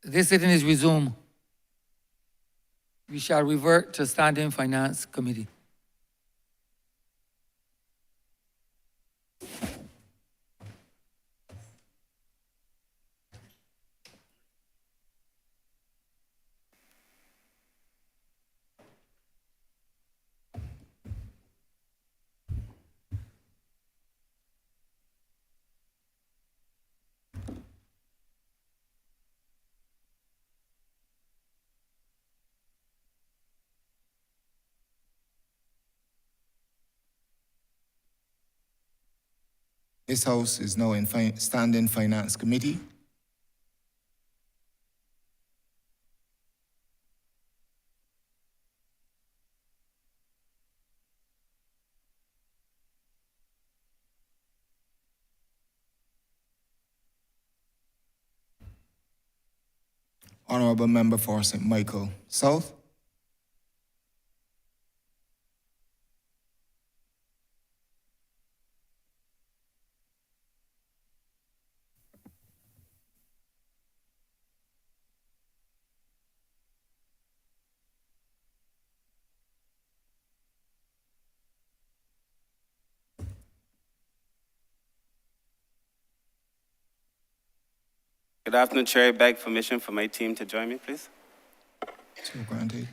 This sitting is resumed. We shall revert to Standing Finance Committee. This House is now in Standing Finance Committee. Honourable Member for St. Michael South. Good afternoon, Chair. I beg permission for my team to join me, please. So granted.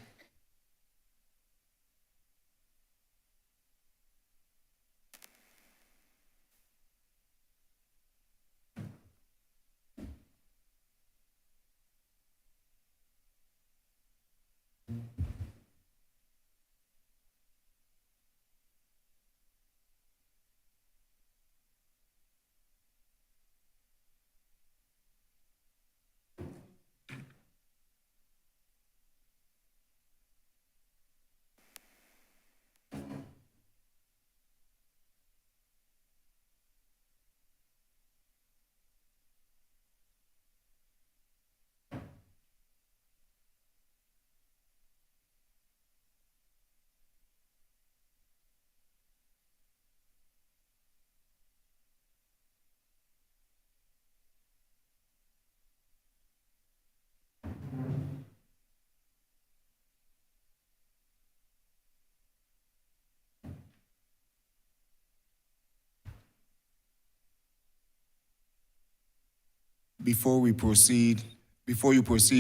Before you proceed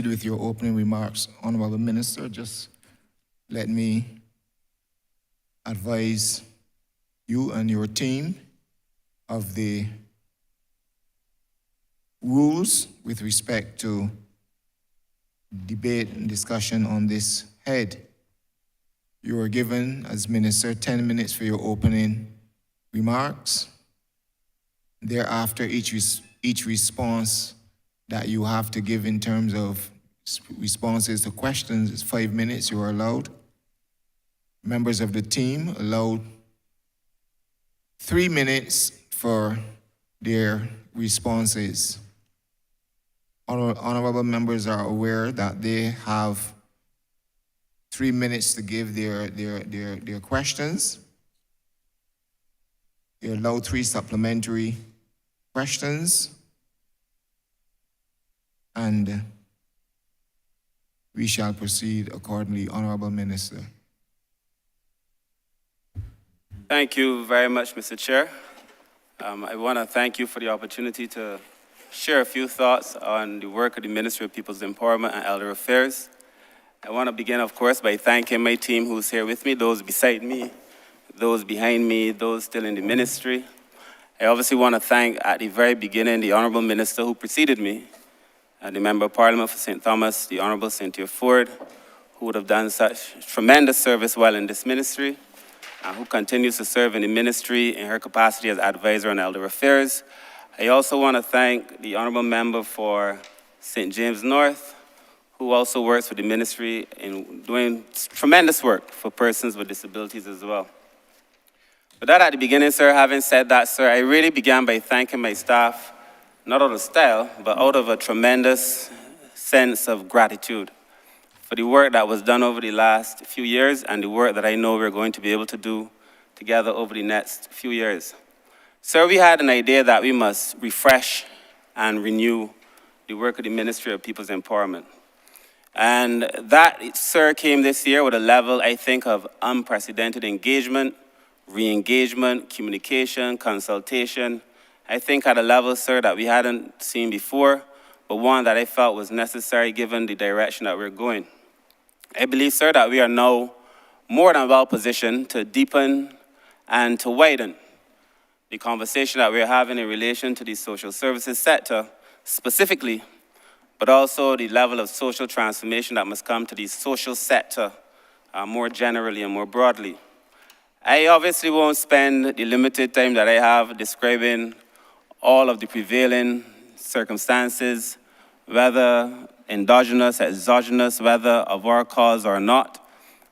with your opening remarks, Honourable Minister, just let me advise you and your team of the rules with respect to debate and discussion on this head. You are given, as Minister, 10 minutes for your opening remarks. Thereafter, each response that you have to give in terms of responses to questions is 5 minutes. You are allowed. Members of the team allowed 3 minutes for their responses. Honorable members are aware that they have 3 minutes to give their questions. You're allowed 3 supplementary questions, and we shall proceed accordingly. Honourable Minister. Thank you very much, Mr. Chair. I want to thank you for the opportunity to share a few thoughts on the work of the Ministry of People's Empowerment and Elder Affairs. I want to begin, of course, by thanking my team who's here with me, those beside me, those behind me, those still in the ministry. I obviously want to thank, at the very beginning, the Honourable Minister who preceded me, and the Member of Parliament for St. Thomas, the Honourable Cynthia Ford, who would have done such tremendous service while in this ministry, and who continues to serve in the ministry in her capacity as advisor on Elder Affairs. I also want to thank the Honourable Member for St. James North, who also works with the ministry in doing tremendous work for persons with disabilities as well. With that at the beginning, sir, having said that, sir, I really began by thanking my staff, not out of style, but out of a tremendous sense of gratitude for the work that was done over the last few years and the work that I know we're going to be able to do together over the next few years. Sir, we had an idea that we must refresh and renew the work of the Ministry of People's Empowerment. And that, sir, came this year with a level, I think, of unprecedented engagement, re-engagement, communication, consultation. I think at a level, sir, that we hadn't seen before, but one that I felt was necessary given the direction that we're going. I believe, sir, that we are now more than well positioned to deepen and to widen the conversation that we're having in relation to the social services sector specifically, but also the level of social transformation that must come to the social sector more generally and more broadly. I obviously won't spend the limited time that I have describing all of the prevailing circumstances, whether endogenous, exogenous, whether of our cause or not.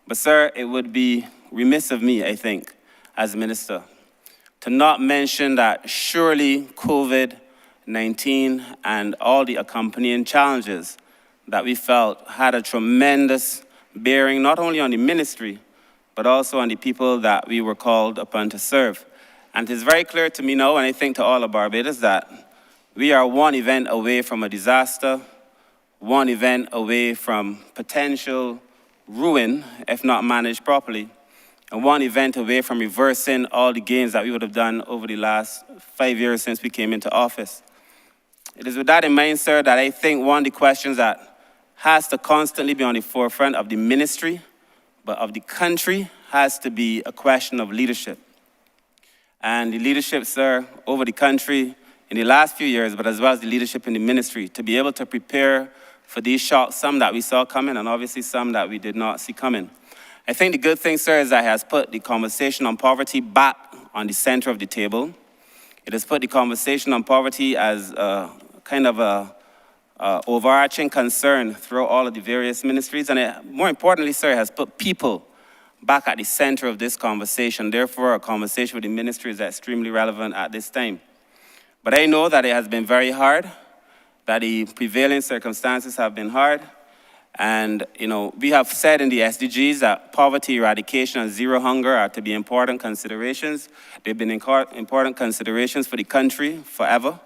But sir, it would be remiss of me, I think, as minister, to not mention that surely COVID-19 and all the accompanying challenges that we felt had a tremendous bearing not only on the ministry, but also on the people that we were called upon to serve. And it is very clear to me now, and I think to all of Barbados, that we are one event away from a disaster, one event away from potential ruin, if not managed properly, and one event away from reversing all the gains that we would have done over the last 5 years since we came into office. It is with that in mind, sir, that I think one of the questions that has to constantly be on the forefront of the ministry, but of the country, has to be a question of leadership. And the leadership, sir, over the country in the last few years, but as well as the leadership in the ministry, to be able to prepare for these shocks, some that we saw coming and obviously some that we did not see coming. I think the good thing, sir, is that it has put the conversation on poverty back on the center of the table. It has put the conversation on poverty as a kind of a overarching concern throughout all of the various ministries. And more importantly, sir, it has put people back at the center of this conversation. Therefore, a conversation with the ministry is extremely relevant at this time. But I know that it has been very hard, that the prevailing circumstances have been hard. And, we have said in the SDGs that poverty eradication and zero hunger are to be important considerations. They've been important considerations for the country forever.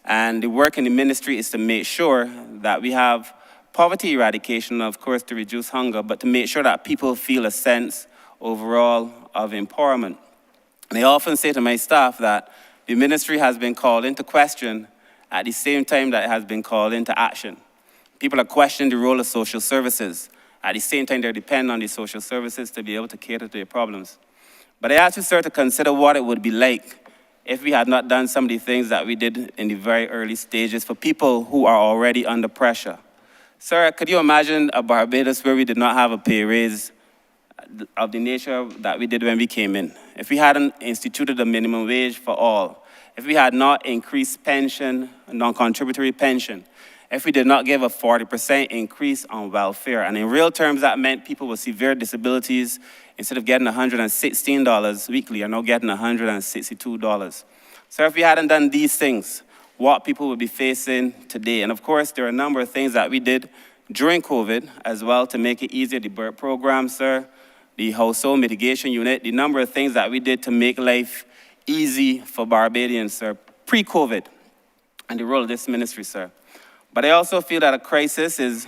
And the work in the ministry is to make sure that we have poverty eradication, of course, to reduce hunger, but to make sure that people feel a sense overall of empowerment. And I often say to my staff that the ministry has been called into question at the same time that it has been called into action. People are questioning the role of social services. At the same time, they're dependent on the social services to be able to cater to their problems. But I ask you, sir, to consider what it would be like if we had not done some of the things that we did in the very early stages for people who are already under pressure. Sir, could you imagine a Barbados where we did not have a pay raise of the nature that we did when we came in? If we hadn't instituted a minimum wage for all, if we had not increased pension, non-contributory pension, if we did not give a 40% increase on welfare, and in real terms that meant people with severe disabilities, instead of getting $116 weekly, are now getting $162. So if we hadn't done these things, what people would be facing today. And of course, there are a number of things that we did during COVID as well to make it easier. The BERT program, sir, the household mitigation unit, the number of things that we did to make life easy for Barbadians, sir, pre-COVID, and the role of this ministry, sir. But I also feel that a crisis is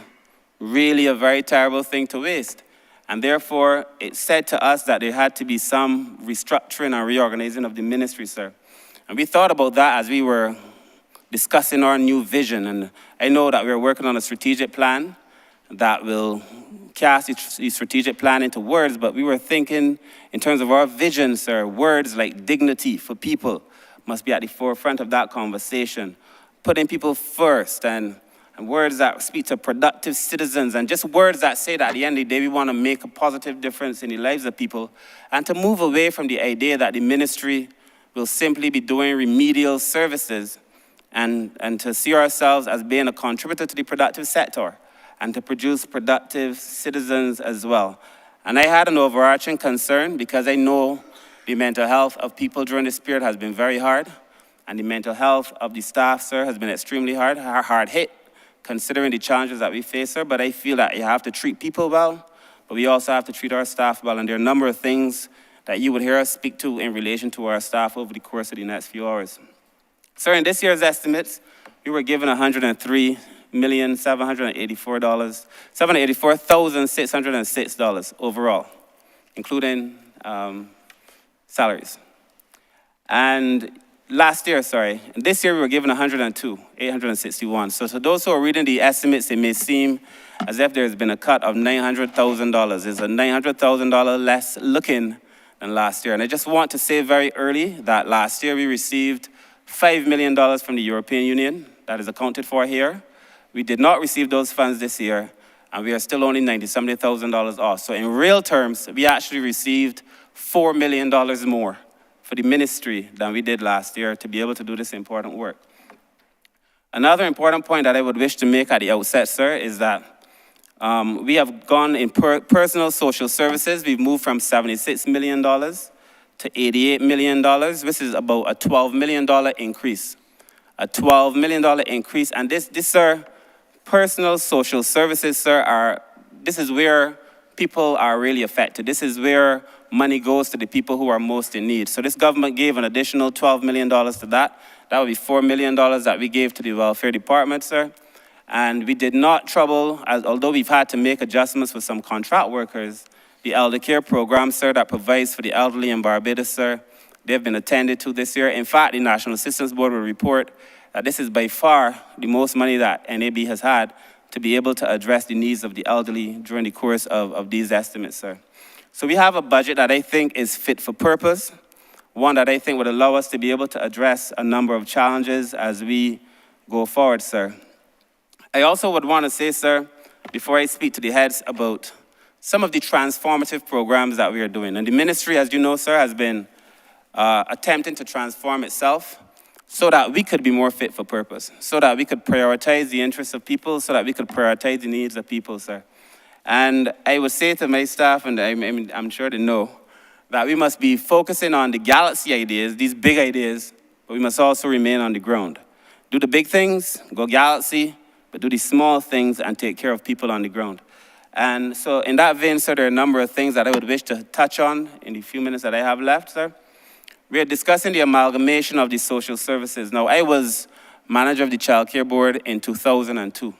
really a very terrible thing to waste. And therefore, it said to us that there had to be some restructuring and reorganizing of the ministry, sir. And we thought about that as we were discussing our new vision. And I know that we're working on a strategic plan that will cast the strategic plan into words, but we were thinking in terms of our vision, sir, words like dignity for people must be at the forefront of that conversation. Putting people first and words that speak to productive citizens and just words that say that at the end of the day we want to make a positive difference in the lives of people, and to move away from the idea that the ministry will simply be doing remedial services and to see ourselves as being a contributor to the productive sector and to produce productive citizens as well. And I had an overarching concern because I know the mental health of people during this period has been very hard. And the mental health of the staff, sir, has been extremely hard hit, considering the challenges that we face, sir. But I feel that you have to treat people well, but we also have to treat our staff well. And there are a number of things that you would hear us speak to in relation to our staff over the course of the next few hours. Sir, in this year's estimates, we were given $784,606 overall, including salaries. And this year we were given 861. So to those who are reading the estimates, it may seem as if there's been a cut of $900,000. It's a $900,000 less looking than last year. And I just want to say very early that last year we received $5 million from the European Union. That is accounted for here. We did not receive those funds this year, and we are still only $90,000 off. So in real terms, we actually received $4 million more for the ministry than we did last year to be able to do this important work. Another important point that I would wish to make at the outset, sir, is that we have gone in personal social services. We've moved from $76 million to $88 million. This is about a $12 million increase. A $12 million increase. And this, sir, personal social services, sir, this is where people are really affected. This is where money goes to the people who are most in need. So this government gave an additional $12 million to that. That would be $4 million that we gave to the welfare department, sir. And we did not trouble, although we've had to make adjustments for some contract workers, the elder care program, sir, that provides for the elderly in Barbados, sir, they've been attended to this year. In fact, the National Assistance Board will report that this is by far the most money that NAB has had to be able to address the needs of the elderly during the course of these estimates, sir. So we have a budget that I think is fit for purpose, one that I think would allow us to be able to address a number of challenges as we go forward, sir. I also would want to say, sir, before I speak to the heads about some of the transformative programs that we are doing. And the ministry, as you know, sir, has been attempting to transform itself so that we could be more fit for purpose, so that we could prioritize the interests of people, so that we could prioritize the needs of people, sir. And I would say to my staff, and I'm sure they know, that we must be focusing on the galaxy ideas, these big ideas, but we must also remain on the ground. Do the big things, go galaxy, but do the small things and take care of people on the ground. And so in that vein, sir, there are a number of things that I would wish to touch on in the few minutes that I have left, sir. We are discussing the amalgamation of the social services. Now, I was manager of the Child Care Board in 2002.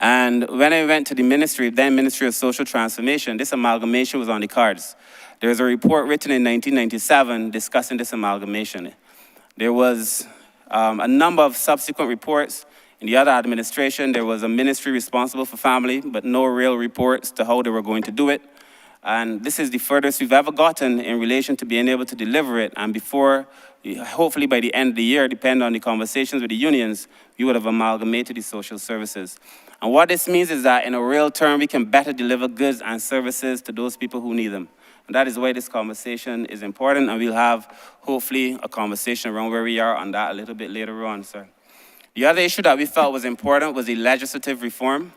And when I went to the ministry, then Ministry of Social Transformation, this amalgamation was on the cards. There was a report written in 1997 discussing this amalgamation. There was a number of subsequent reports. In the other administration, there was a ministry responsible for family, but no real reports to how they were going to do it. And this is the furthest we've ever gotten in relation to being able to deliver it. And before, hopefully by the end of the year, depending on the conversations with the unions, we would have amalgamated the social services. And what this means is that in a real term, we can better deliver goods and services to those people who need them. And that is why this conversation is important, and we'll have, hopefully, a conversation around where we are on that a little bit later on, sir. The other issue that we felt was important was the legislative reform.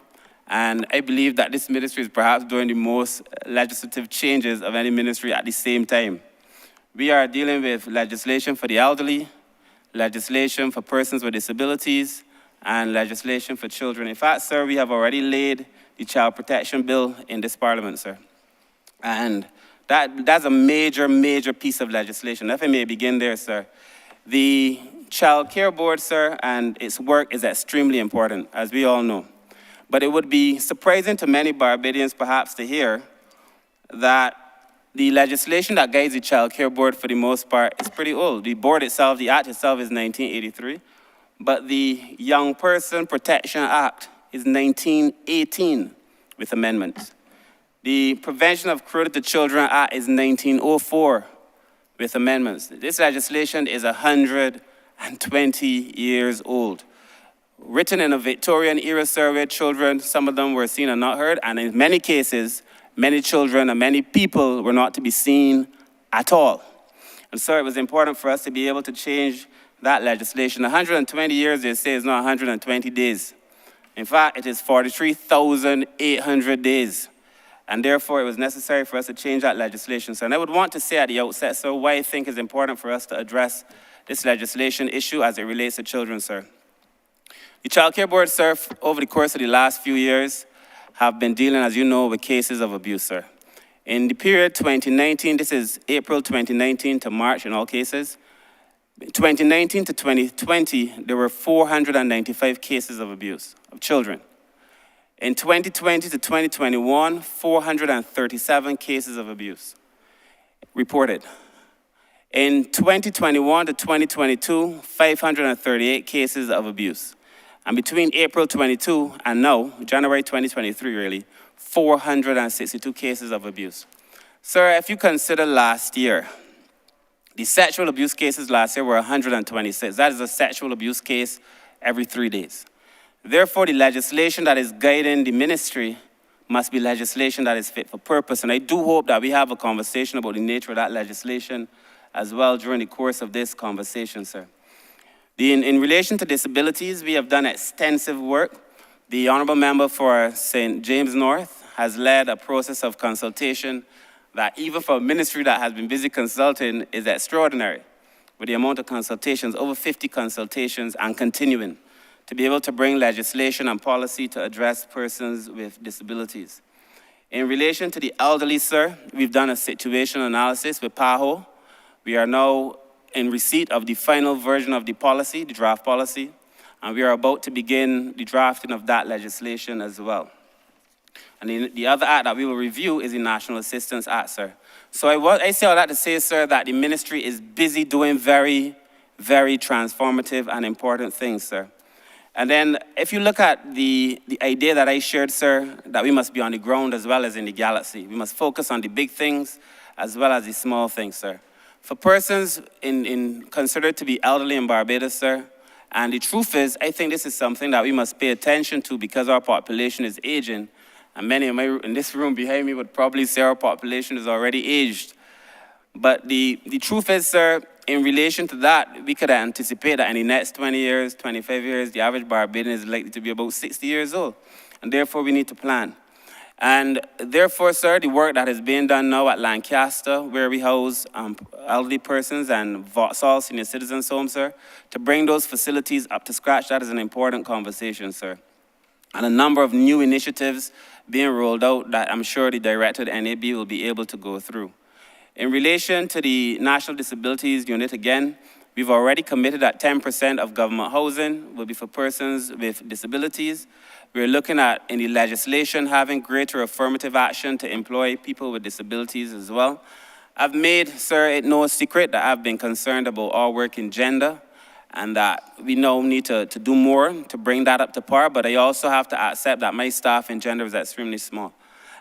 And I believe that this ministry is perhaps doing the most legislative changes of any ministry at the same time. We are dealing with legislation for the elderly, legislation for persons with disabilities, and legislation for children. In fact, sir, we have already laid the Child Protection Bill in this Parliament, sir. And that's a major, major piece of legislation. If I may begin there, sir. The Child Care Board, sir, and its work is extremely important, as we all know. But it would be surprising to many Barbadians, perhaps, to hear that the legislation that guides the Child Care Board, for the most part, is pretty old. The board itself, the act itself, is 1983. But the Young Person Protection Act is 1918 with amendments. The Prevention of Cruelty to Children Act is 1904 with amendments. This legislation is 120 years old. Written in a Victorian era survey, children, some of them were seen and not heard, and in many cases, many children and many people were not to be seen at all. And so it was important for us to be able to change that legislation. 120 years, they say, is not 120 days. In fact, it is 43,800 days. And therefore, it was necessary for us to change that legislation. So, and I would want to say at the outset, sir, why I think it's important for us to address this legislation issue as it relates to children, sir. The Child Care Board, sir, over the course of the last few years, have been dealing, as you know, with cases of abuse, sir. In the period 2019, this is April 2019 to March in all cases, 2019 to 2020, there were 495 cases of abuse of children. In 2020 to 2021, 437 cases of abuse reported. In 2021 to 2022, 538 cases of abuse. And between April 22 and now, January 2023 really, 462 cases of abuse. Sir, if you consider last year, the sexual abuse cases last year were 126. That is a sexual abuse case every 3 days. Therefore, the legislation that is guiding the ministry must be legislation that is fit for purpose. And I do hope that we have a conversation about the nature of that legislation as well during the course of this conversation, sir. In relation to disabilities, we have done extensive work. The Honourable Member for St. James North has led a process of consultation that even for a ministry that has been busy consulting is extraordinary with the amount of consultations, over 50 consultations and continuing, to be able to bring legislation and policy to address persons with disabilities. In relation to the elderly, sir, we've done a situation analysis with PAHO. We are now in receipt of the final version of the policy, the draft policy, and we are about to begin the drafting of that legislation as well. And the other act that we will review is the National Assistance Act, sir. So I say all that to say, sir, that the ministry is busy doing very, very transformative and important things, sir. And then if you look at the idea that I shared, sir, that we must be on the ground as well as in the galaxy. We must focus on the big things as well as the small things, sir. For persons considered to be elderly in Barbados, sir, and the truth is, I think this is something that we must pay attention to because our population is aging. And many in this room behind me would probably say our population is already aged. But the truth is, sir, in relation to that, we could anticipate that in the next 20 years, 25 years, the average Barbadian is likely to be about 60 years old. And therefore, we need to plan. And therefore, sir, the work that is being done now at Lancaster, where we house elderly persons and Vauxhall Senior Citizens Home, sir, to bring those facilities up to scratch, that is an important conversation, sir. And a number of new initiatives being rolled out that I'm sure the director of the NAB will be able to go through. In relation to the National Disabilities Unit, again, we've already committed that 10% of government housing will be for persons with disabilities. We're looking at, in the legislation, having greater affirmative action to employ people with disabilities as well. I've made, sir, it no secret that I've been concerned about our work in gender and that we now need to do more to bring that up to par, but I also have to accept that my staff in gender is extremely small.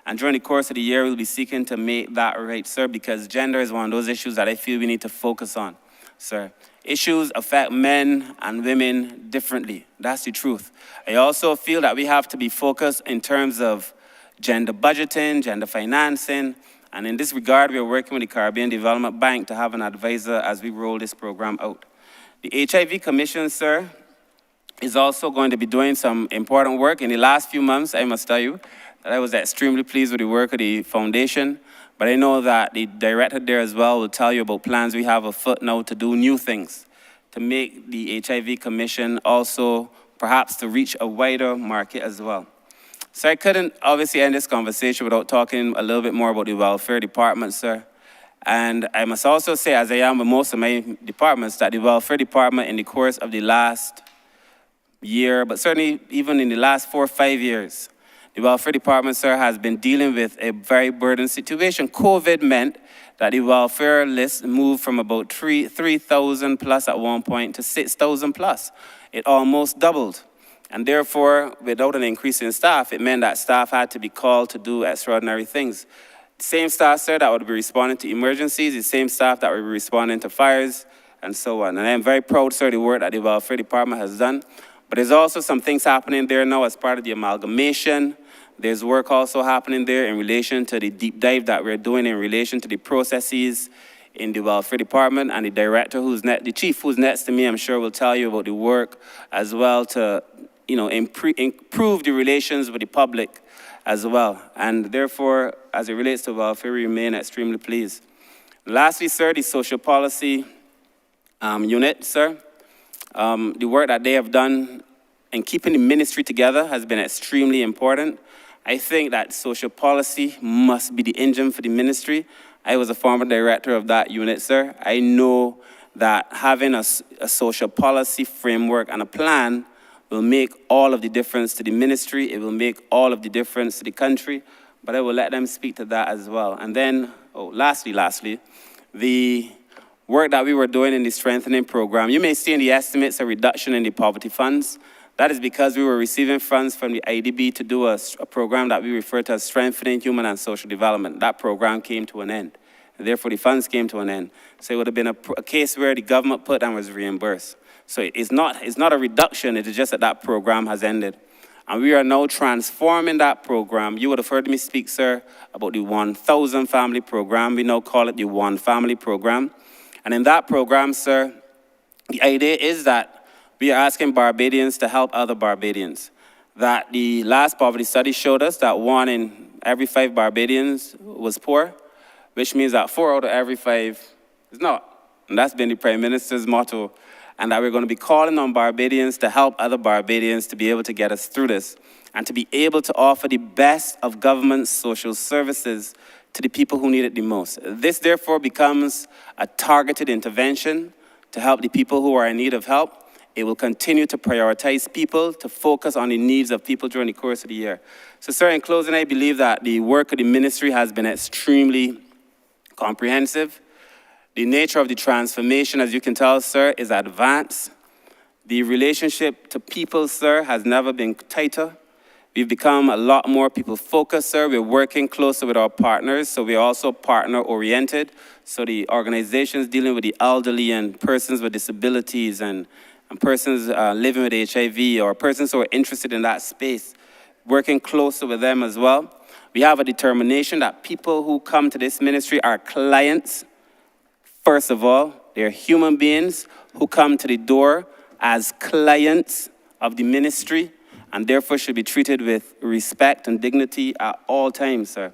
And during the course of the year, we'll be seeking to make that right, sir, because gender is one of those issues that I feel we need to focus on, sir. Issues affect men and women differently. That's the truth. I also feel that we have to be focused in terms of gender budgeting, gender financing, and in this regard, we are working with the Caribbean Development Bank to have an advisor as we roll this program out. The HIV Commission, sir, is also going to be doing some important work. In the last few months, I must tell you, that I was extremely pleased with the work of the foundation, but I know that the director there as well will tell you about plans we have afoot now to do new things, to make the HIV Commission also perhaps to reach a wider market as well. So I couldn't obviously end this conversation without talking a little bit more about the welfare department, sir. And I must also say, as I am with most of my departments, that the welfare department in the course of the last year, but certainly even in the last 4 or 5 years, the welfare department, sir, has been dealing with a very burdened situation. COVID meant that the welfare list moved from about 3,000 plus at one point to 6,000 plus. It almost doubled. And therefore, without an increase in staff, it meant that staff had to be called to do extraordinary things. The same staff, sir, that would be responding to emergencies, the same staff that would be responding to fires, and so on. And I am very proud, sir, of the work that the welfare department has done. But there's also some things happening there now as part of the amalgamation. There's work also happening there in relation to the deep dive that we're doing in relation to the processes in the welfare department, and the director the chief who's next to me, I'm sure will tell you about the work as well to, improve the relations with the public as well. And therefore, as it relates to welfare, we remain extremely pleased. Lastly, sir, the social policy unit, sir. The work that they have done in keeping the ministry together has been extremely important. I think that social policy must be the engine for the ministry. I was a former director of that unit, sir. I know that having a social policy framework and a plan will make all of the difference to the ministry. It will make all of the difference to the country. But I will let them speak to that as well. And then, lastly, the work that we were doing in the strengthening program, you may see in the estimates a reduction in the poverty funds. That is because we were receiving funds from the IDB to do a program that we refer to as strengthening human and social development. That program came to an end. And therefore, the funds came to an end. So it would have been a case where the government put and was reimbursed. So it's not a reduction, it is just that that program has ended. And we are now transforming that program. You would have heard me speak, sir, about the 1,000 family program. We now call it the One Family program. And in that program, sir, the idea is that we are asking Barbadians to help other Barbadians. That the last poverty study showed us that 1 in every 5 Barbadians was poor, which means that 4 out of every 5 is not. And that's been the Prime Minister's motto. And that we're going to be calling on Barbadians to help other Barbadians to be able to get us through this and to be able to offer the best of government social services to the people who need it the most. This, therefore, becomes a targeted intervention to help the people who are in need of help. It will continue to prioritize people, to focus on the needs of people during the course of the year. So, sir, in closing, I believe that the work of the ministry has been extremely comprehensive. The nature of the transformation, as you can tell, sir, is advanced. The relationship to people, sir, has never been tighter. We've become a lot more people-focused, sir. We're working closer with our partners, so we're also partner-oriented. So the organizations dealing with the elderly and persons with disabilities and persons living with HIV or persons who are interested in that space, working closer with them as well. We have a determination that people who come to this ministry are clients. First of all, they're human beings who come to the door as clients of the ministry and therefore should be treated with respect and dignity at all times, sir.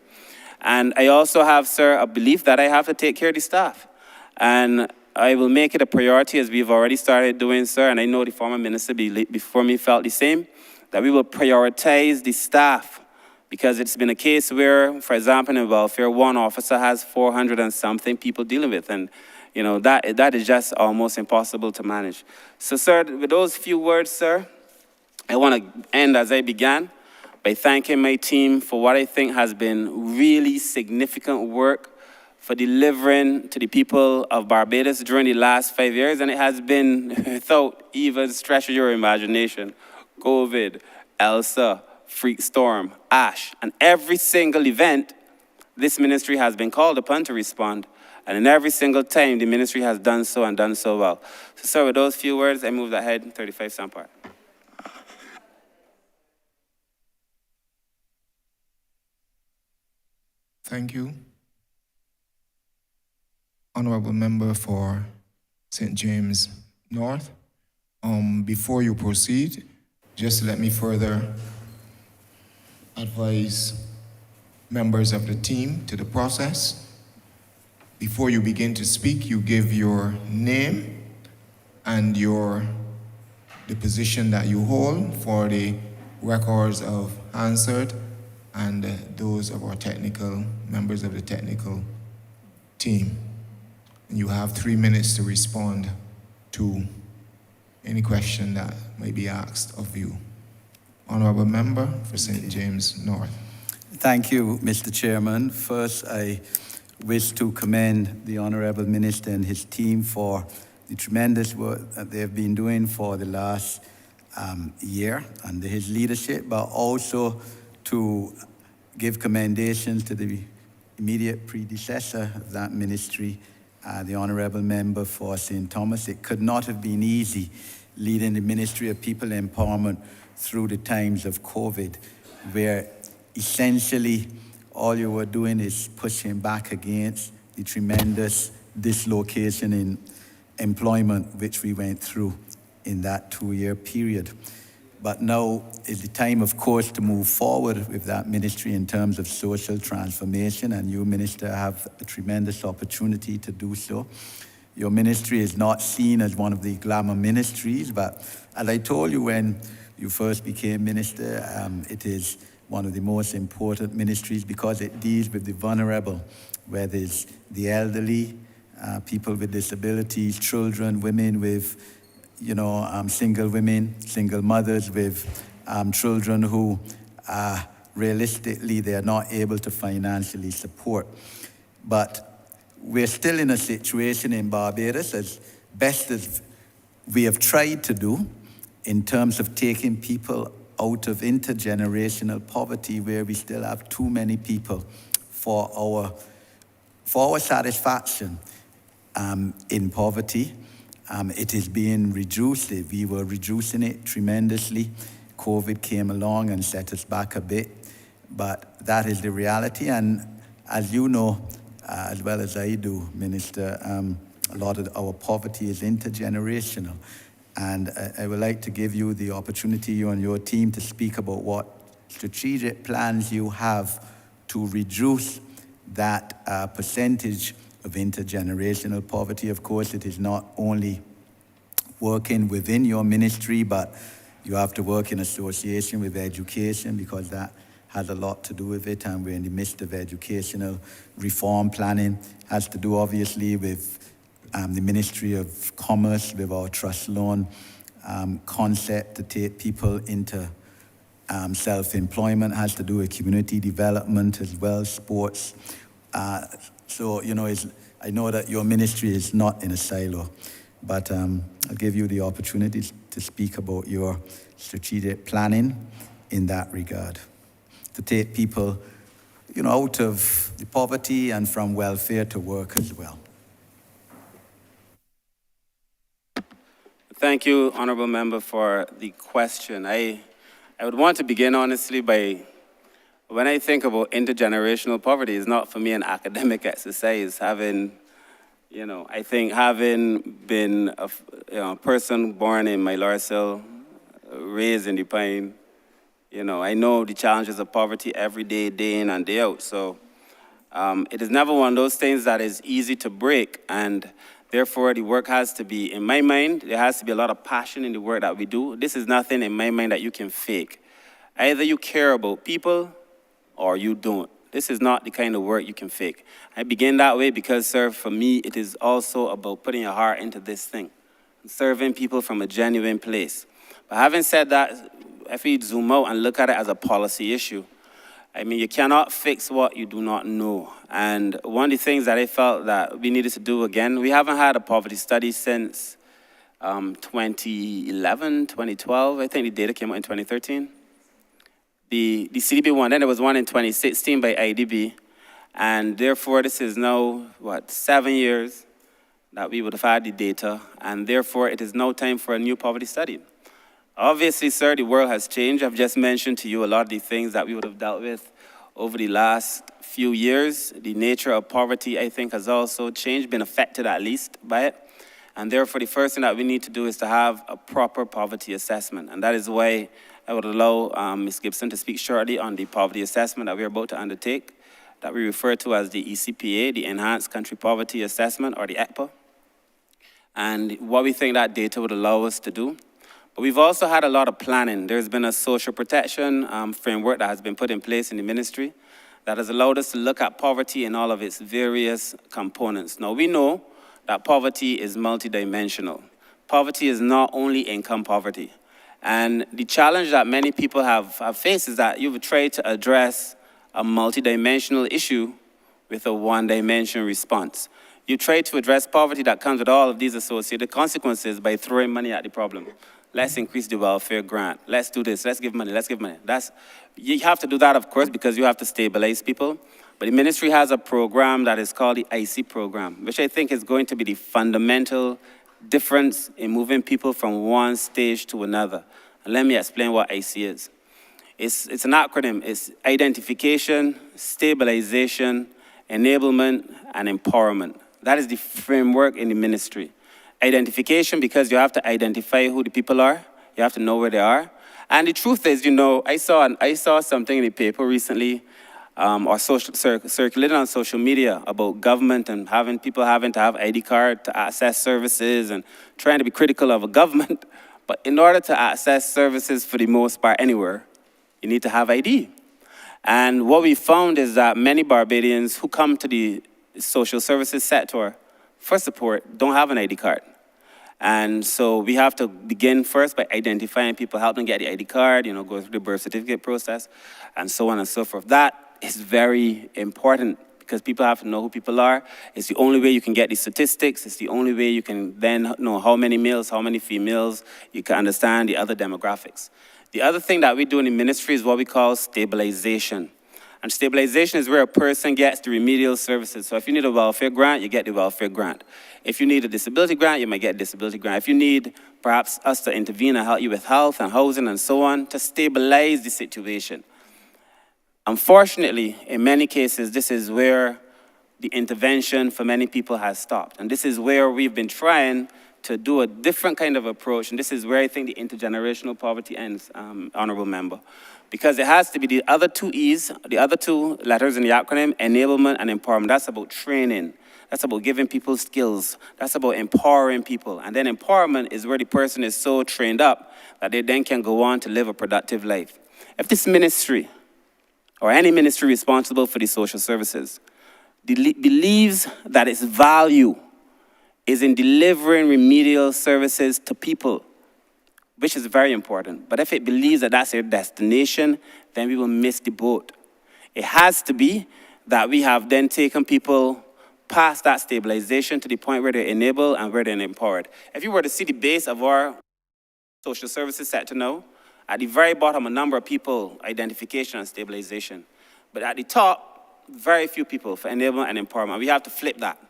And I also have, sir, a belief that I have to take care of the staff. And I will make it a priority, as we've already started doing, sir, and I know the former minister before me felt the same, that we will prioritize the staff. Because it's been a case where, for example, in welfare, one officer has 400 and something people dealing with. And, you know, that is just almost impossible to manage. So, sir, with those few words, sir, I want to end as I began by thanking my team for what I think has been really significant work for delivering to the people of Barbados during the last 5 years. And it has been without even stretch of your imagination. COVID, Elsa, Freak Storm, Ash, and every single event, this ministry has been called upon to respond. And in every single time, the ministry has done so and done so well. So, sir, with those few words, I move ahead, 35 Sampart. Thank you. Honourable Member for St. James North. Before you proceed, just let me further advise members of the team to the process. Before you begin to speak, you give your name and the position that you hold for the records of answered and those of our members of the technical team. And you have 3 minutes to respond to any question that may be asked of you. Honourable Member for St. James North. Thank you, Mr. Chairman. First, I wish to commend the Honourable Minister and his team for the tremendous work that they've been doing for the last year under his leadership, but also to give commendations to the immediate predecessor of that ministry, the Honourable Member for St. Thomas. It could not have been easy leading the Ministry of People Empowerment through the times of COVID, where essentially all you were doing is pushing back against the tremendous dislocation in employment which we went through in that 2-year period. But now is the time, of course, to move forward with that ministry in terms of social transformation, and you, Minister, have a tremendous opportunity to do so. Your ministry is not seen as one of the glamour ministries, but as I told you when you first became minister, it is one of the most important ministries because it deals with the vulnerable, whether it's the elderly, people with disabilities, children, women with, single women, single mothers with children who realistically they are not able to financially support. But we're still in a situation in Barbados, as best as we have tried to do, in terms of taking people out of intergenerational poverty, where we still have too many people for our satisfaction in poverty. It is being reduced. We were reducing it tremendously. COVID came along and set us back a bit, but that is the reality. And as you know, as well as I do, Minister, a lot of our poverty is intergenerational. And I would like to give you the opportunity, you and your team, to speak about what strategic plans you have to reduce that percentage of intergenerational poverty. Of course, it is not only working within your ministry, but you have to work in association with education, because that has a lot to do with it, and we're in the midst of educational reform planning. Has to do obviously with the Ministry of Commerce, with our trust loan concept to take people into self-employment. Has to do with community development as well, sports. So, I know that your ministry is not in a silo, but I'll give you the opportunity to speak about your strategic planning in that regard, to take people, out of the poverty and from welfare to work as well. Thank you, Honourable Member, for the question. I would want to begin, honestly, by, when I think about intergenerational poverty, it's not for me an academic exercise. I think having been a person born in Mylarcil, raised in the Pine, I know the challenges of poverty every day, day in and day out. So it is never one of those things that is easy to break, and therefore the work has to be, in my mind, there has to be a lot of passion in the work that we do. This is nothing in my mind that you can fake. Either you care about people or you don't. This is not the kind of work you can fake. I begin that way because, sir, for me, it is also about putting your heart into this thing, serving people from a genuine place. But having said that, if we zoom out and look at it as a policy issue, you cannot fix what you do not know. And one of the things that I felt that we needed to do again, we haven't had a poverty study since 2011, 2012. I think the data came out in 2013. The CDB one, then there was one in 2016 by IDB. And therefore, this is now, 7 years that we would have had the data. And therefore, it is now time for a new poverty study. Obviously, sir, the world has changed. I've just mentioned to you a lot of the things that we would have dealt with over the last few years. The nature of poverty, I think, has also changed, been affected at least by it. And therefore, the first thing that we need to do is to have a proper poverty assessment. And that is why I would allow Ms. Gibson to speak shortly on the poverty assessment that we're about to undertake, that we refer to as the ECPA, the Enhanced Country Poverty Assessment, or the ECPA, and what we think that data would allow us to do. But we've also had a lot of planning. There's been a social protection framework that has been put in place in the ministry that has allowed us to look at poverty in all of its various components. Now, we know that poverty is multidimensional. Poverty is not only income poverty. And the challenge that many people have faced is that you've tried to address a multidimensional issue with a one-dimension response. You try to address poverty that comes with all of these associated consequences by throwing money at the problem. Let's increase the welfare grant. Let's do this. Let's give money. Let's give money. You have to do that, of course, because you have to stabilize people. But the ministry has a program that is called the IC program, which I think is going to be the fundamental difference in moving people from one stage to another. And let me explain what IC is. It's an acronym. It's identification, stabilization, enablement, and empowerment. That is the framework in the ministry. Identification, because you have to identify who the people are. You have to know where they are. And the truth is, I saw something in the paper recently, or circulated on social media about government and people having to have ID card to access services and trying to be critical of a government. But in order to access services for the most part anywhere, you need to have ID. And what we found is that many Barbadians who come to the social services sector for support don't have an ID card. And so we have to begin first by identifying people, help them get the ID card, go through the birth certificate process, and so on and so forth. That is very important because people have to know who people are. It's the only way you can get these statistics. It's the only way you can then know how many males, how many females. You can understand the other demographics. The other thing that we do in the ministry is what we call stabilization. And stabilization is where a person gets the remedial services. So if you need a welfare grant, you get the welfare grant. If you need a disability grant, you might get a disability grant. If you need perhaps us to intervene and help you with health and housing and so on, to stabilize the situation. Unfortunately, in many cases, this is where the intervention for many people has stopped. And this is where we've been trying to do a different kind of approach. And this is where I think the intergenerational poverty ends, Honourable Member. Because it has to be the other two E's, the other two letters in the acronym, enablement and empowerment. That's about training. That's about giving people skills. That's about empowering people. And then empowerment is where the person is so trained up that they then can go on to live a productive life. If this ministry, or any ministry responsible for the social services, believes that its value is in delivering remedial services to people, which is very important. But if it believes that that's their destination, then we will miss the boat. It has to be that we have then taken people past that stabilization to the point where they're enabled and where they're empowered. If you were to see the base of our social services sector now, at the very bottom, a number of people, identification and stabilization. But at the top, very few people for enablement and empowerment. We have to flip that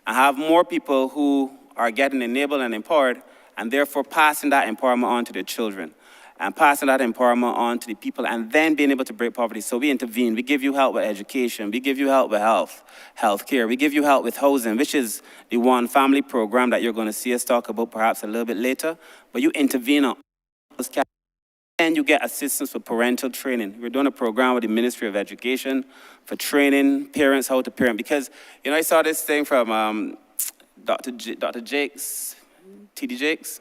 and have more people who are getting enabled and empowered and therefore passing that empowerment on to their children and passing that empowerment on to the people and then being able to break poverty. So we intervene. We give you help with education. We give you help with health care. We give you help with housing, which is the one family program that you're going to see us talk about perhaps a little bit later. But you intervene on those categories. And you get assistance for parental training. We're doing a program with the Ministry of Education for training parents how to parent. Because, I saw this thing from Dr. Jakes, T.D. Jakes,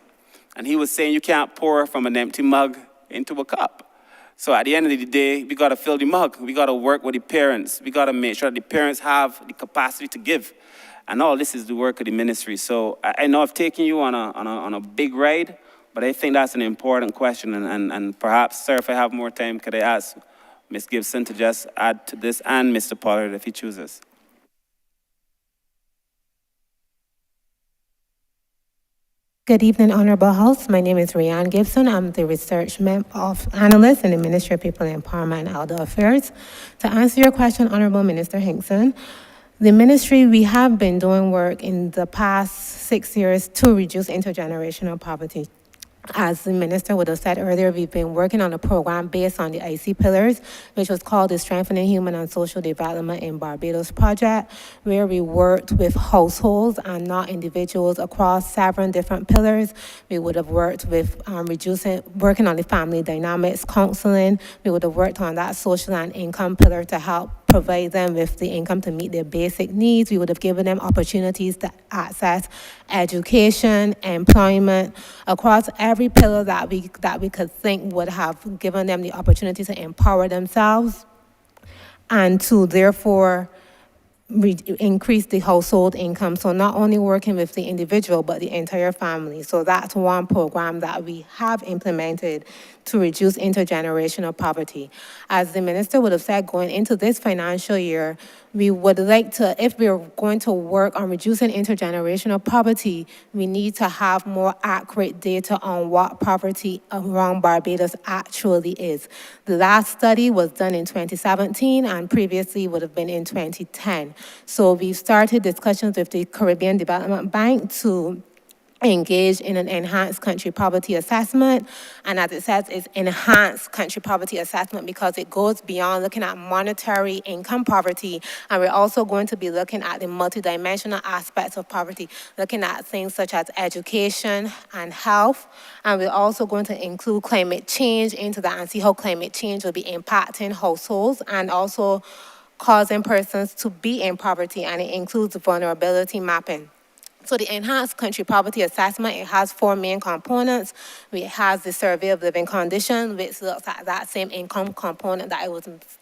and he was saying you can't pour from an empty mug into a cup. So at the end of the day, we got to fill the mug. We got to work with the parents. We got to make sure that the parents have the capacity to give. And all this is the work of the ministry. So I know I've taken you on a big ride, but I think that's an important question, and perhaps, sir, if I have more time, could I ask Ms. Gibson to just add to this, and Mr. Pollard, if he chooses. Good evening, Honourable House. My name is Rianne Gibson. I'm the Research Analyst in the Ministry of People Empowerment and Elder Affairs. To answer your question, Honourable Minister Hinkson, the ministry, we have been doing work in the past 6 years to reduce intergenerational poverty. As the minister would have said earlier, we've been working on a program based on the IC pillars, which was called the Strengthening Human and Social Development in Barbados Project, where we worked with households and not individuals across 7 different pillars. We would have worked with working on the family dynamics counseling. We would have worked on that social and income pillar to help provide them with the income to meet their basic needs. We would have given them opportunities to access education, employment, across every pillar that we could think would have given them the opportunity to empower themselves and to therefore increase the household income. So not only working with the individual, but the entire family. So that's one program that we have implemented to reduce intergenerational poverty. As the minister would have said, going into this financial year, we would like to, if we're going to work on reducing intergenerational poverty, we need to have more accurate data on what poverty around Barbados actually is. The last study was done in 2017 and previously would have been in 2010. So we've started discussions with the Caribbean Development Bank to engage in an enhanced country poverty assessment. And as it says, it's enhanced country poverty assessment because it goes beyond looking at monetary income poverty. And we're also going to be looking at the multidimensional aspects of poverty, looking at things such as education and health. And we're also going to include climate change into that and see how climate change will be impacting households and also causing persons to be in poverty. And it includes vulnerability mapping. So the enhanced country poverty assessment, it has 4 main components. It has the survey of living conditions, which looks at that same income component that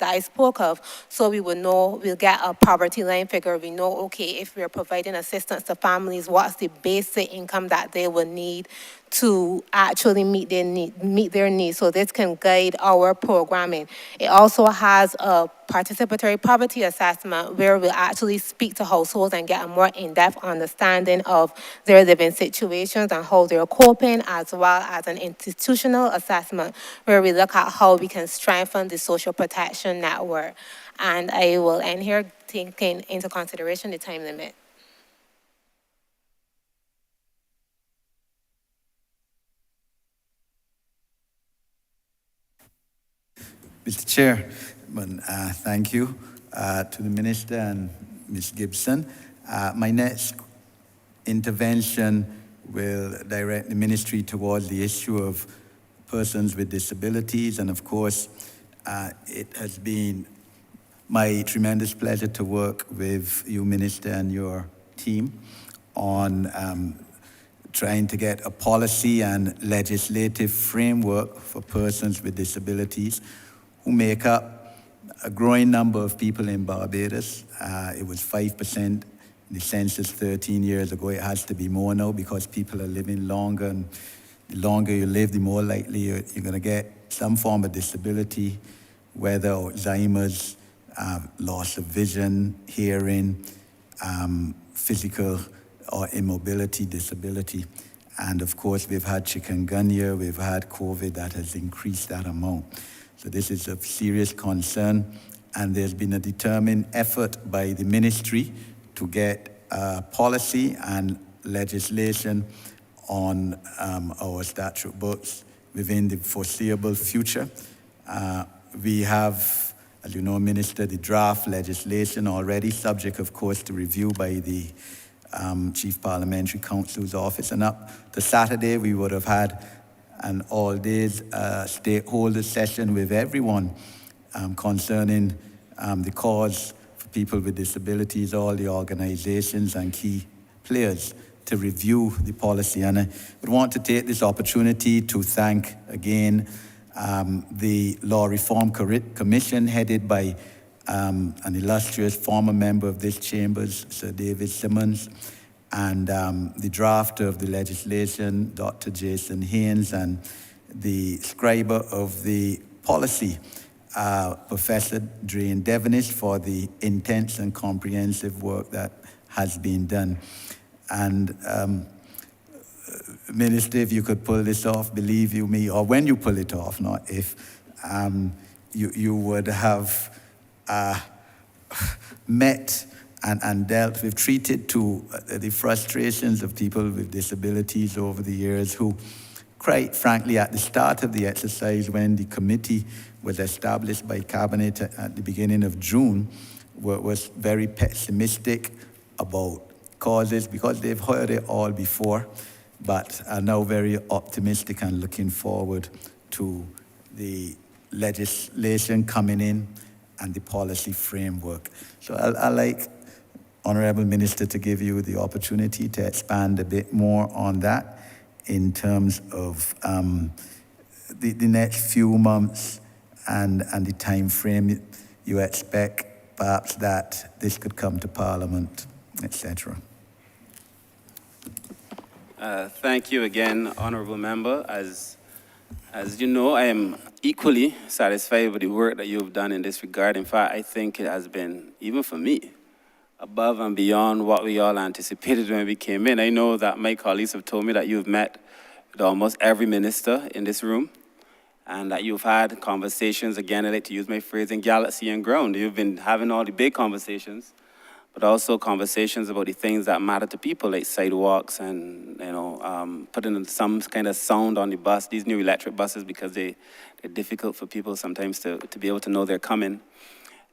I spoke of. So we would know, we'll get a poverty line figure. We know, okay, if we're providing assistance to families, what's the basic income that they will need to actually meet their needs. So this can guide our programming. It also has a participatory poverty assessment where we'll actually speak to households and get a more in-depth understanding of their living situations and how they're coping, as well as an institutional assessment where we look at how we can strengthen the social protection network. And I will end here, taking into consideration the time limit. Mr. Chairman, thank you to the Minister and Ms. Gibson. My next intervention will direct the Ministry towards the issue of persons with disabilities, and of course, it has been my tremendous pleasure to work with you, Minister, and your team on trying to get a policy and legislative framework for persons with disabilities who make up a growing number of people in Barbados. It was 5% in the census 13 years ago. It has to be more now because people are living longer, and the longer you live, the more likely you're going to get some form of disability, whether Alzheimer's, loss of vision, hearing, physical or immobility disability. And of course, we've had chikungunya, we've had COVID that has increased that amount. So this is of serious concern, and there's been a determined effort by the ministry to get policy and legislation on our statute books within the foreseeable future. We have, as you know, Minister, the draft legislation already, subject, of course, to review by the Chief Parliamentary Counsel's office. And up to Saturday, we would have had an all-days stakeholder session with everyone concerning the cause for people with disabilities, all the organizations and key players to review the policy. And I would want to take this opportunity to thank again the Law Reform Commission headed by an illustrious former member of this chamber, Sir David Simmons, and the drafter of the legislation, Dr. Jason Haynes, and the scriber of the policy, Professor Drain Devenish, for the intense and comprehensive work that has been done. And Minister, if you could pull this off, believe you me, or when you pull it off, not if, you would have met and dealt with, treated to the frustrations of people with disabilities over the years who, quite frankly, at the start of the exercise when the committee was established by Cabinet at the beginning of June, was very pessimistic about causes because they've heard it all before, but are now very optimistic and looking forward to the legislation coming in and the policy framework. So I like, Honourable Minister, to give you the opportunity to expand a bit more on that in terms of the next few months and the time frame you expect, perhaps, that this could come to Parliament, etc. Thank you again, Honourable Member. As you know, I am equally satisfied with the work that you've done in this regard. In fact, I think it has been, even for me, above and beyond what we all anticipated when we came in. I know that my colleagues have told me that you've met with almost every minister in this room, and that you've had conversations, again, I like to use my phrase, in galaxy and ground. You've been having all the big conversations, but also conversations about the things that matter to people, like sidewalks and, putting some kind of sound on the bus, these new electric buses, because they're difficult for people sometimes to be able to know they're coming.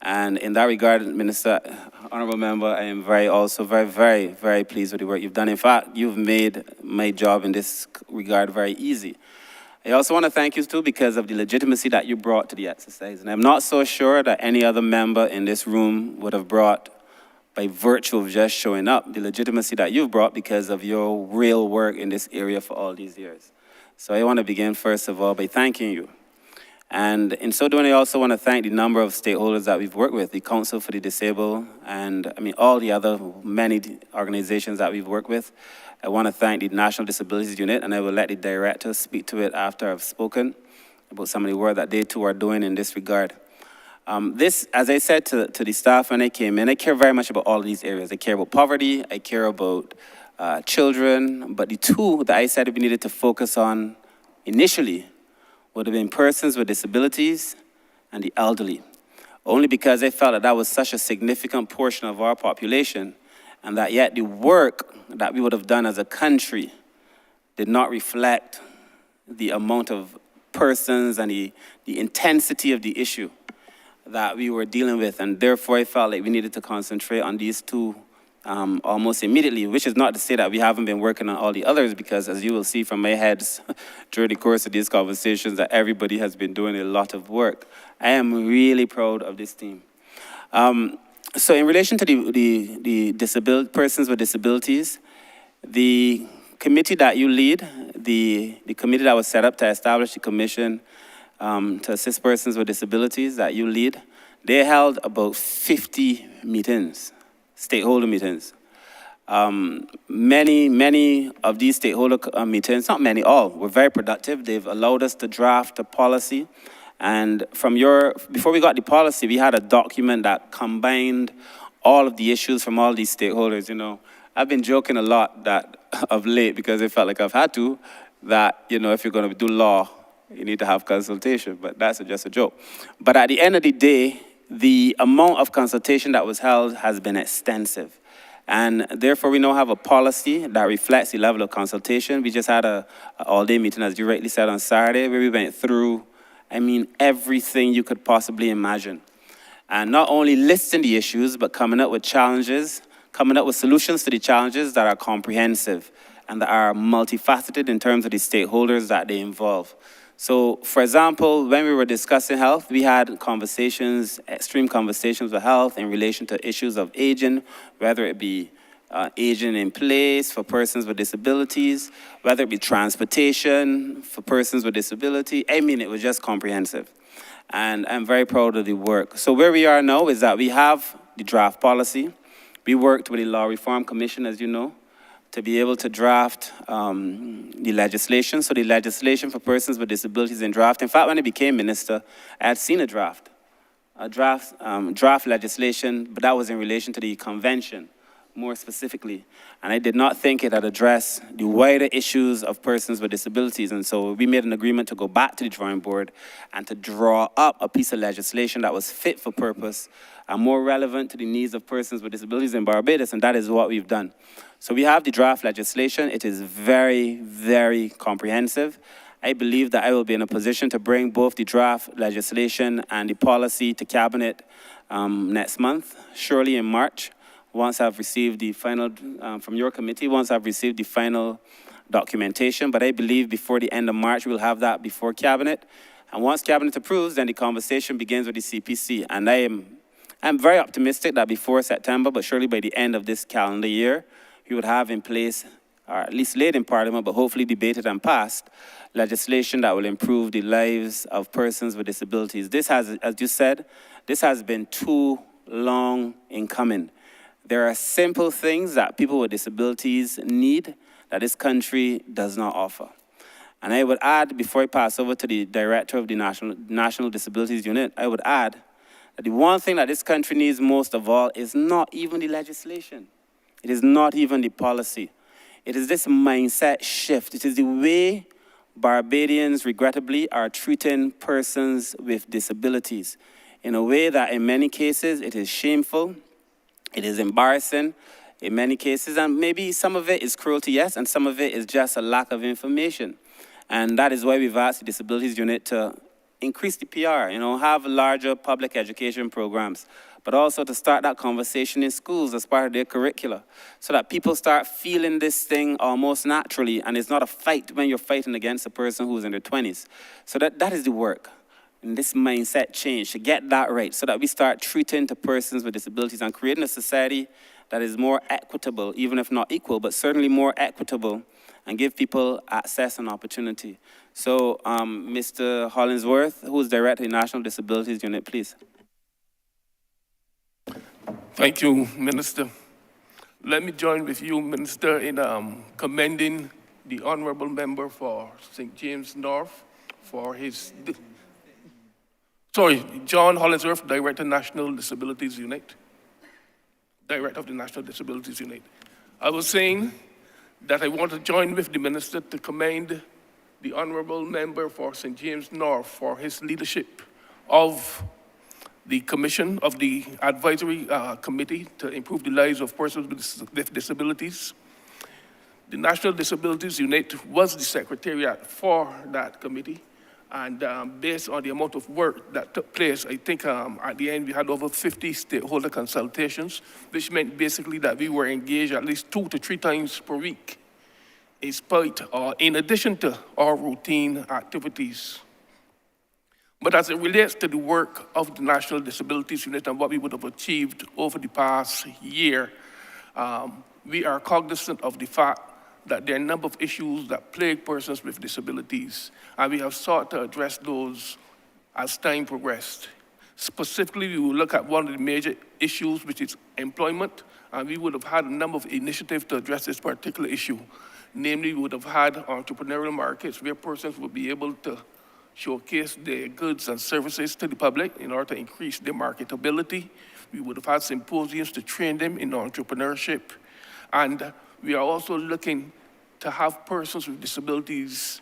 And in that regard, Minister, Honourable Member, I am very, very pleased with the work you've done. In fact, you've made my job in this regard very easy. I also want to thank you, too, because of the legitimacy that you brought to the exercise. And I'm not so sure that any other member in this room would have brought by virtue of just showing up, the legitimacy that you've brought because of your real work in this area for all these years. So I want to begin, first of all, by thanking you. And in so doing, I also want to thank the number of stakeholders that we've worked with, the Council for the Disabled, and all the other many organizations that we've worked with. I want to thank the National Disabilities Unit, and I will let the director speak to it after I've spoken about some of the work that they too are doing in this regard. This, as I said to the staff when I came in, I care very much about all of these areas. I care about poverty, I care about children, but the two that I said we needed to focus on initially would have been persons with disabilities and the elderly, only because I felt that was such a significant portion of our population, and that yet the work that we would have done as a country did not reflect the amount of persons and the intensity of the issue that we were dealing with, and therefore I felt like we needed to concentrate on these two almost immediately, which is not to say that we haven't been working on all the others, because as you will see from my heads during the course of these conversations, that everybody has been doing a lot of work. I am really proud of this team. So in relation to the persons with disabilities, the committee that you lead, the committee that was set up to establish the commission to assist persons with disabilities that you lead, they held about 50 meetings, stakeholder meetings. Many of these stakeholder meetings, not many, all, were very productive. They've allowed us to draft a policy. And before we got the policy, we had a document that combined all of the issues from all these stakeholders. You know, I've been joking a lot that of late, because I felt like I've had to, that, you know, if you're going to do law, you need to have consultation, but that's just a joke. But at the end of the day, the amount of consultation that was held has been extensive. And therefore, we now have a policy that reflects the level of consultation. We just had a all-day meeting, as you rightly said, on Saturday, where we went through, everything you could possibly imagine. And not only listing the issues, but coming up with challenges, coming up with solutions to the challenges that are comprehensive and that are multifaceted in terms of the stakeholders that they involve. So, for example, when we were discussing health, we had conversations, extreme conversations with health in relation to issues of aging, whether it be aging in place for persons with disabilities, whether it be transportation for persons with disability. It was just comprehensive. And I'm very proud of the work. So where we are now is that we have the draft policy. We worked with the Law Reform Commission, as you know, to be able to draft the legislation. So the legislation for persons with disabilities in draft. In fact, when I became minister, I had seen a draft legislation, but that was in relation to the convention, more specifically. And I did not think it had addressed the wider issues of persons with disabilities. And so we made an agreement to go back to the drawing board and to draw up a piece of legislation that was fit for purpose and more relevant to the needs of persons with disabilities in Barbados, and that is what we've done. So we have the draft legislation. It is very, very comprehensive. I believe that I will be in a position to bring both the draft legislation and the policy to Cabinet next month, surely in March, once I've received the final, from your committee, once I've received the final documentation. But I believe before the end of March, we'll have that before Cabinet. And once Cabinet approves, then the conversation begins with the CPC. And I'm very optimistic that before September, but surely by the end of this calendar year, we would have in place, or at least laid in Parliament, but hopefully debated and passed, legislation that will improve the lives of persons with disabilities. This has, as you said, this has been too long in coming. There are simple things that people with disabilities need that this country does not offer. And I would add, before I pass over to the director of the National Disabilities Unit, I would add that the one thing that this country needs most of all is not even the legislation. It is not even the policy. It is this mindset shift. It is the way Barbadians, regrettably, are treating persons with disabilities in a way that in many cases it is shameful, it is embarrassing in many cases, and maybe some of it is cruelty, yes, and some of it is just a lack of information. And that is why we've asked the Disabilities Unit to increase the PR, have larger public education programs, but also to start that conversation in schools as part of their curricula, so that people start feeling this thing almost naturally, and it's not a fight when you're fighting against a person who's in their 20s. So that is the work. and this mindset change, to get that right, so that we start treating the persons with disabilities and creating a society that is more equitable, even if not equal, but certainly more equitable, and give people access and opportunity. So, Mr. Hollingsworth, who is Director of the National Disabilities Unit, please. Thank you, Minister. Let me join with you, Minister, in commending the Honourable Member for St. James North for his, John Hollingsworth, Director, National Disabilities Unit. Director of the National Disabilities Unit. I was saying that I want to join with the Minister to commend the Honourable Member for St. James North for his leadership of the commission of the advisory committee to improve the lives of persons with disabilities. The National Disabilities Unit was the secretariat for that committee, and based on the amount of work that took place, I think at the end we had over 50 stakeholder consultations, which meant basically that we were engaged at least 2 to 3 times per week, in addition to our routine activities. But as it relates to the work of the National Disabilities Unit and what we would have achieved over the past year, we are cognizant of the fact that there are a number of issues that plague persons with disabilities, and we have sought to address those as time progressed. Specifically, we will look at one of the major issues, which is employment, and we would have had a number of initiatives to address this particular issue. Namely, we would have had entrepreneurial markets where persons would be able to showcase their goods and services to the public in order to increase their marketability. We would have had symposiums to train them in entrepreneurship. And we are also looking to have persons with disabilities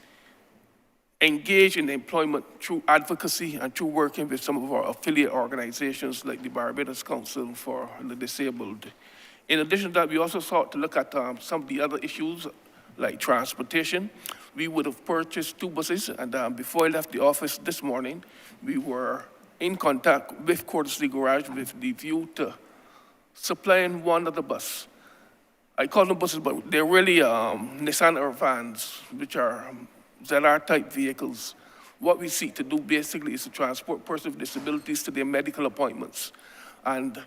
engage in employment through advocacy and through working with some of our affiliate organizations like the Barbados Council for the Disabled. In addition to that, we also sought to look at some of the other issues like transportation. We would have purchased 2 buses, and before I left the office this morning, we were in contact with Courtesy Garage with the view to supplying one other bus. I call them buses, but they're really Nissan Air vans, which are ZR-type vehicles. What we seek to do basically is to transport persons with disabilities to their medical appointments. And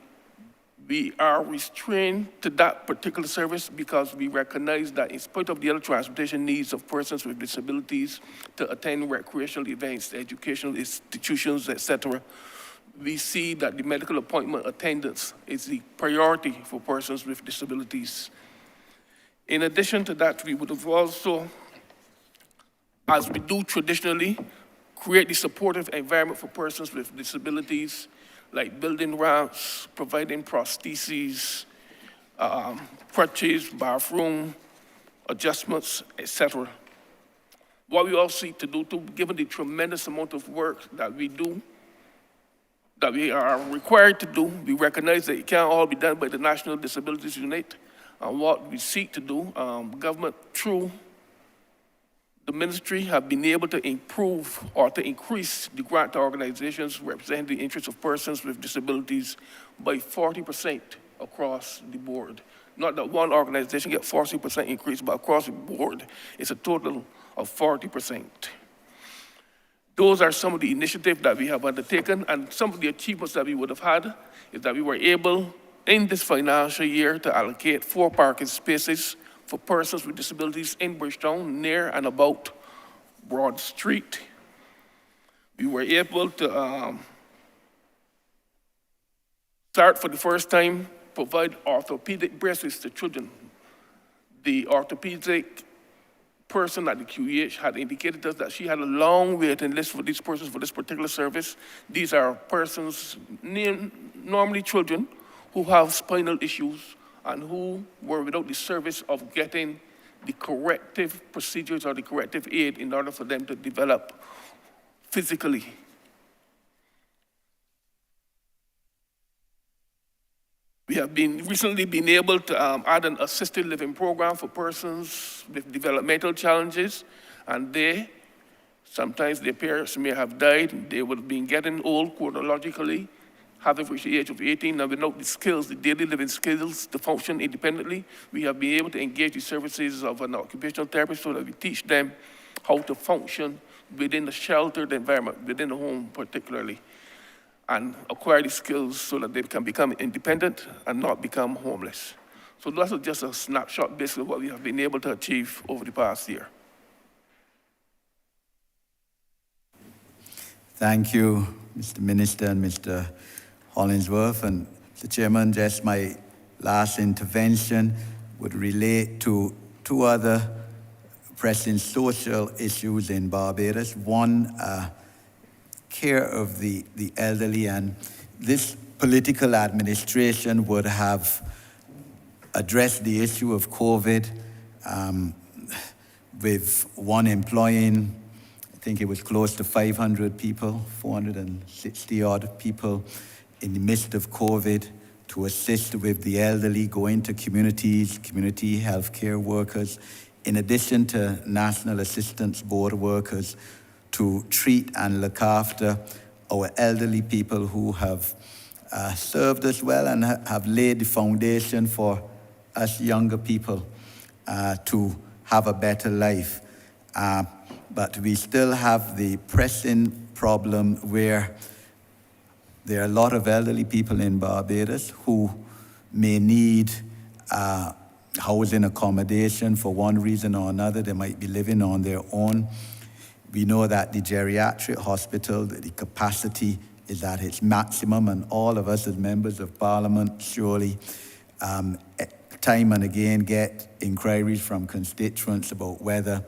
we are restrained to that particular service because we recognize that in spite of the other transportation needs of persons with disabilities to attend recreational events, educational institutions, etc., we see that the medical appointment attendance is the priority for persons with disabilities. In addition to that, we would have also, as we do traditionally, create the supportive environment for persons with disabilities, like building ramps, providing prostheses, crutches, bathroom adjustments, etc. What we all seek to do, given the tremendous amount of work that we do, that we are required to do, we recognize that it can't all be done by the National Disabilities Unit. And what we seek to do, government through the ministry have been able to improve or to increase the grant to organizations representing the interests of persons with disabilities by 40% across the board. Not that one organization gets 40% increase, but across the board, it's a total of 40%. Those are some of the initiatives that we have undertaken, and some of the achievements that we would have had is that we were able, in this financial year, to allocate 4 parking spaces for persons with disabilities in Bridgetown, near and about Broad Street. We were able to start for the first time, provide orthopedic braces to children. The orthopedic person at the QEH had indicated to us that she had a long waiting list for these persons for this particular service. These are persons, normally children, who have spinal issues and who were without the service of getting the corrective procedures or the corrective aid in order for them to develop physically. We have recently been able to add an assisted living program for persons with developmental challenges, and sometimes their parents may have died, they would have been getting old chronologically, having reached the age of 18, and without the skills, the daily living skills to function independently, we have been able to engage the services of an occupational therapist so that we teach them how to function within the sheltered environment, within the home particularly, and acquire the skills so that they can become independent and not become homeless. So that's just a snapshot basically of what we have been able to achieve over the past year. Thank you, Mr. Minister and Mr. Hollingsworth. And Mr. Chairman, just my last intervention would relate to two other pressing social issues in Barbados. One, care of the elderly, and this political administration would have addressed the issue of COVID with one employing, I think it was close to 500 people, 460 odd people in the midst of COVID to assist with the elderly, going to communities, community healthcare workers, in addition to National Assistance Board workers, to treat and look after our elderly people who have served us well and have laid the foundation for us younger people to have a better life. But we still have the pressing problem where there are a lot of elderly people in Barbados who may need housing accommodation for one reason or another. They might be living on their own. We know that the geriatric hospital, the capacity is at its maximum, and all of us as members of Parliament surely time and again get inquiries from constituents about whether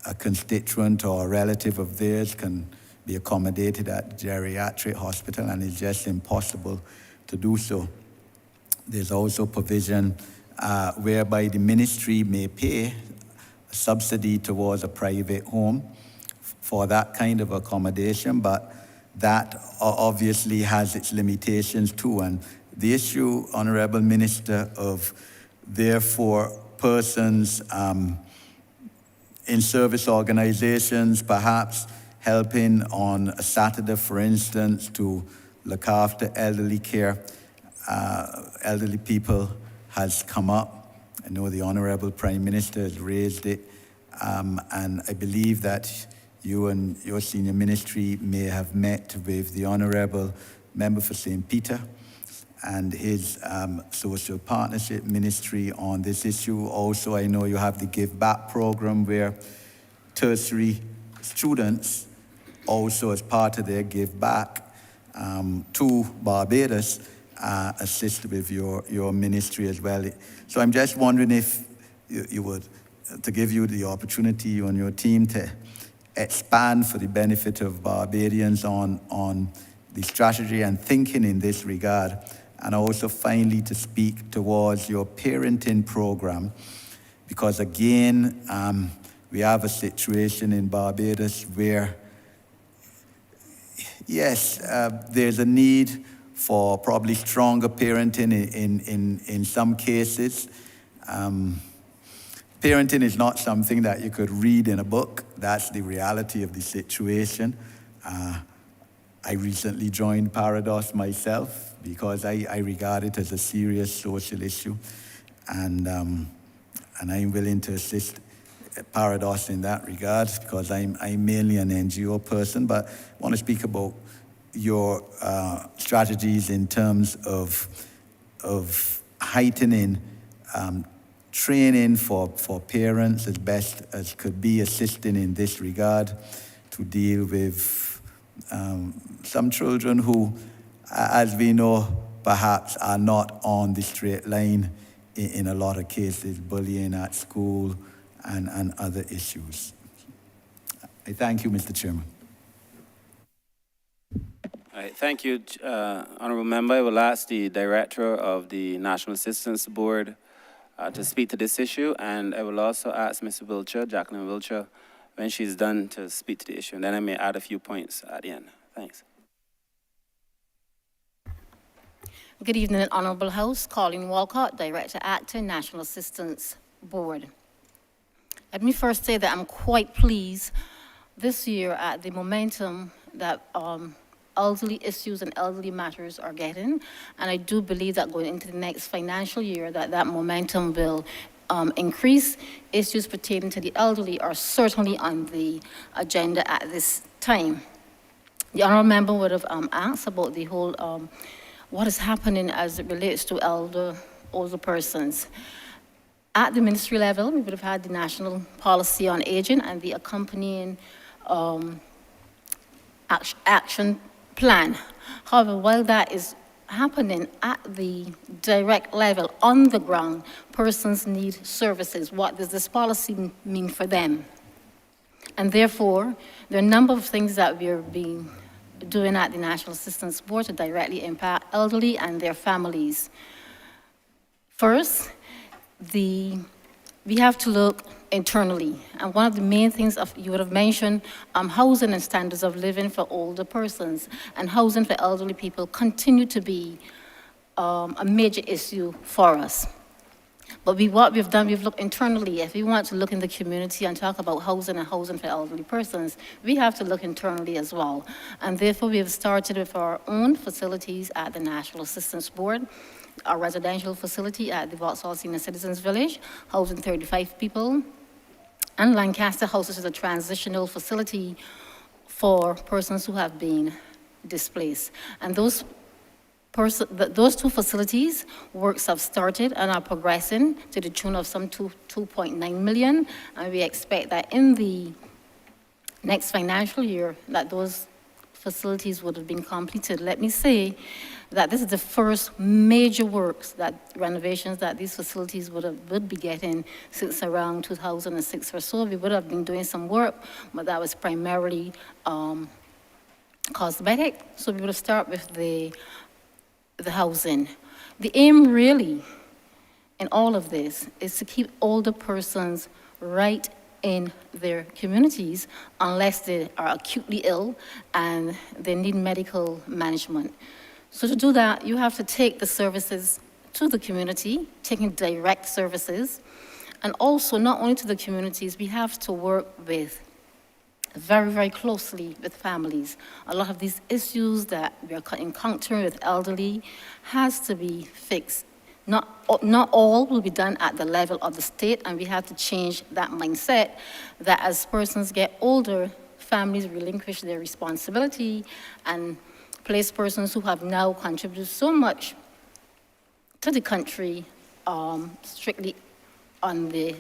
a constituent or a relative of theirs can be accommodated at the geriatric hospital, and it's just impossible to do so. There's also provision whereby the ministry may pay a subsidy towards a private home for that kind of accommodation, but that obviously has its limitations too. And the issue, Honourable Minister, of therefore persons in service organizations perhaps helping on a Saturday, for instance, to look after elderly care, elderly people, has come up. I know the Honourable Prime Minister has raised it, and I believe that you and your senior ministry may have met with the Honourable Member for St. Peter and his social partnership ministry on this issue. Also, I know you have the Give Back program where tertiary students, also as part of their Give Back to Barbados, assist with your ministry as well. So I'm just wondering if you would, to give you the opportunity, you and your team, to expand for the benefit of Barbadians on the strategy and thinking in this regard, and also finally to speak towards your parenting program, because again, we have a situation in Barbados where, yes, there's a need for probably stronger parenting in some cases. Parenting is not something that you could read in a book. That's the reality of the situation. I recently joined Parados myself because I regard it as a serious social issue, and I'm willing to assist Parados in that regard because I'm mainly an NGO person. But I want to speak about your strategies in terms of heightening training for parents as best as could be, assisting in this regard to deal with some children who, as we know, perhaps are not on the straight line in a lot of cases, bullying at school and other issues. I thank you, Mr. Chairman. All right, thank you, Honourable Member. I will ask the Director of the National Assistance Board to speak to this issue, and I will also ask Ms. Wiltshire, Jacqueline Wiltshire, when she's done to speak to the issue, and then I may add a few points at the end. Thanks. Good evening, Honourable House. Colleen Walcott, Director Actor, National Assistance Board. Let me first say that I'm quite pleased this year at the momentum that elderly issues and elderly matters are getting, and I do believe that going into the next financial year that momentum will increase. Issues pertaining to the elderly are certainly on the agenda at this time. The honourable member would have asked about the whole, what is happening as it relates to older persons. At the ministry level, we would have had the National Policy on Aging and the accompanying action plan. However, while that is happening at the direct level, on the ground, persons need services. What does this policy mean for them? And therefore, there are a number of things that we're doing at the National Assistance Board to directly impact elderly and their families. First, we have to look internally. And one of the main things you would have mentioned, housing and standards of living for older persons and housing for elderly people continue to be a major issue for us. But what we've done, we've looked internally. If we want to look in the community and talk about housing and housing for elderly persons, we have to look internally as well. And therefore, we have started with our own facilities at the National Assistance Board, our residential facility at the Vauxhall Senior Citizens Village, housing 35 people, and Lancaster House, which is a transitional facility for persons who have been displaced. And those two facilities, works have started and are progressing to the tune of some 2.9 million, and we expect that in the next financial year that those facilities would have been completed. Let me say that this is the first major works, renovations that these facilities would be getting since around 2006 or so. We would have been doing some work, but that was primarily cosmetic. So we would start with the housing. The aim really in all of this is to keep older persons right in their communities unless they are acutely ill and they need medical management. So to do that, you have to take the services to the community, taking direct services, and also not only to the communities, we have to work with very, very closely with families. A lot of these issues that we are encountering with elderly has to be fixed. Not all will be done at the level of the state, and we have to change that mindset that as persons get older, families relinquish their responsibility and place persons who have now contributed so much to the country strictly on the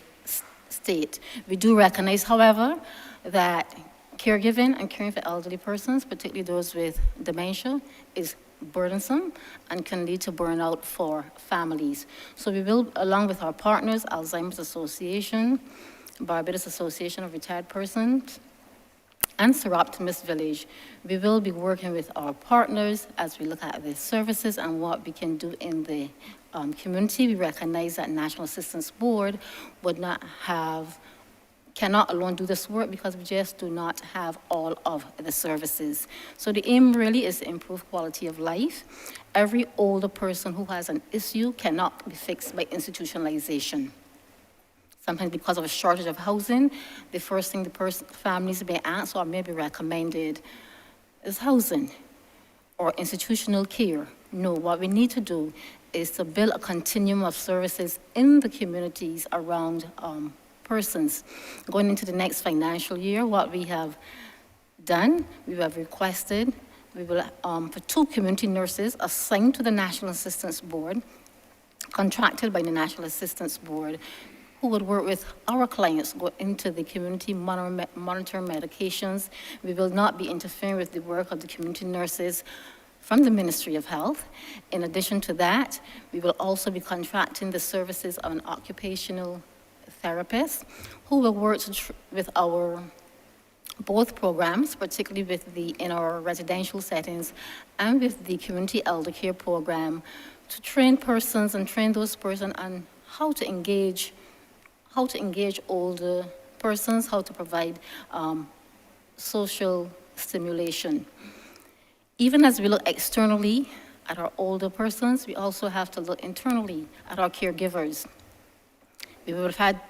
state. We do recognize, however, that caregiving and caring for elderly persons, particularly those with dementia, is burdensome and can lead to burnout for families. So we will, along with our partners, Alzheimer's Association, Barbados Association of Retired Persons, and Sir Optimist Village, we will be working with our partners as we look at the services and what we can do in the community. We recognize that National Assistance Board cannot alone do this work because we just do not have all of the services. So the aim really is to improve quality of life. Every older person who has an issue cannot be fixed by institutionalization. Sometimes because of a shortage of housing, the first thing the families may ask or maybe recommended is housing or institutional care. No, what we need to do is to build a continuum of services in the communities around persons. Going into the next financial year, what we have done, we have requested, we will, for 2 community nurses assigned to the National Assistance Board, contracted by the National Assistance Board, who would work with our clients, go into the community, monitor medications. We will not be interfering with the work of the community nurses from the Ministry of Health. In addition to that, we will also be contracting the services of an occupational therapist who will work with our both programs, particularly in our residential settings and with the community elder care program, to train persons and train those persons on how to engage older persons, how to provide social stimulation. Even as we look externally at our older persons, we also have to look internally at our caregivers. We would have had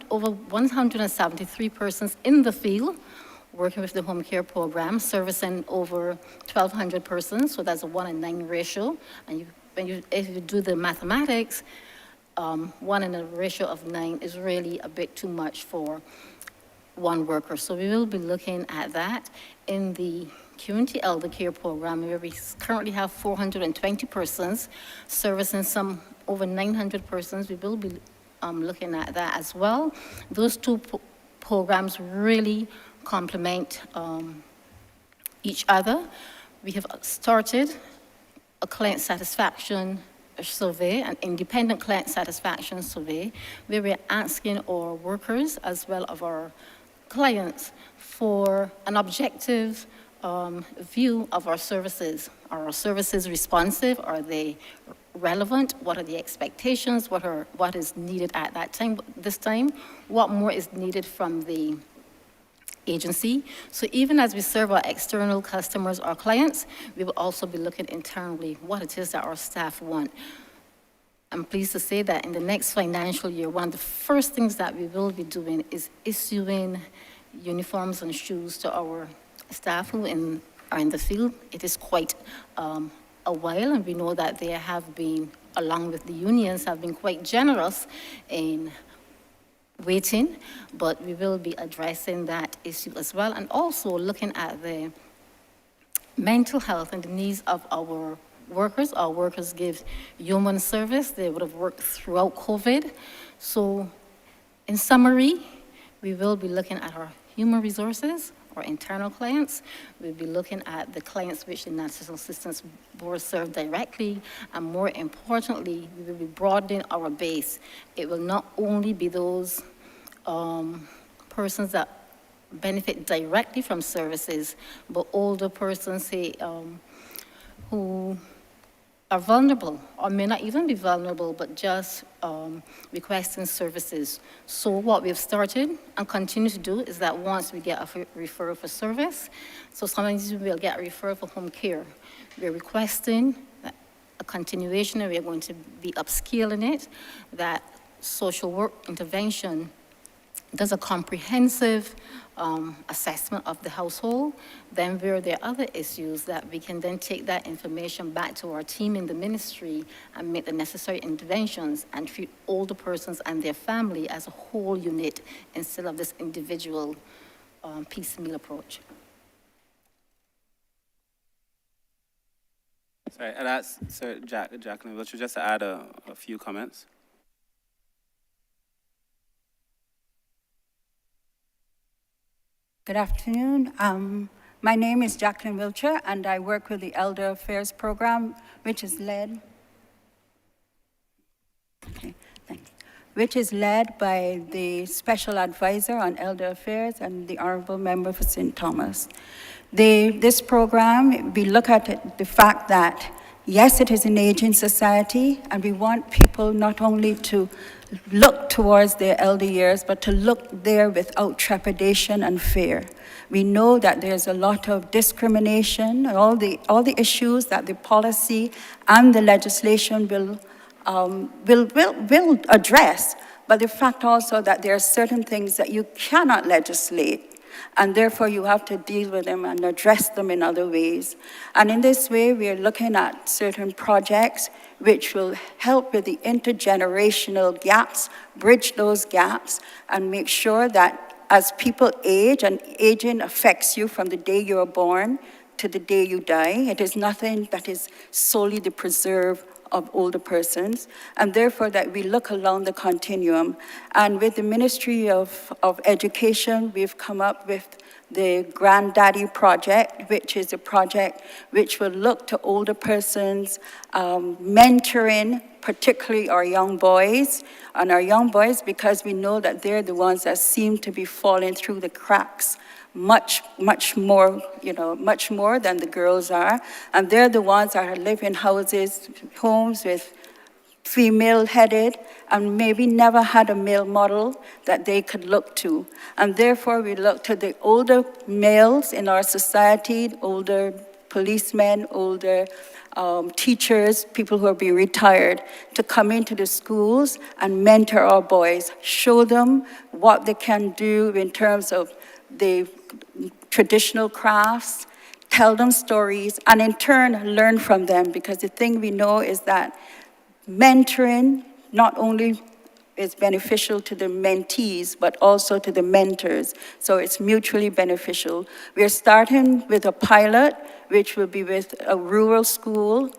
over 173 persons in the field working with the home care program, servicing over 1,200 persons, so that's a 1 in 9 ratio. And if you do the mathematics, one in a ratio of 9 is really a bit too much for one worker. So we will be looking at that in the community elder care program, where we currently have 420 persons servicing some over 900 persons. We will be looking at that as well. Those two programs really complement each other. We have started a client satisfaction survey, an independent client satisfaction survey, where we're asking our workers as well as our clients for an objective view of our services. Are our services responsive? Are they relevant? What are the expectations? What is needed at that time? This time, what more is needed from the agency? So even as we serve our external customers, our clients, we will also be looking internally what it is that our staff want. I'm pleased to say that in the next financial year, one of the first things that we will be doing is issuing uniforms and shoes to our staff who are in the field. It is quite a while, and we know that they have been, along with the unions, have been quite generous in waiting, but we will be addressing that issue as well, and also looking at the mental health and the needs of our workers. Our workers give human service. They would have worked throughout COVID. So in summary, we will be looking at our human resources, our internal clients. We'll be looking at the clients which the National Assistance Board serve directly, and more importantly, we will be broadening our base. It will not only be those persons that benefit directly from services, but older persons, say, who are vulnerable, or may not even be vulnerable, but just requesting services. So what we've started and continue to do is that once we get a referral for service, so sometimes we'll get a referral for home care. We're requesting a continuation, and we're going to be upscaling it, that social work intervention does a comprehensive assessment of the household. Then where there are other issues, that we can then take that information back to our team in the ministry and make the necessary interventions and treat older persons and their family as a whole unit instead of this individual piecemeal approach. Sorry, I'd ask Sir Jacqueline Wiltshire just to add a few comments. Good afternoon. My name is Jacqueline Wiltshire, and I work with the Elder Affairs Program, which is led by the Special Advisor on Elder Affairs and the Honourable Member for St. Thomas. This program, we look at the fact that, yes, it is an aging society, and we want people not only to look towards their elder years, but to look there without trepidation and fear. We know that there's a lot of discrimination, all the issues that the policy and the legislation will address, but the fact also that there are certain things that you cannot legislate, and therefore you have to deal with them and address them in other ways. And in this way, we are looking at certain projects which will help with the intergenerational gaps, bridge those gaps, and make sure that as people age, and aging affects you from the day you are born to the day you die, it is nothing that is solely the preserve of older persons, and therefore that we look along the continuum. And with the Ministry of Education, we've come up with the Granddaddy Project, which is a project which will look to older persons, mentoring particularly our young boys, because we know that they're the ones that seem to be falling through the cracks much more than the girls are. And they're the ones that live in homes with female-headed, and maybe never had a male model that they could look to. And therefore, we look to the older males in our society, older policemen, older teachers, people who are being retired, to come into the schools and mentor our boys, show them what they can do in terms of the traditional crafts, tell them stories, and in turn, learn from them, because the thing we know is that mentoring not only is beneficial to the mentees, but also to the mentors. So it's mutually beneficial. We're starting with a pilot, which will be with a rural school,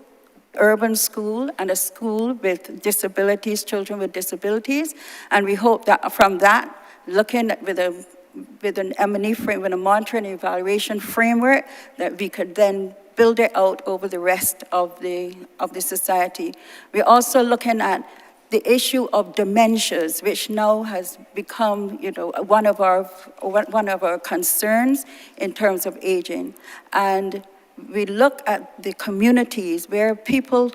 urban school, and a school with disabilities, children with disabilities. And we hope that from that, looking at with an M&E frame, with a monitoring and evaluation framework, that we could then build it out over the rest of the society. We're also looking at the issue of dementias, which now has become, one of our concerns in terms of aging. And we look at the communities where people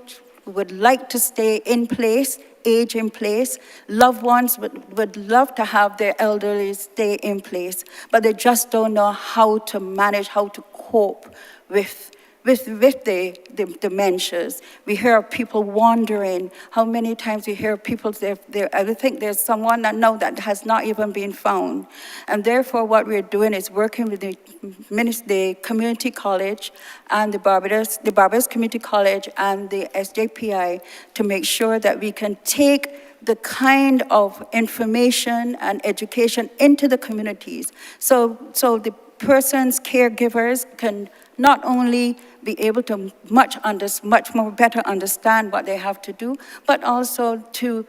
would like to stay in place, age in place. Loved ones would love to have their elderly stay in place, but they just don't know how to manage, how to cope with the dementias. We hear people wandering. How many times we hear people, I think there's someone that now that has not even been found. And therefore what we're doing is working with the community college and the Barbados Community College and the SJPI to make sure that we can take the kind of information and education into the communities. So the person's caregivers can not only be able to much more better understand what they have to do, but also to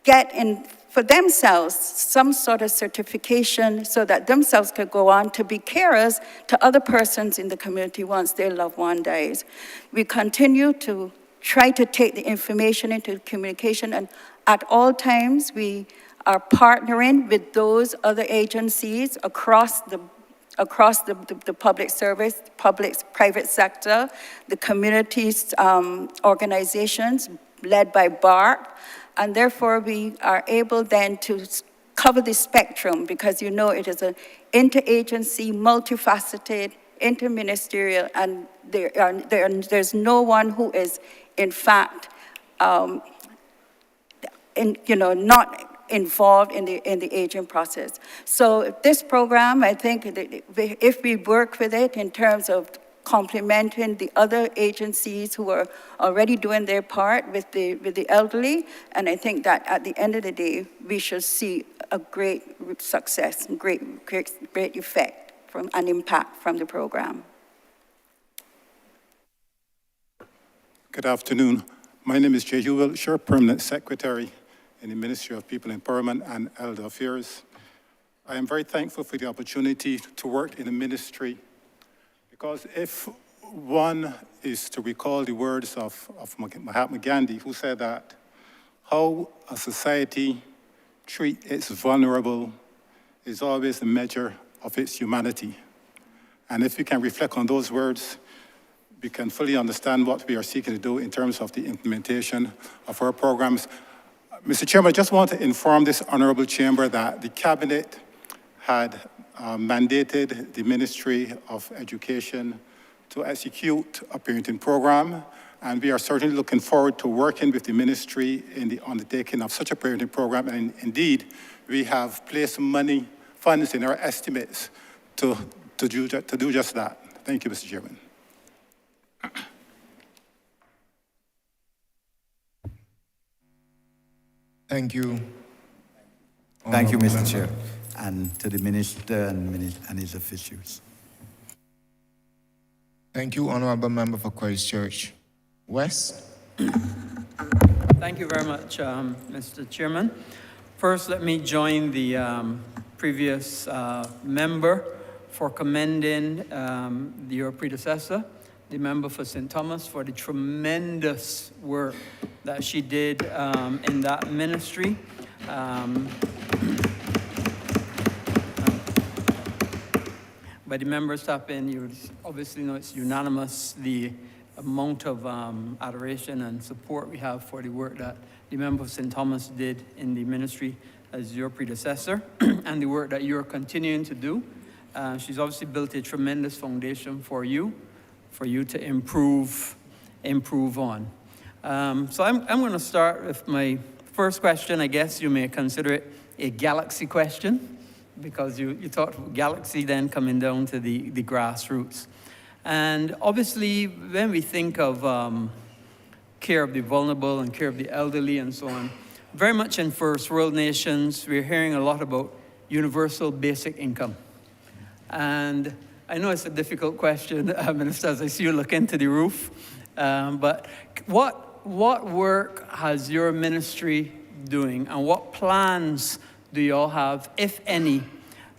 get in for themselves some sort of certification so that themselves could go on to be carers to other persons in the community once their loved one dies. We continue to try to take the information into communication, and at all times we are partnering with those other agencies across the public service, private sector, the communities, organizations led by BARP, and therefore we are able then to cover the spectrum, because it is an interagency, multifaceted, interministerial, and there's no one who is in fact not involved in the aging process. So this program, I think, if we work with it in terms of complementing the other agencies who are already doing their part with the elderly, and I think that at the end of the day, we should see a great success, and great effect from an impact from the program. Good afternoon. My name is Jay Wiltshire, Permanent Secretary in the Ministry of People Empowerment and Elder Affairs. I am very thankful for the opportunity to work in the ministry, because if one is to recall the words of Mahatma Gandhi, who said that how a society treats its vulnerable is always a measure of its humanity. And if we can reflect on those words, we can fully understand what we are seeking to do in terms of the implementation of our programs. Mr. Chairman, I just want to inform this honorable chamber that the cabinet had mandated the Ministry of Education to execute a parenting program, and we are certainly looking forward to working with the ministry in the undertaking of such a parenting program. And indeed, we have placed funds in our estimates to do just that. Thank you, Mr. Chairman. Thank you. Thank you, Honourable Mr. Member. Chair, and to the minister and his officials. Thank you, Honourable Member for Christchurch. West? Thank you very much, Mr. Chairman. First, let me join the previous member for commending your predecessor, the member for St. Thomas, for the tremendous work that she did in that ministry. By the members tapping, you obviously know it's unanimous, the amount of adoration and support we have for the work that the member of St. Thomas did in the ministry as your predecessor, and the work that you're continuing to do. She's obviously built a tremendous foundation for you to improve on. So I'm going to start with my first question. I guess you may consider it a galaxy question, because you thought galaxy then coming down to the grassroots. And obviously, when we think of care of the vulnerable and care of the elderly and so on, very much in first world nations, we're hearing a lot about universal basic income. And I know it's a difficult question, Minister, as I see you look into the roof, but what work has your ministry doing, and what plans do you all have, if any,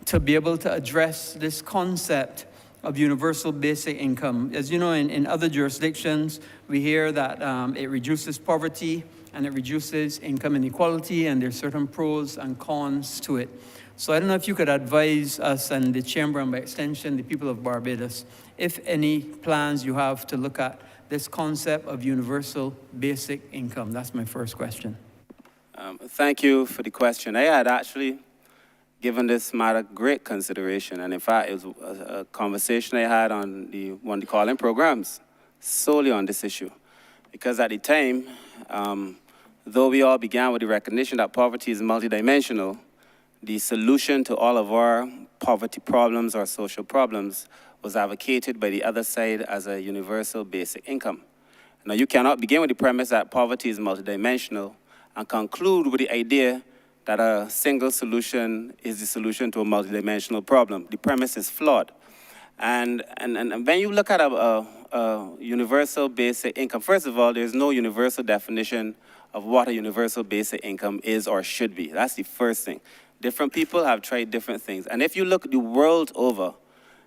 to be able to address this concept of universal basic income? As you know, in other jurisdictions, we hear that it reduces poverty and it reduces income inequality, and there's certain pros and cons to it. So I don't know if you could advise us and the Chamber, and by extension, the people of Barbados, if any plans you have to look at this concept of universal basic income. That's my first question. Thank you for the question. I had actually given this matter great consideration, and in fact, it was a conversation I had on one of the call-in programs solely on this issue. Because at the time, though we all began with the recognition that poverty is multidimensional, the solution to all of our poverty problems or social problems was advocated by the other side as a universal basic income. Now, you cannot begin with the premise that poverty is multidimensional and conclude with the idea that a single solution is the solution to a multidimensional problem. The premise is flawed. And when you look at a universal basic income, first of all, there's no universal definition of what a universal basic income is or should be. That's the first thing. Different people have tried different things. And if you look the world over,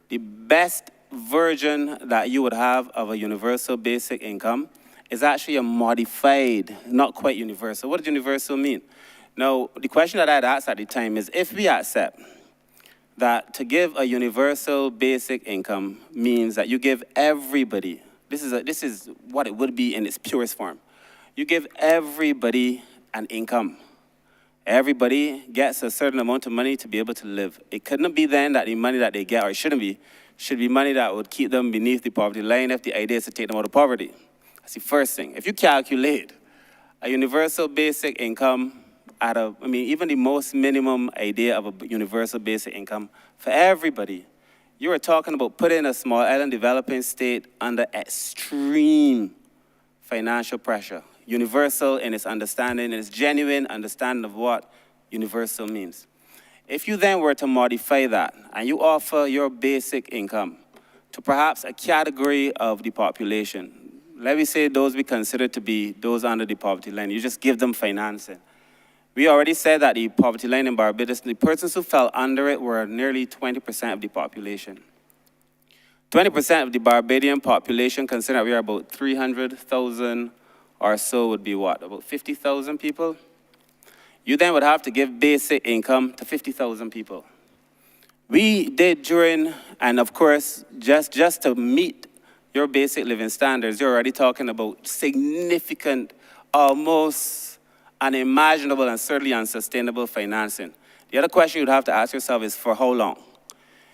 the best version that you would have of a universal basic income is actually a modified, not quite universal. What does universal mean? Now, the question that I had asked at the time is, if we accept that to give a universal basic income means that you give everybody, this is what it would be in its purest form. You give everybody an income. Everybody gets a certain amount of money to be able to live. It couldn't be then that the money that they get, or it shouldn't be, should be money that would keep them beneath the poverty line if the idea is to take them out of poverty. That's the first thing. If you calculate a universal basic income at even the most minimum idea of a universal basic income for everybody, you are talking about putting a small island developing state under extreme financial pressure. Universal in its understanding, in its genuine understanding of what universal means. If you then were to modify that and you offer your basic income to perhaps a category of the population, let me say those we consider to be those under the poverty line, you just give them financing. We already said that the poverty line in Barbados, the persons who fell under it were nearly 20% of the population. 20% of the Barbadian population, consider that we are about 300,000 or so, would be what, about 50,000 people? You then would have to give basic income to 50,000 people. We did during, and of course, just to meet your basic living standards, you're already talking about significant, almost unimaginable and certainly unsustainable financing. The other question you'd have to ask yourself is, for how long?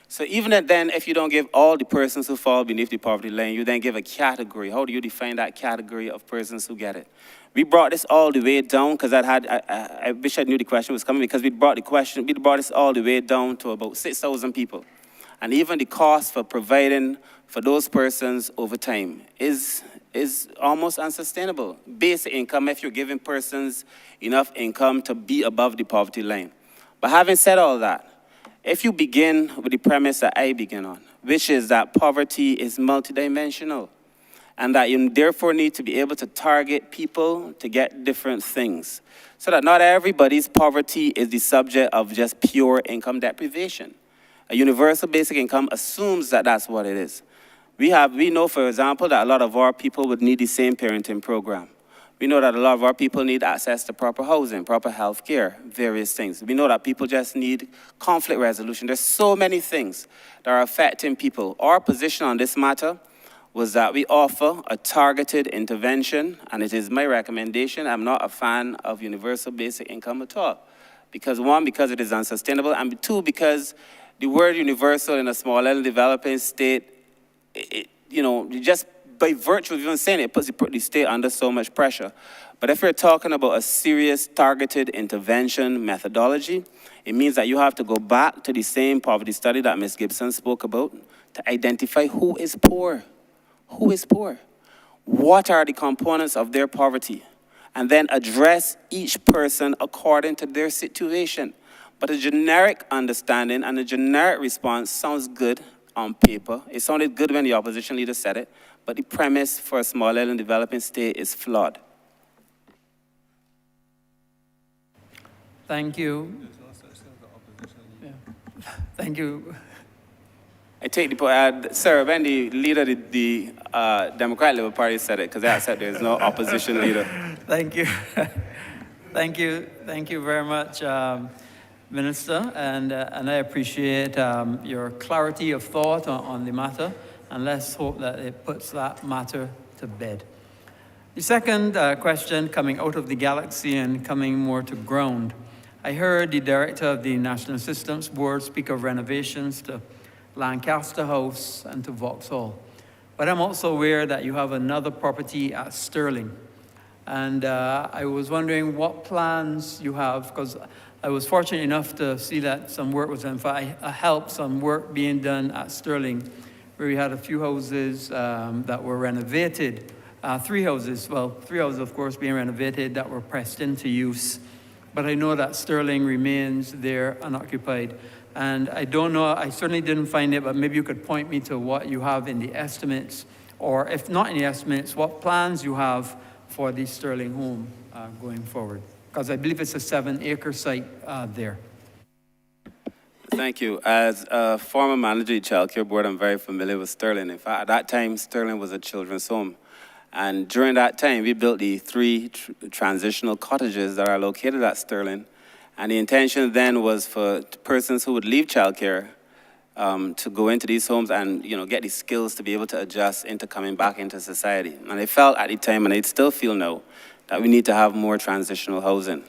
So even then, if you don't give all the persons who fall beneath the poverty line, you then give a category. How do you define that category of persons who get it? We brought this all the way down, because I wish I knew the question was coming, because we brought this all the way down to about 6,000 people. And even the cost for providing for those persons over time is almost unsustainable. Basic income, if you're giving persons enough income to be above the poverty line. But having said all that, if you begin with the premise that I begin on, which is that poverty is multidimensional, and that you therefore need to be able to target people to get different things, so that not everybody's poverty is the subject of just pure income deprivation. A universal basic income assumes that that's what it is. We know, for example, that a lot of our people would need the same parenting program. We know that a lot of our people need access to proper housing, proper health care, various things. We know that people just need conflict resolution. There's so many things that are affecting people. Our position on this matter was that we offer a targeted intervention, and it is my recommendation. I'm not a fan of universal basic income at all. Because one, because it is unsustainable, and two, because the word universal in a small island developing state, just by virtue of even saying it, puts the state under so much pressure. But if we're talking about a serious targeted intervention methodology, it means that you have to go back to the same poverty study that Ms. Gibson spoke about to identify who is poor. Who is poor? What are the components of their poverty? and then address each person according to their situation. But a generic understanding and a generic response sounds good on paper. It sounded good when the opposition leader said it, but the premise for a small island developing state is flawed. Thank you. Yeah. Thank you. I take the point, sir, when the leader of the Democratic Labour Party said it, because I said there's no opposition leader. Thank you. Thank you very much, Minister, and I appreciate your clarity of thought on the matter, and let's hope that it puts that matter to bed. The second question, coming out of the galaxy and coming more to ground, I heard the director of the National Assistance Board speak of renovations to Lancaster House and to Vauxhall. But I'm also aware that you have another property at Sterling. And I was wondering what plans you have, because I was fortunate enough to see that some work was done. In fact, I helped some work being done at Sterling, where we had a few houses that were renovated. Three houses, of course, being renovated that were pressed into use. But I know that Sterling remains there unoccupied. And I don't know, I certainly didn't find it, but maybe you could point me to what you have in the estimates, or if not in the estimates, what plans you have for the Sterling home going forward. Because I believe it's a 7-acre site there. Thank you. As a former manager of the Child Care Board, I'm very familiar with Sterling. In fact, at that time, Sterling was a children's home. And during that time, we built the 3 transitional cottages that are located at Sterling. And the intention then was for persons who would leave childcare to go into these homes and get the skills to be able to adjust into coming back into society. And I felt at the time, and I still feel now, that we need to have more transitional housing.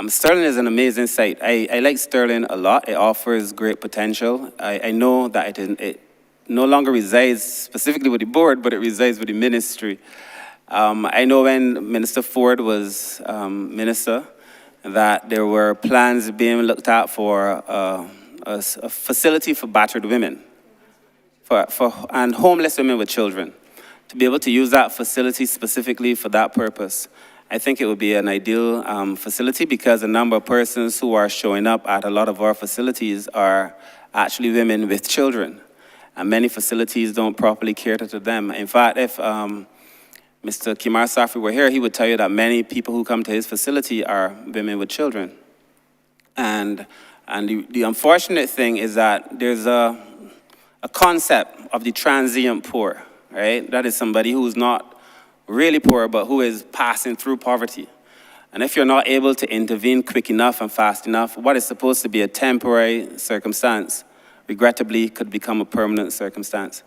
Sterling is an amazing site. I like Sterling a lot. It offers great potential. I know that it no longer resides specifically with the board, but it resides with the ministry. I know when Minister Ford was minister, that there were plans being looked at for a facility for battered women and homeless women with children, to be able to use that facility specifically for that purpose. I think it would be an ideal facility, because a number of persons who are showing up at a lot of our facilities are actually women with children, and many facilities don't properly cater to them. In fact, if Mr. Kimar Safri were here, he would tell you that many people who come to his facility are women with children. And the unfortunate thing is that there's a concept of the transient poor, right? That is somebody who's not really poor, but who is passing through poverty. And if you're not able to intervene quick enough and fast enough, what is supposed to be a temporary circumstance, regrettably, could become a permanent circumstance.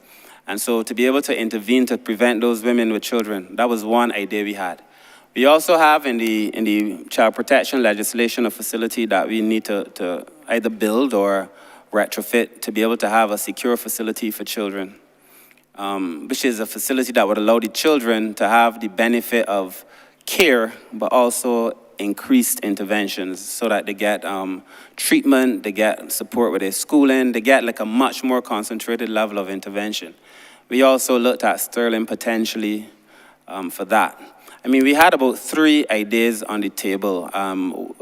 And so to be able to intervene to prevent those women with children, that was one idea we had. We also have in the child protection legislation a facility that we need to either build or retrofit to be able to have a secure facility for children, which is a facility that would allow the children to have the benefit of care, but also increased interventions so that they get treatment, they get support with their schooling, they get like a much more concentrated level of intervention. We also looked at Sterling potentially for that. I mean, we had about 3 ideas on the table, two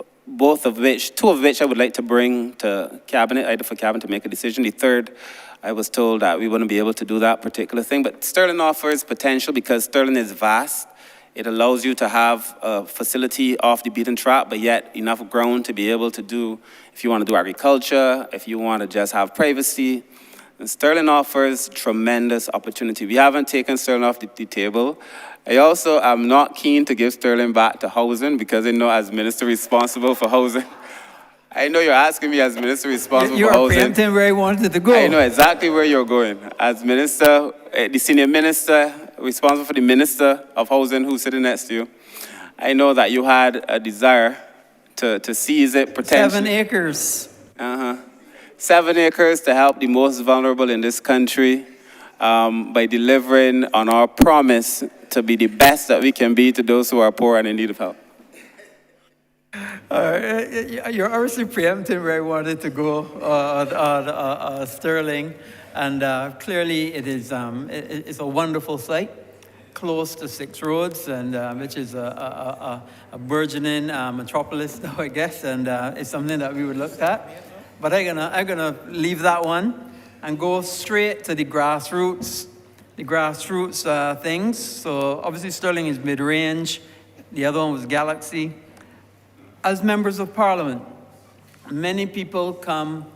of which I would like to bring to Cabinet, either for Cabinet to make a decision. The third, I was told that we wouldn't be able to do that particular thing, but Sterling offers potential because Sterling is vast. It allows you to have a facility off the beaten track, but yet enough ground to be able to do, if you want to do agriculture, if you want to just have privacy. And Sterling offers tremendous opportunity. We haven't taken Sterling off the table. I also am not keen to give Sterling back to housing, because I know as minister responsible for housing, I know you're asking me as minister responsible for housing. You're preempting where I wanted to go. I know exactly where you're going. As minister, the senior minister, responsible for the Minister of Housing who's sitting next to you, I know that you had a desire to seize it potentially. 7 acres. 7 acres to help the most vulnerable in this country by delivering on our promise to be the best that we can be to those who are poor and in need of help. You're obviously preempting where I wanted to go, Sterling, and clearly it is it's a wonderful site. close to 6 Roads, and which is a burgeoning metropolis now, I guess, and it's something that we would look at. But I'm gonna leave that one and go straight to the grassroots things. So obviously Sterling is mid-range. The other one was Galaxy. As members of Parliament, many people come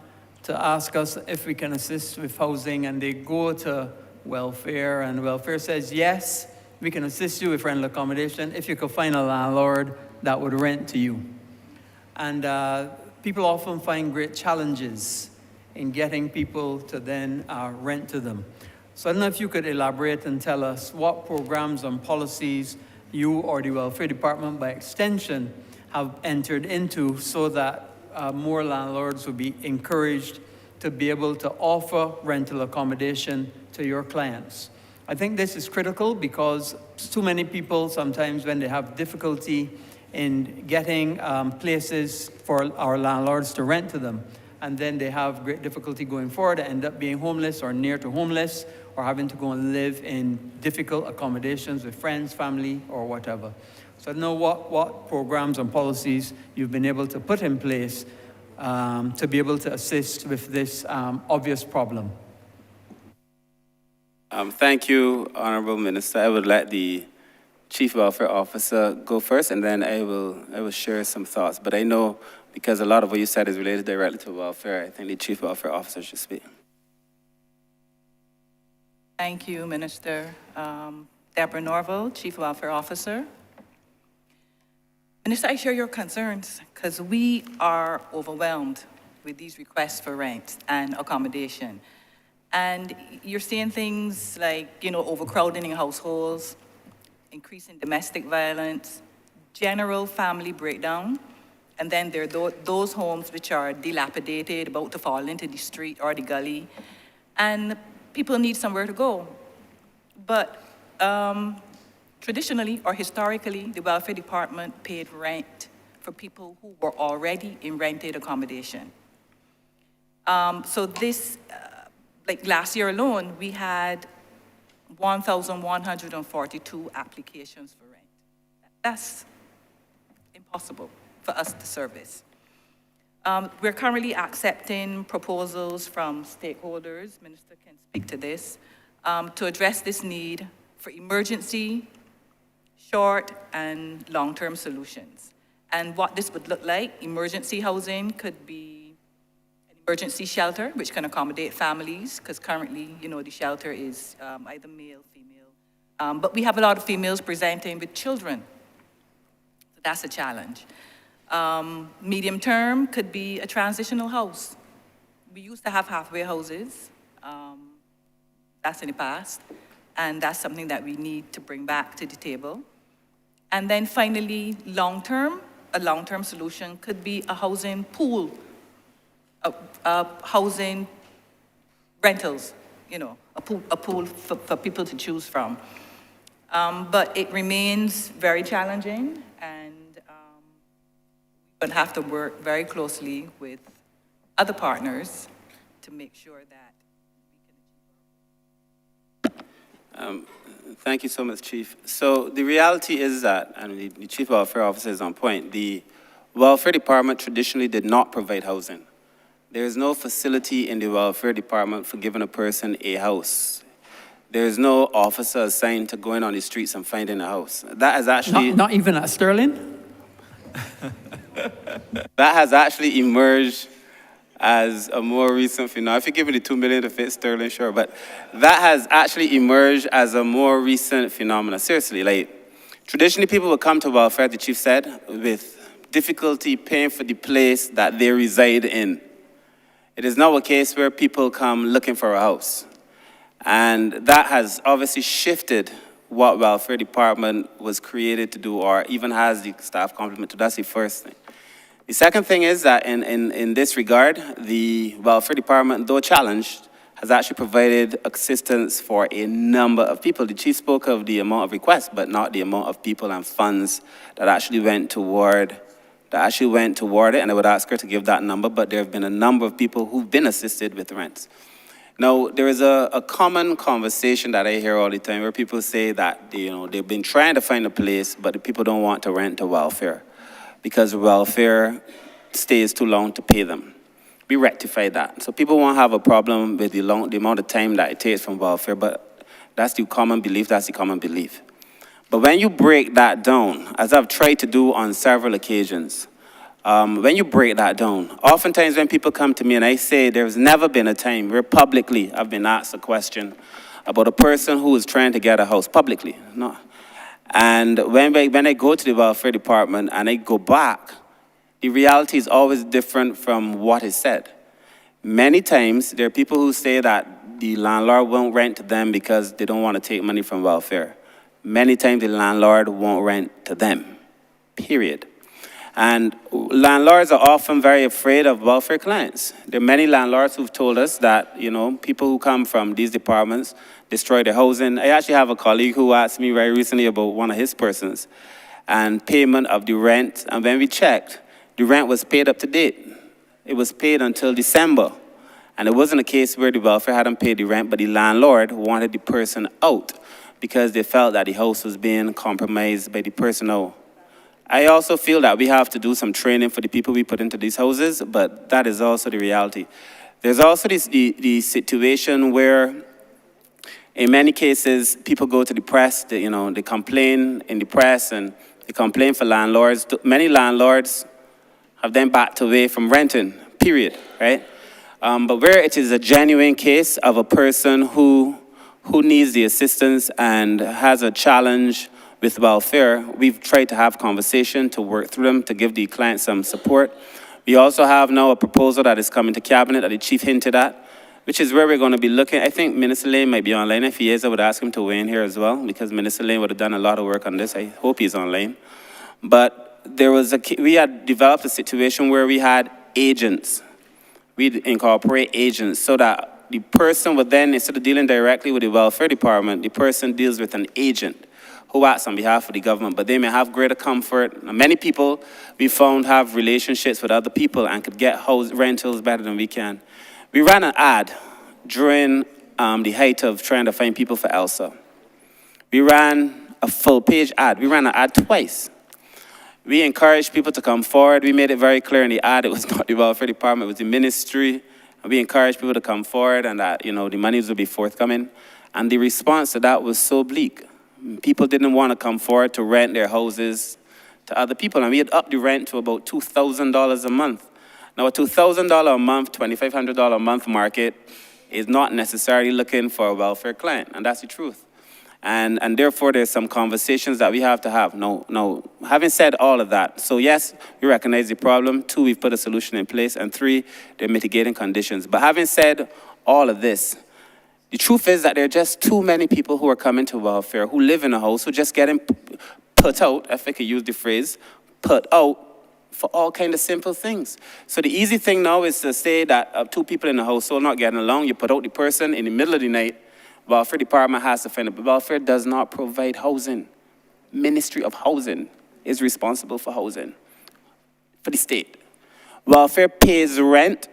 to ask us if we can assist with housing, and they go to welfare, and welfare says, yes, we can assist you with rental accommodation if you could find a landlord that would rent to you. And people often find great challenges in getting people to then rent to them. So I don't know if you could elaborate and tell us what programs and policies you or the welfare department by extension have entered into so that more landlords will be encouraged to be able to offer rental accommodation to your clients. I think this is critical because too many people sometimes when they have difficulty in getting places for our landlords to rent to them, and then they have great difficulty going forward, end up being homeless or near to homeless, or having to go and live in difficult accommodations with friends, family, or whatever. So I don't know what programs and policies you've been able to put in place to be able to assist with this obvious problem. Thank you, Honourable Minister. I would let the Chief Welfare Officer go first, and then I will share some thoughts. But I know because a lot of what you said is related directly to welfare, I think the Chief Welfare Officer should speak. Thank you, Minister. Deborah Norville, Chief Welfare Officer. Minister, I share your concerns because we are overwhelmed with these requests for rent and accommodation. And you're seeing things like, overcrowding in households, increasing domestic violence, general family breakdown, and then there are those homes which are dilapidated, about to fall into the street or the gully, and people need somewhere to go. But traditionally or historically, the welfare department paid rent for people who were already in rented accommodation. So this, like last year alone, we had 1,142 applications for rent. That's impossible for us to service. We're currently accepting proposals from stakeholders, Minister can speak to this, to address this need for emergency, short, and long-term solutions. And what this would look like, emergency housing could be an emergency shelter, which can accommodate families, because currently, the shelter is either male, female. But we have a lot of females presenting with children. So that's a challenge. Medium term could be a transitional house. We used to have halfway houses. That's in the past. And that's something that we need to bring back to the table. And then finally, long-term, a long-term solution could be a housing pool, housing rentals, a pool for people to choose from. But it remains very challenging, and we would have to work very closely with other partners to make sure that we can achieve. Thank you so much, Chief. So the reality is that, and the Chief Welfare Officer is on point, the Welfare Department traditionally did not provide housing. There is no facility in the Welfare Department for giving a person a house. There is no officer assigned to going on the streets and finding a house. That is actually... Not even at Sterling? That has actually emerged as a more recent phenomenon. If you give me the 2 million to fit Sterling, sure, but that has actually emerged as a more recent phenomenon. Seriously, like, traditionally people would come to welfare, the chief said, with difficulty paying for the place that they reside in. It is now a case where people come looking for a house. And that has obviously shifted what welfare department was created to do, or even has the staff complement to. That's the first thing. The second thing is that in this regard, the welfare department, though challenged, has actually provided assistance for a number of people. The chief spoke of the amount of requests, but not the amount of people and funds that actually went toward it, and I would ask her to give that number, but there have been a number of people who've been assisted with rents. Now, there is a common conversation that I hear all the time where people say that, they've been trying to find a place, but the people don't want to rent to welfare because welfare stays too long to pay them. We rectify that. So people won't have a problem with the amount of time that it takes from welfare, but that's the common belief, But when you break that down, as I've tried to do on several occasions, when you break that down, oftentimes when people come to me and I say there's never been a time where publicly I've been asked a question about a person who is trying to get a house publicly. No. And when I go to the welfare department and I go back, the reality is always different from what is said. Many times there are people who say that the landlord won't rent to them because they don't want to take money from welfare. Many times the landlord won't rent to them, period. And landlords are often very afraid of welfare clients. There are many landlords who've told us that, people who come from these departments destroy their housing. I actually have a colleague who asked me very recently about one of his persons and payment of the rent. And when we checked, the rent was paid up to date. It was paid until December. And it wasn't a case where the welfare hadn't paid the rent, but the landlord wanted the person out because they felt that the house was being compromised by the person out. I also feel that we have to do some training for the people we put into these houses, but that is also the reality. There's also the situation where, in many cases, people go to the press, they complain in the press and they complain for landlords. Many landlords have then backed away from renting, period, right? But where it is a genuine case of a person who needs the assistance and has a challenge with welfare, we've tried to have conversation to work through them, to give the client some support. We also have now a proposal that is coming to cabinet that the chief hinted at, which is where we're going to be looking. I think Minister Lane might be online. If he is, I would ask him to weigh in here as well, because Minister Lane would have done a lot of work on this. I hope he's online. But we had developed a situation where we had agents. We'd incorporate agents so that the person would then, instead of dealing directly with the welfare department, the person deals with an agent who acts on behalf of the government, but they may have greater comfort. Many people we found have relationships with other people and could get house rentals better than we can. We ran an ad during the height of trying to find people for ELSA. We ran a full-page ad. We ran an ad twice. We encouraged people to come forward. We made it very clear in the ad it was not the welfare department, it was the ministry. And we encouraged people to come forward and that, the monies would be forthcoming. And the response to that was so bleak. People didn't want to come forward to rent their houses to other people. And we had upped the rent to about $2,000 a month. Now, a $2,000 a month, $2,500 a month market is not necessarily looking for a welfare client, and that's the truth. And therefore, there's some conversations that we have to have. No, having said all of that, so yes, we recognize the problem. 2, we've put a solution in place. And 3, there are mitigating conditions. But having said all of this, the truth is that there are just too many people who are coming to welfare, who live in a house, who just getting put out, if I could use the phrase, put out for all kind of simple things. So the easy thing now is to say that 2 people in a household not getting along, you put out the person in the middle of the night, welfare department has to find it. But welfare does not provide housing. Ministry of Housing is responsible for housing for the state. Welfare pays rent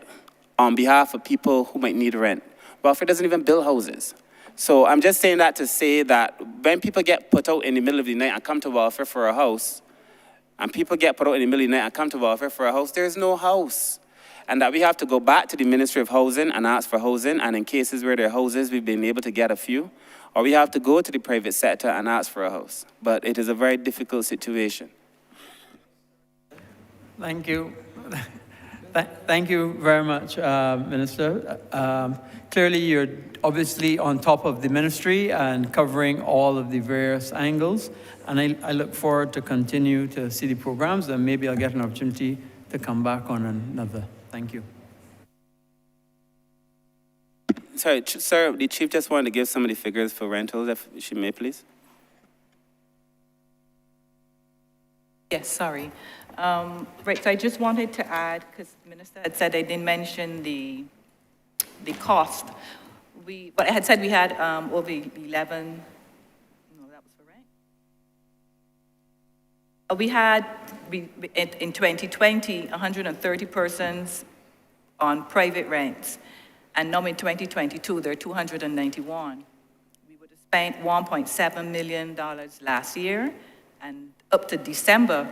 on behalf of people who might need rent. Welfare doesn't even build houses. So I'm just saying that to say that when people get put out in the middle of the night and come to welfare for a house, and people get put out in the middle of the night and come to welfare for a house, there's no house. And that we have to go back to the Ministry of Housing and ask for housing, and in cases where there are houses, we've been able to get a few, or we have to go to the private sector and ask for a house. But it is a very difficult situation. Thank you. Thank you very much, Minister. Clearly, you're obviously on top of the ministry and covering all of the various angles. And I look forward to continue to see the programs, and maybe I'll get an opportunity to come back on another. Thank you. Sorry, sir, the chief just wanted to give some of the figures for rentals, if she may, please. Yes, sorry. Right, so I just wanted to add, because the minister had said I didn't mention the cost. But I had said we had over 11, no, that was for rent. We had, in 2020, 130 persons on private rents. and now in 2022, there are 291. We would have spent $1.7 million last year, and up to December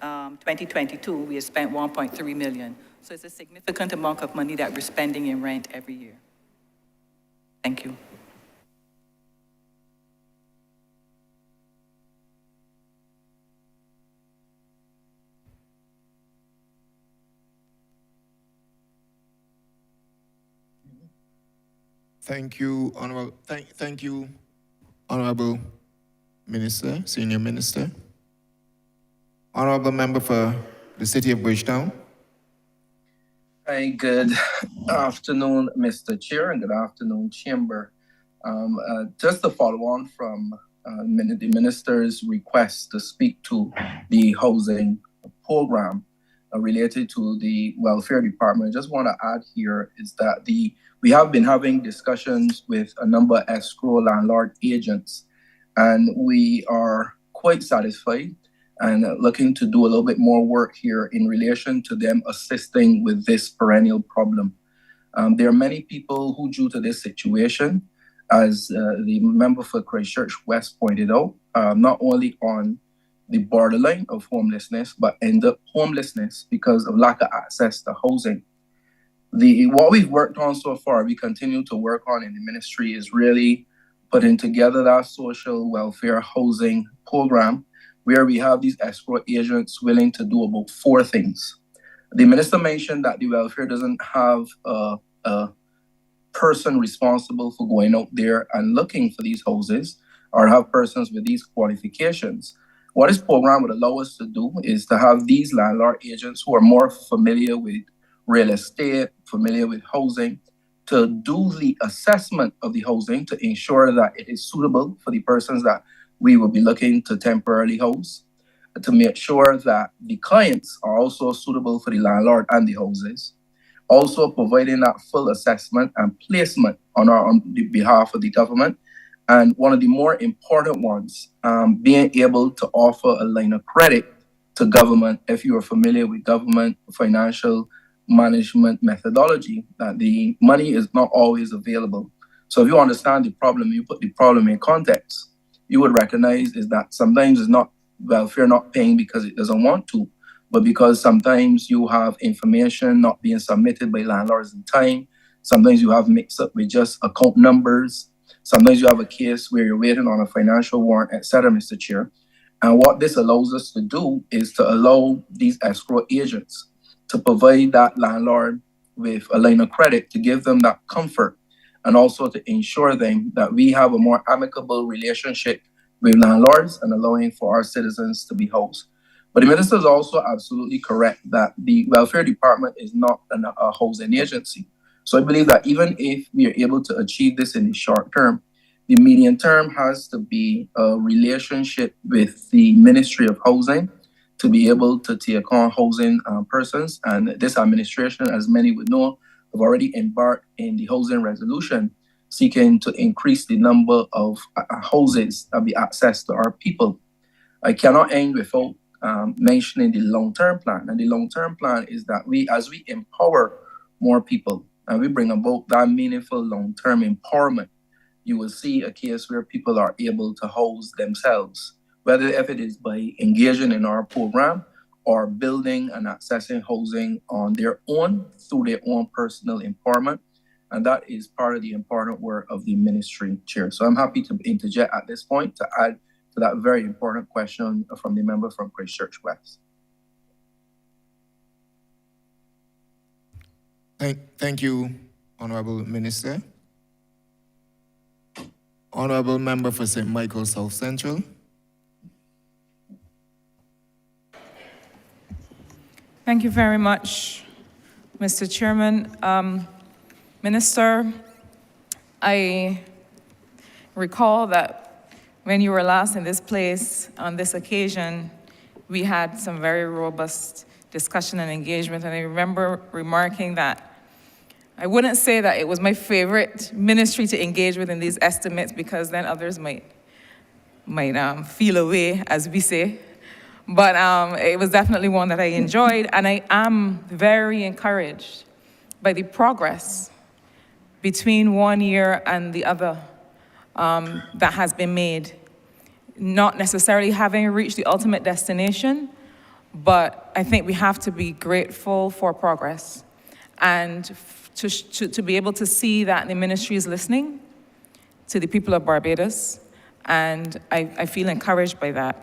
2022, we have spent 1.3 million. So it's a significant amount of money that we're spending in rent every year. Thank you. Thank you, Honourable. Thank you, Honourable Minister, Senior Minister. Honourable Member for the City of Bridgetown. Hi, good afternoon, Mr. Chair, and good afternoon, Chamber. Just to follow on from the Minister's request to speak to the housing program related to the Welfare Department, I just want to add here is that we have been having discussions with a number of escrow landlord agents, and we are quite satisfied and looking to do a little bit more work here in relation to them assisting with this perennial problem. There are many people who, due to this situation, as the member for Christchurch West pointed out, not only on the borderline of homelessness, but end up homelessness because of lack of access to housing. What we've worked on so far, we continue to work on in the ministry, is really putting together that social welfare housing program where we have these escrow agents willing to do about 4 things. The minister mentioned that the welfare doesn't have a person responsible for going out there and looking for these houses or have persons with these qualifications. What this program would allow us to do is to have these landlord agents who are more familiar with real estate, familiar with housing, to do the assessment of the housing to ensure that it is suitable for the persons that we will be looking to temporarily house, to make sure that the clients are also suitable for the landlord and the houses. Also providing that full assessment and placement on the behalf of the government. And one of the more important ones, being able to offer a line of credit to government. If you are familiar with government financial management methodology, that the money is not always available. So if you understand the problem, you put the problem in context, you would recognize is that sometimes it's not welfare not paying because it doesn't want to, but because sometimes you have information not being submitted by landlords in time. Sometimes you have mixed up with just account numbers. Sometimes you have a case where you're waiting on a financial warrant, etc., Mr. Chair. And what this allows us to do is to allow these escrow agents to provide that landlord with a line of credit to give them that comfort, and also to ensure them that we have a more amicable relationship with landlords and allowing for our citizens to be housed. But the minister is also absolutely correct that the welfare department is not a housing agency. So I believe that even if we are able to achieve this in the short term, the medium term has to be a relationship with the Ministry of Housing to be able to take on housing persons. And this administration, as many would know, have already embarked in the housing resolution, seeking to increase the number of houses that be accessed to our people. I cannot end without mentioning the long-term plan. And the long-term plan is that as we empower more people and we bring about that meaningful long-term empowerment, you will see a case where people are able to house themselves, whether if it is by engaging in our program or building and accessing housing on their own through their own personal empowerment. And that is part of the important work of the ministry, Chair. So I'm happy to interject at this point to add to that very important question from the member from Christchurch West. Thank you, Honourable Minister. Honourable Member for St. Michael South Central. Thank you very much, Mr. Chairman. Minister, I recall that when you were last in this place on this occasion, we had some very robust discussion and engagement, and I remember remarking that I wouldn't say that it was my favorite ministry to engage with in these estimates, because then others might feel away, as we say. But it was definitely one that I enjoyed, and I am very encouraged by the progress between 1 year and the other that has been made. Not necessarily having reached the ultimate destination, but I think we have to be grateful for progress and to be able to see that the ministry is listening to the people of Barbados, and I feel encouraged by that.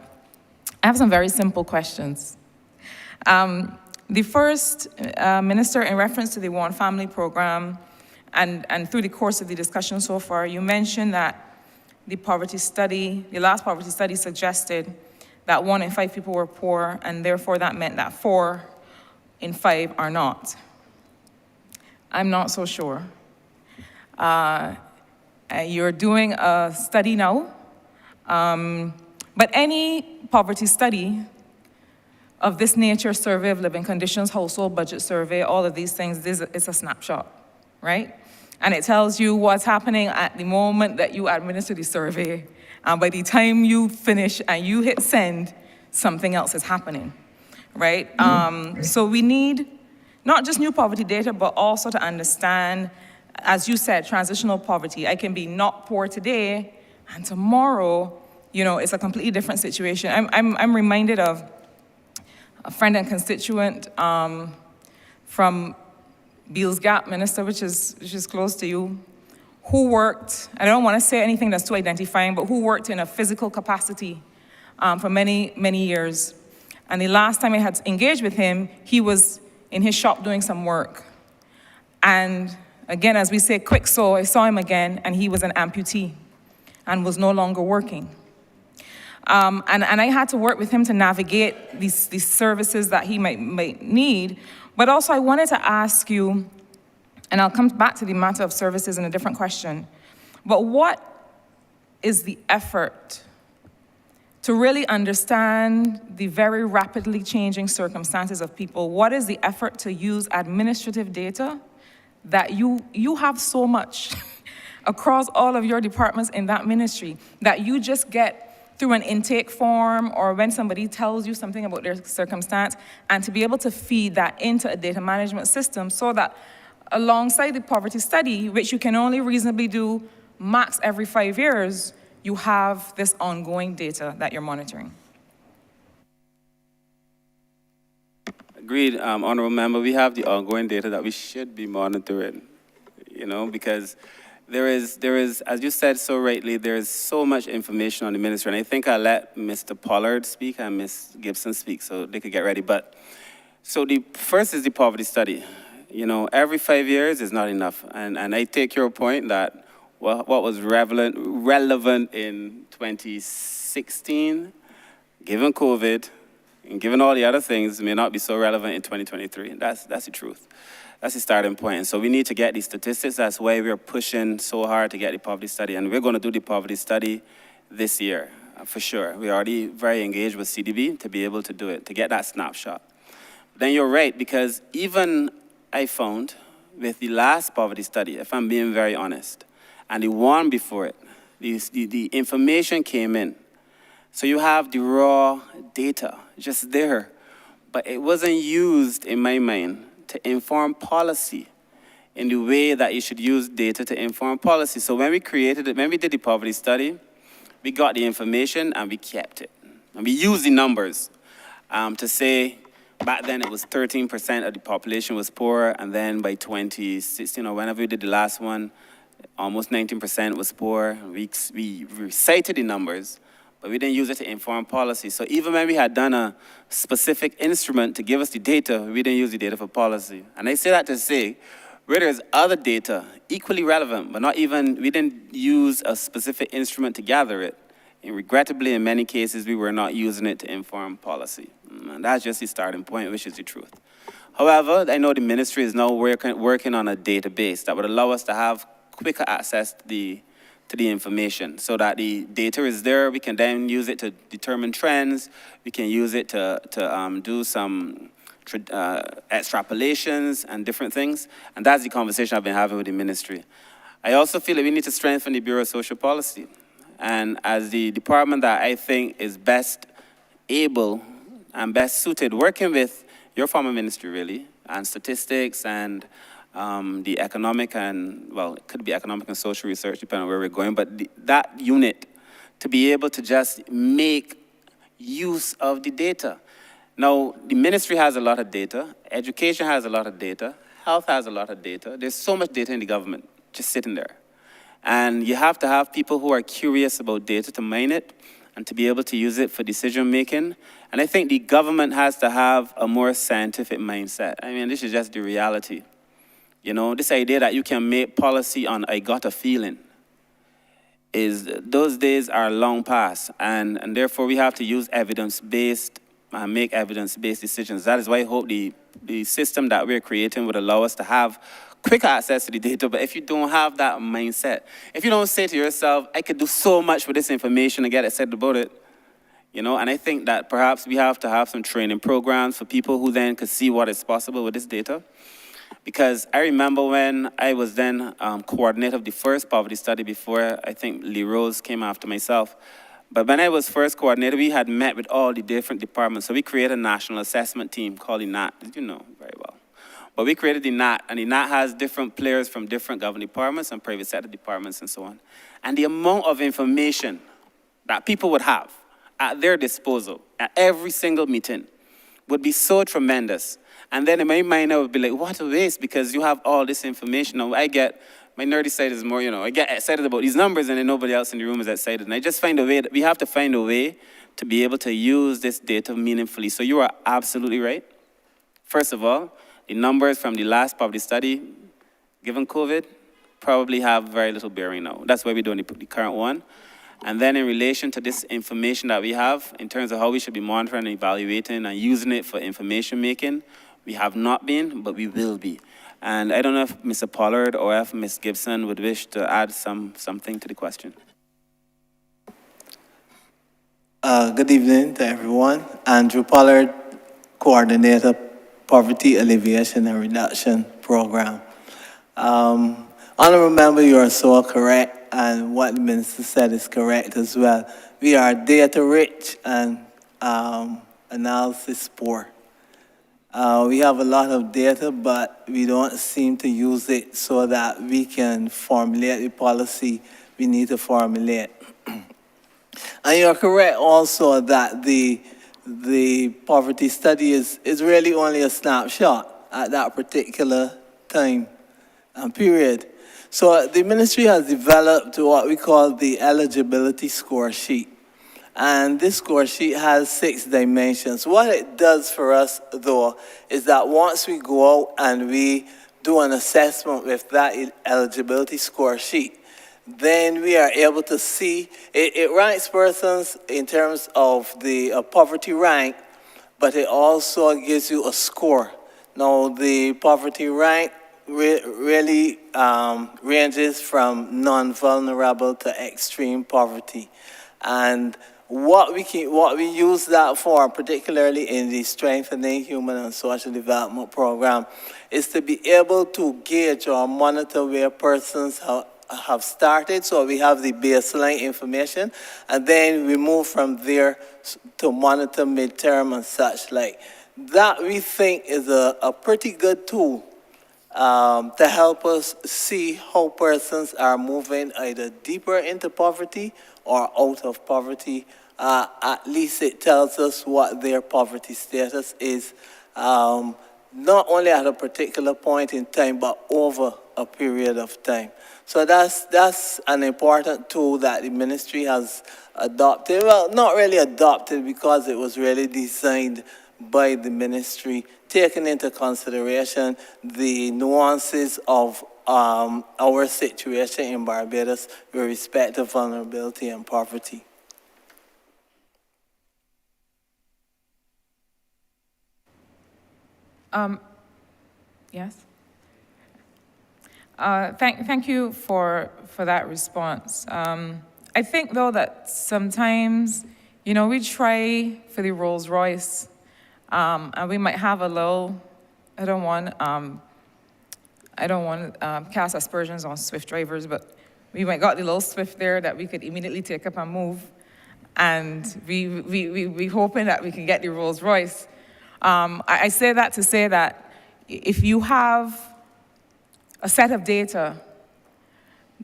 I have some very simple questions. The first, Minister, in reference to the One Family Program, and through the course of the discussion so far, you mentioned that the last poverty study suggested that 1 in 5 people were poor, and therefore that meant that 4 in 5 are not. I'm not so sure. You're doing a study now, but any poverty study of this nature, survey of living conditions, household budget survey, all of these things, it's a snapshot, right? And it tells you what's happening at the moment that you administer the survey. And by the time you finish and you hit send, something else is happening, right? So we need not just new poverty data, but also to understand, as you said, transitional poverty. I can be not poor today, and tomorrow, it's a completely different situation. I'm reminded of a friend and constituent from Beals Gap, Minister, which is close to you, who worked, I don't want to say anything that's too identifying, but who worked in a physical capacity for many, many years. And the last time I had engaged with him, he was in his shop doing some work. And again, as we say, quick so, I saw him again, and he was an amputee and was no longer working. And I had to work with him to navigate these services that he might need. But also I wanted to ask you, and I'll come back to the matter of services in a different question, but what is the effort to really understand the very rapidly changing circumstances of people? What is the effort to use administrative data that you have so much across all of your departments in that ministry that you just get through an intake form or when somebody tells you something about their circumstance, and to be able to feed that into a data management system so that alongside the poverty study, which you can only reasonably do max every 5 years, you have this ongoing data that you're monitoring. Agreed, Honourable Member. We have the ongoing data that we should be monitoring, because there is, as you said so rightly, there is so much information on the ministry, and I think I'll let Mr. Pollard speak and Ms. Gibson speak so they could get ready. But, so the first is the poverty study. Every 5 years is not enough, and I take your point that what was relevant in 2016, given COVID, and given all the other things, may not be so relevant in 2023. That's the truth. That's the starting point. And so we need to get these statistics. That's why we're pushing so hard to get the poverty study. And we're going to do the poverty study this year, for sure. We're already very engaged with CDB to be able to do it, to get that snapshot. Then you're right, because even I found with the last poverty study, if I'm being very honest, and the one before it, the information came in. So you have the raw data just there, but it wasn't used, in my mind, to inform policy in the way that you should use data to inform policy. So when we created it, when we did the poverty study, we got the information and we kept it. And we used the numbers to say, back then it was 13% of the population was poor, and then by 2016, or whenever we did the last one, almost 19% was poor. We recited the numbers, but we didn't use it to inform policy. So even when we had done a specific instrument to give us the data, we didn't use the data for policy. And I say that to say, where there's other data equally relevant, but we didn't use a specific instrument to gather it. And regrettably, in many cases, we were not using it to inform policy. And that's just the starting point, which is the truth. However, I know the ministry is now working on a database that would allow us to have quicker access to the information so that the data is there. We can then use it to determine trends. We can use it to do some extrapolations and different things. And that's the conversation I've been having with the ministry. I also feel that we need to strengthen the Bureau of Social Policy. And as the department that I think is best able and best suited, working with your former ministry really, and statistics and the economic and, well, it could be economic and social research, depending on where we're going, but that unit to be able to just make use of the data. Now, the ministry has a lot of data, education has a lot of data, health has a lot of data. There's so much data in the government just sitting there. And you have to have people who are curious about data to mine it and to be able to use it for decision making. And I think the government has to have a more scientific mindset. I mean, this is just the reality. You know, this idea that you can make policy on I got a feeling those days are long past, and therefore we have to use evidence-based and make evidence-based decisions. That is why I hope the system that we're creating would allow us to have quick access to the data. But if you don't have that mindset, if you don't say to yourself, I could do so much with this information and get excited about it, you know, and I think that perhaps we have to have some training programs for people who then could see what is possible with this data. Because I remember when I was then coordinator of the first poverty study before I think Lee Rose came after myself. But when I was first coordinator, we had met with all the different departments. So we created a national assessment team called the NAT, you know very well. But we created the NAT, and the NAT has different players from different government departments and private sector departments and so on. And the amount of information that people would have at their disposal at every single meeting would be so tremendous. And then in my mind, I would be like, what a waste, because you have all this information. Now, my nerdy side is more, you know, I get excited about these numbers and then nobody else in the room is excited. And I just find a way that we have to find a way to be able to use this data meaningfully. So you are absolutely right. First of all, the numbers from the last poverty study, given COVID, probably have very little bearing now. That's why we're doing the current one. And then in relation to this information that we have, in terms of how we should be monitoring and evaluating and using it for information making, we have not been, but we will be. And I don't know if Mr. Pollard or if Ms. Gibson would wish to add something to the question. Good evening to everyone. Andrew Pollard, Coordinator, Poverty Alleviation and Reduction Program. Honourable Member, you are so correct, and what the Minister said is correct as well. We are data rich and analysis poor. We have a lot of data, but we don't seem to use it so that we can formulate the policy we need to formulate. And you're correct also that the poverty study is really only a snapshot at that particular time and period. So the ministry has developed what we call the eligibility score sheet. And this score sheet has 6 dimensions. What it does for us, though, is that once we go out and we do an assessment with that eligibility score sheet, then we are able to see, it ranks persons in terms of the poverty rank, but it also gives you a score. Now, the poverty rank really ranges from non-vulnerable to extreme poverty. And what we use that for, particularly in the Strengthening Human and Social Development Program, is to be able to gauge or monitor where persons have started. So we have the baseline information, and then we move from there to monitor midterm and such like. That we think is a pretty good tool to help us see how persons are moving either deeper into poverty or out of poverty. At least it tells us what their poverty status is, not only at a particular point in time, but over a period of time. So that's an important tool that the ministry has adopted. Well, not really adopted, because it was really designed by the ministry, taking into consideration the nuances of our situation in Barbados with respect to vulnerability and poverty. Yes. Thank you for that response. I think, though, that sometimes, you know, we try for the Rolls Royce, and we might have a little, I don't want to cast aspersions on Swift drivers, but we might got the little Swift there that we could immediately take up and move, and we hoping that we can get the Rolls Royce. I say that to say that if you have a set of data,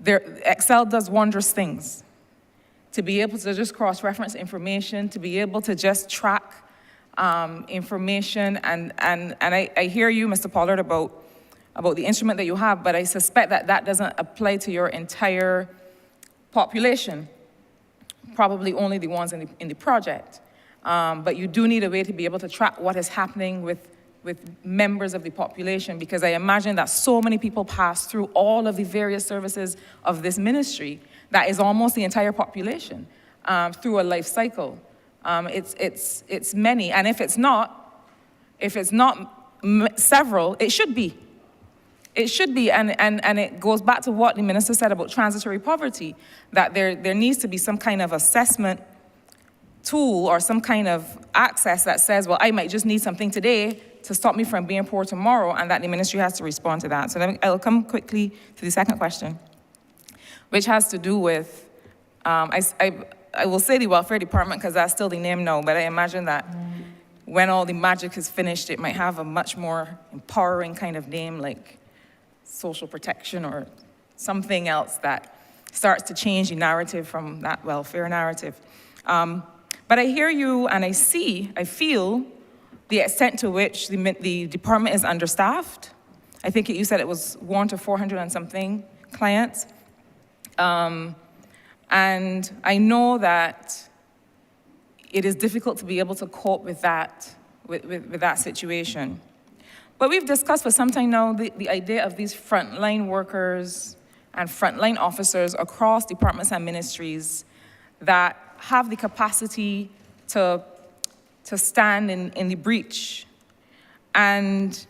Excel does wondrous things. To be able to just cross-reference information, to be able to just track information, and I hear you, Mr. Pollard, about the instrument that you have, but I suspect that that doesn't apply to your entire population, probably only the ones in the project. But you do need a way to be able to track what is happening with members of the population, because I imagine that so many people pass through all of the various services of this ministry, that is almost the entire population through a life cycle. It's many, and if it's not several, it should be. It should be, and it goes back to what the minister said about transitory poverty, that there needs to be some kind of assessment tool or some kind of access that says, well, I might just need something today to stop me from being poor tomorrow, and that the ministry has to respond to that. So I'll come quickly to the second question, which has to do with, I will say the welfare department because that's still the name now, but I imagine that when all the magic is finished, it might have a much more empowering kind of name, like social protection or something else that starts to change the narrative from that welfare narrative. But I hear you and I feel the extent to which the department is understaffed. I think you said it was 1 to 400 and something clients. And I know that it is difficult to be able to cope with that, with that situation. But we've discussed for some time now the idea of these frontline workers and frontline officers across departments and ministries that have the capacity to stand in the breach. And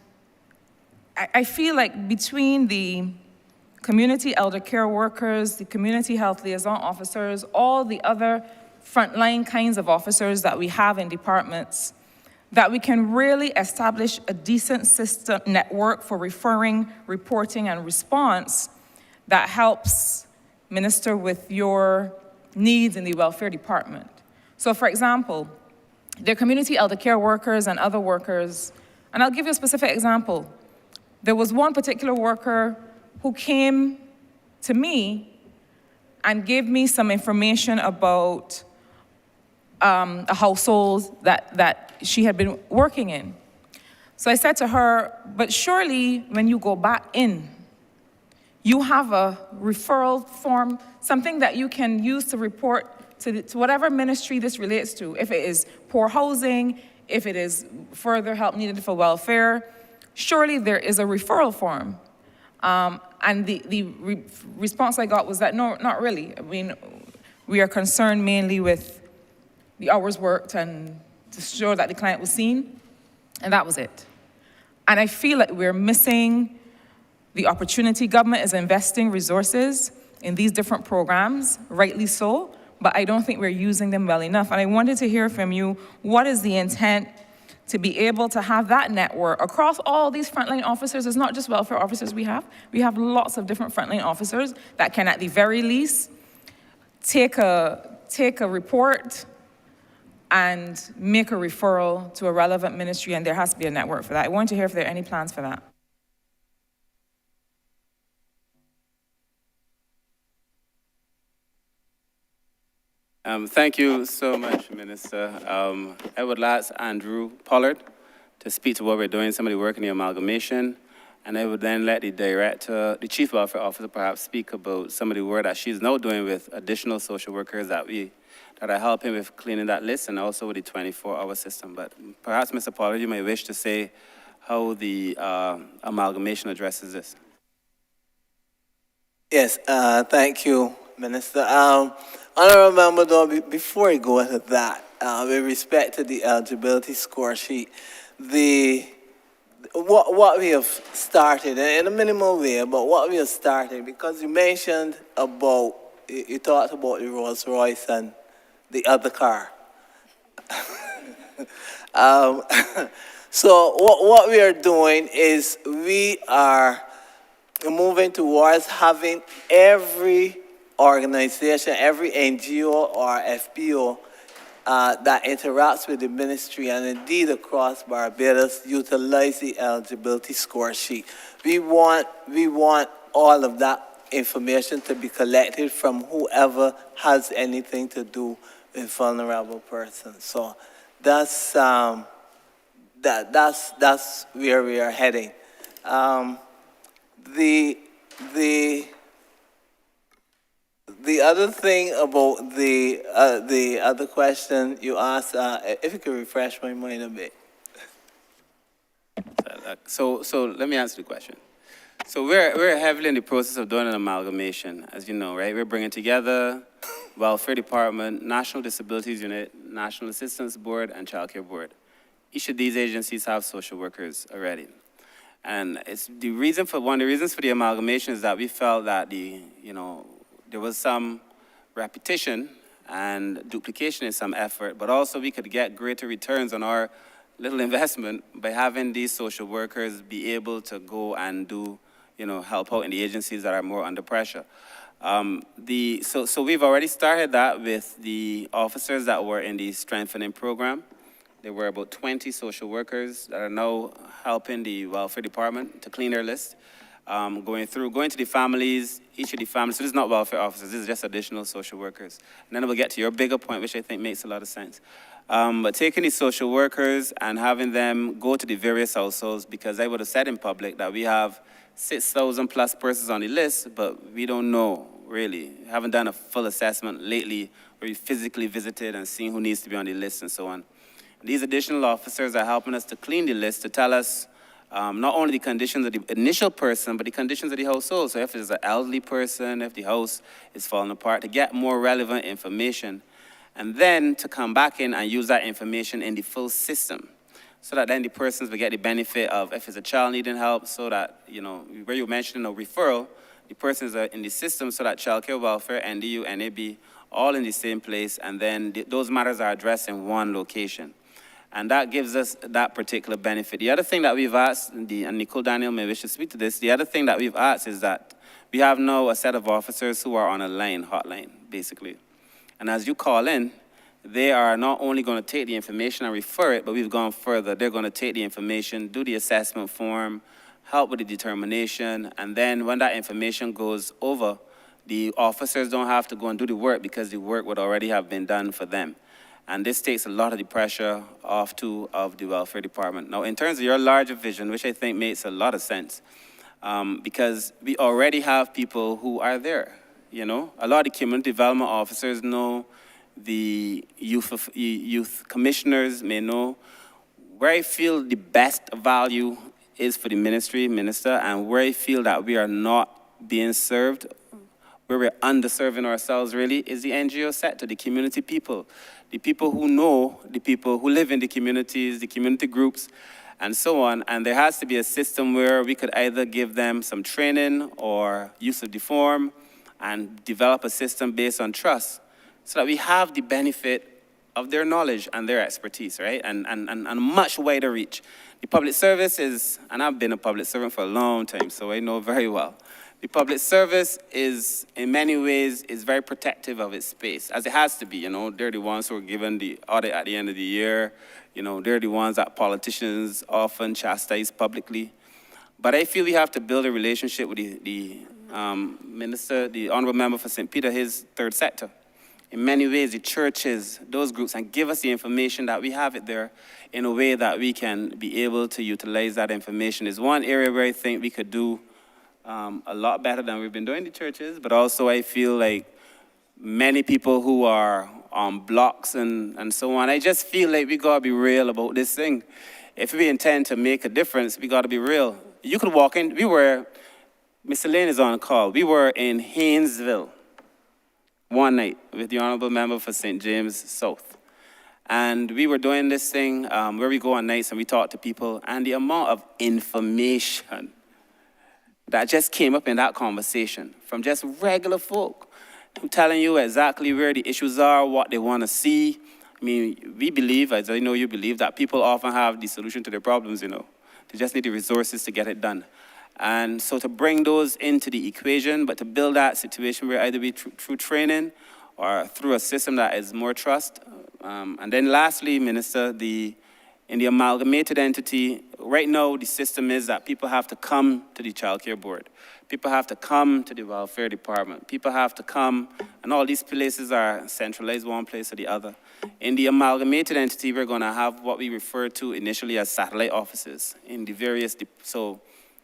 I feel like between the community elder care workers, the community health liaison officers, all the other frontline kinds of officers that we have in departments, that we can really establish a decent system network for referring, reporting, and response that helps minister with your needs in the welfare department. So for example, there are community elder care workers and other workers, and I'll give you a specific example. There was one particular worker who came to me and gave me some information about a household that she had been working in. So I said to her, but surely when you go back in, you have a referral form, something that you can use to report to whatever ministry this relates to. If it is poor housing, if it is further help needed for welfare, surely there is a referral form. And the response I got was that, no, not really. I mean, we are concerned mainly with the hours worked and to ensure that the client was seen, and that was it. And I feel like we're missing the opportunity. Government is investing resources in these different programs, rightly so, but I don't think we're using them well enough. And I wanted to hear from you, what is the intent to be able to have that network across all these frontline officers? It's not just welfare officers we have. We have lots of different frontline officers that can, at the very least, take a report and make a referral to a relevant ministry, and there has to be a network for that. I want to hear if there are any plans for that. Thank you so much, Minister. I would ask Andrew Pollard to speak to what we're doing, some of the work in the amalgamation, and I would then let the director, the chief welfare officer, perhaps speak about some of the work that she's now doing with additional social workers that are helping with cleaning that list, and also with the 24-hour system. But perhaps, Mr. Pollard, you may wish to say how the amalgamation addresses this. Yes, thank you, Minister. Honourable Member, though, before I go into that, with respect to the eligibility score sheet, what we have started, in a minimal way, but what we have started, because you mentioned about, you talked about the Rolls Royce and the other car. So what we are doing is we are moving towards having every organization, every NGO or FPO that interacts with the ministry and indeed across Barbados utilize the eligibility score sheet. We want all of that information to be collected from whoever has anything to do with vulnerable persons. So that's that's where we are heading. The other thing about the other question you asked, if you could refresh my mind a bit. So let me answer the question. So we're heavily in the process of doing an amalgamation, as you know, right? We're bringing together Welfare Department, National Disabilities Unit, National Assistance Board, and Child Care Board. Each of these agencies have social workers already. And it's one of the reasons for the amalgamation is that we felt that there was some repetition and duplication in some effort, but also we could get greater returns on our little investment by having these social workers be able to go and do, help out in the agencies that are more under pressure. So we've already started that with the officers that were in the strengthening program. There were about 20 social workers that are now helping the welfare department to clean their list, going to the families, each of the families. So this is not welfare officers, this is just additional social workers. And then we'll get to your bigger point, which I think makes a lot of sense. But taking these social workers and having them go to the various households, because I would have said in public that we have 6,000 plus persons on the list, but we don't know, really. We haven't done a full assessment lately where we physically visited and seen who needs to be on the list and so on. These additional officers are helping us to clean the list, to tell us not only the conditions of the initial person, but the conditions of the household. So if it's an elderly person, if the house is falling apart, to get more relevant information, and then to come back in and use that information in the full system, so that then the persons will get the benefit of, if it's a child needing help, so that, where you mentioned a referral, the persons are in the system so that child care welfare, NDU, NAB, all in the same place, and then those matters are addressed in one location. And that gives us that particular benefit. The other thing that we've asked, and Nicole Daniel may wish to speak to this, the other thing that we've asked is that we have now a set of officers who are on a hotline, basically. And as you call in, they are not only going to take the information and refer it, but we've gone further. They're going to take the information, do the assessment form, help with the determination, and then when that information goes over, the officers don't have to go and do the work because the work would already have been done for them. And this takes a lot of the pressure off of the welfare department. Now, in terms of your larger vision, which I think makes a lot of sense, because we already have people who are there, A lot of the community development officers know, the youth commissioners may know. Where I feel the best value is for the minister, and where I feel that we are not being served, where we're underserving ourselves really, is the NGO sector, the community people. The people who know, the people who live in the communities, the community groups, and so on. And there has to be a system where we could either give them some training or use of the form and develop a system based on trust so that we have the benefit of their knowledge and their expertise, right? And a much wider reach. The public service is, and I've been a public servant for a long time, so I know very well. The public service is, in many ways, is very protective of its space, as it has to be. They're the ones who are given the audit at the end of the year. They're the ones that politicians often chastise publicly. But I feel we have to build a relationship with the minister, the honourable member for St. Peter, his third sector. In many ways, the churches, those groups, and give us the information that we have it there in a way that we can be able to utilize that information. Is one area where I think we could do a lot better than we've been doing the churches, but also I feel like many people who are on blocks and so on, I just feel like we gotta be real about this thing. If we intend to make a difference, we gotta be real. You could walk in, Mr. Lane is on call, we were in Haynesville one night with the Honourable Member for St. James South. And we were doing this thing where we go on nights and we talk to people, and the amount of information that just came up in that conversation from just regular folk who telling you exactly where the issues are, what they want to see. I mean, we believe, as I know you believe, that people often have the solution to their problems, They just need the resources to get it done. And so to bring those into the equation, but to build that situation where either be through training or through a system that is more trust. And then lastly, Minister, in the amalgamated entity, right now the system is that people have to come to the Child Care Board. People have to come to the Welfare Department. People have to come, and all these places are centralized one place or the other. In the amalgamated entity, we're going to have what we refer to initially as satellite offices in the various, so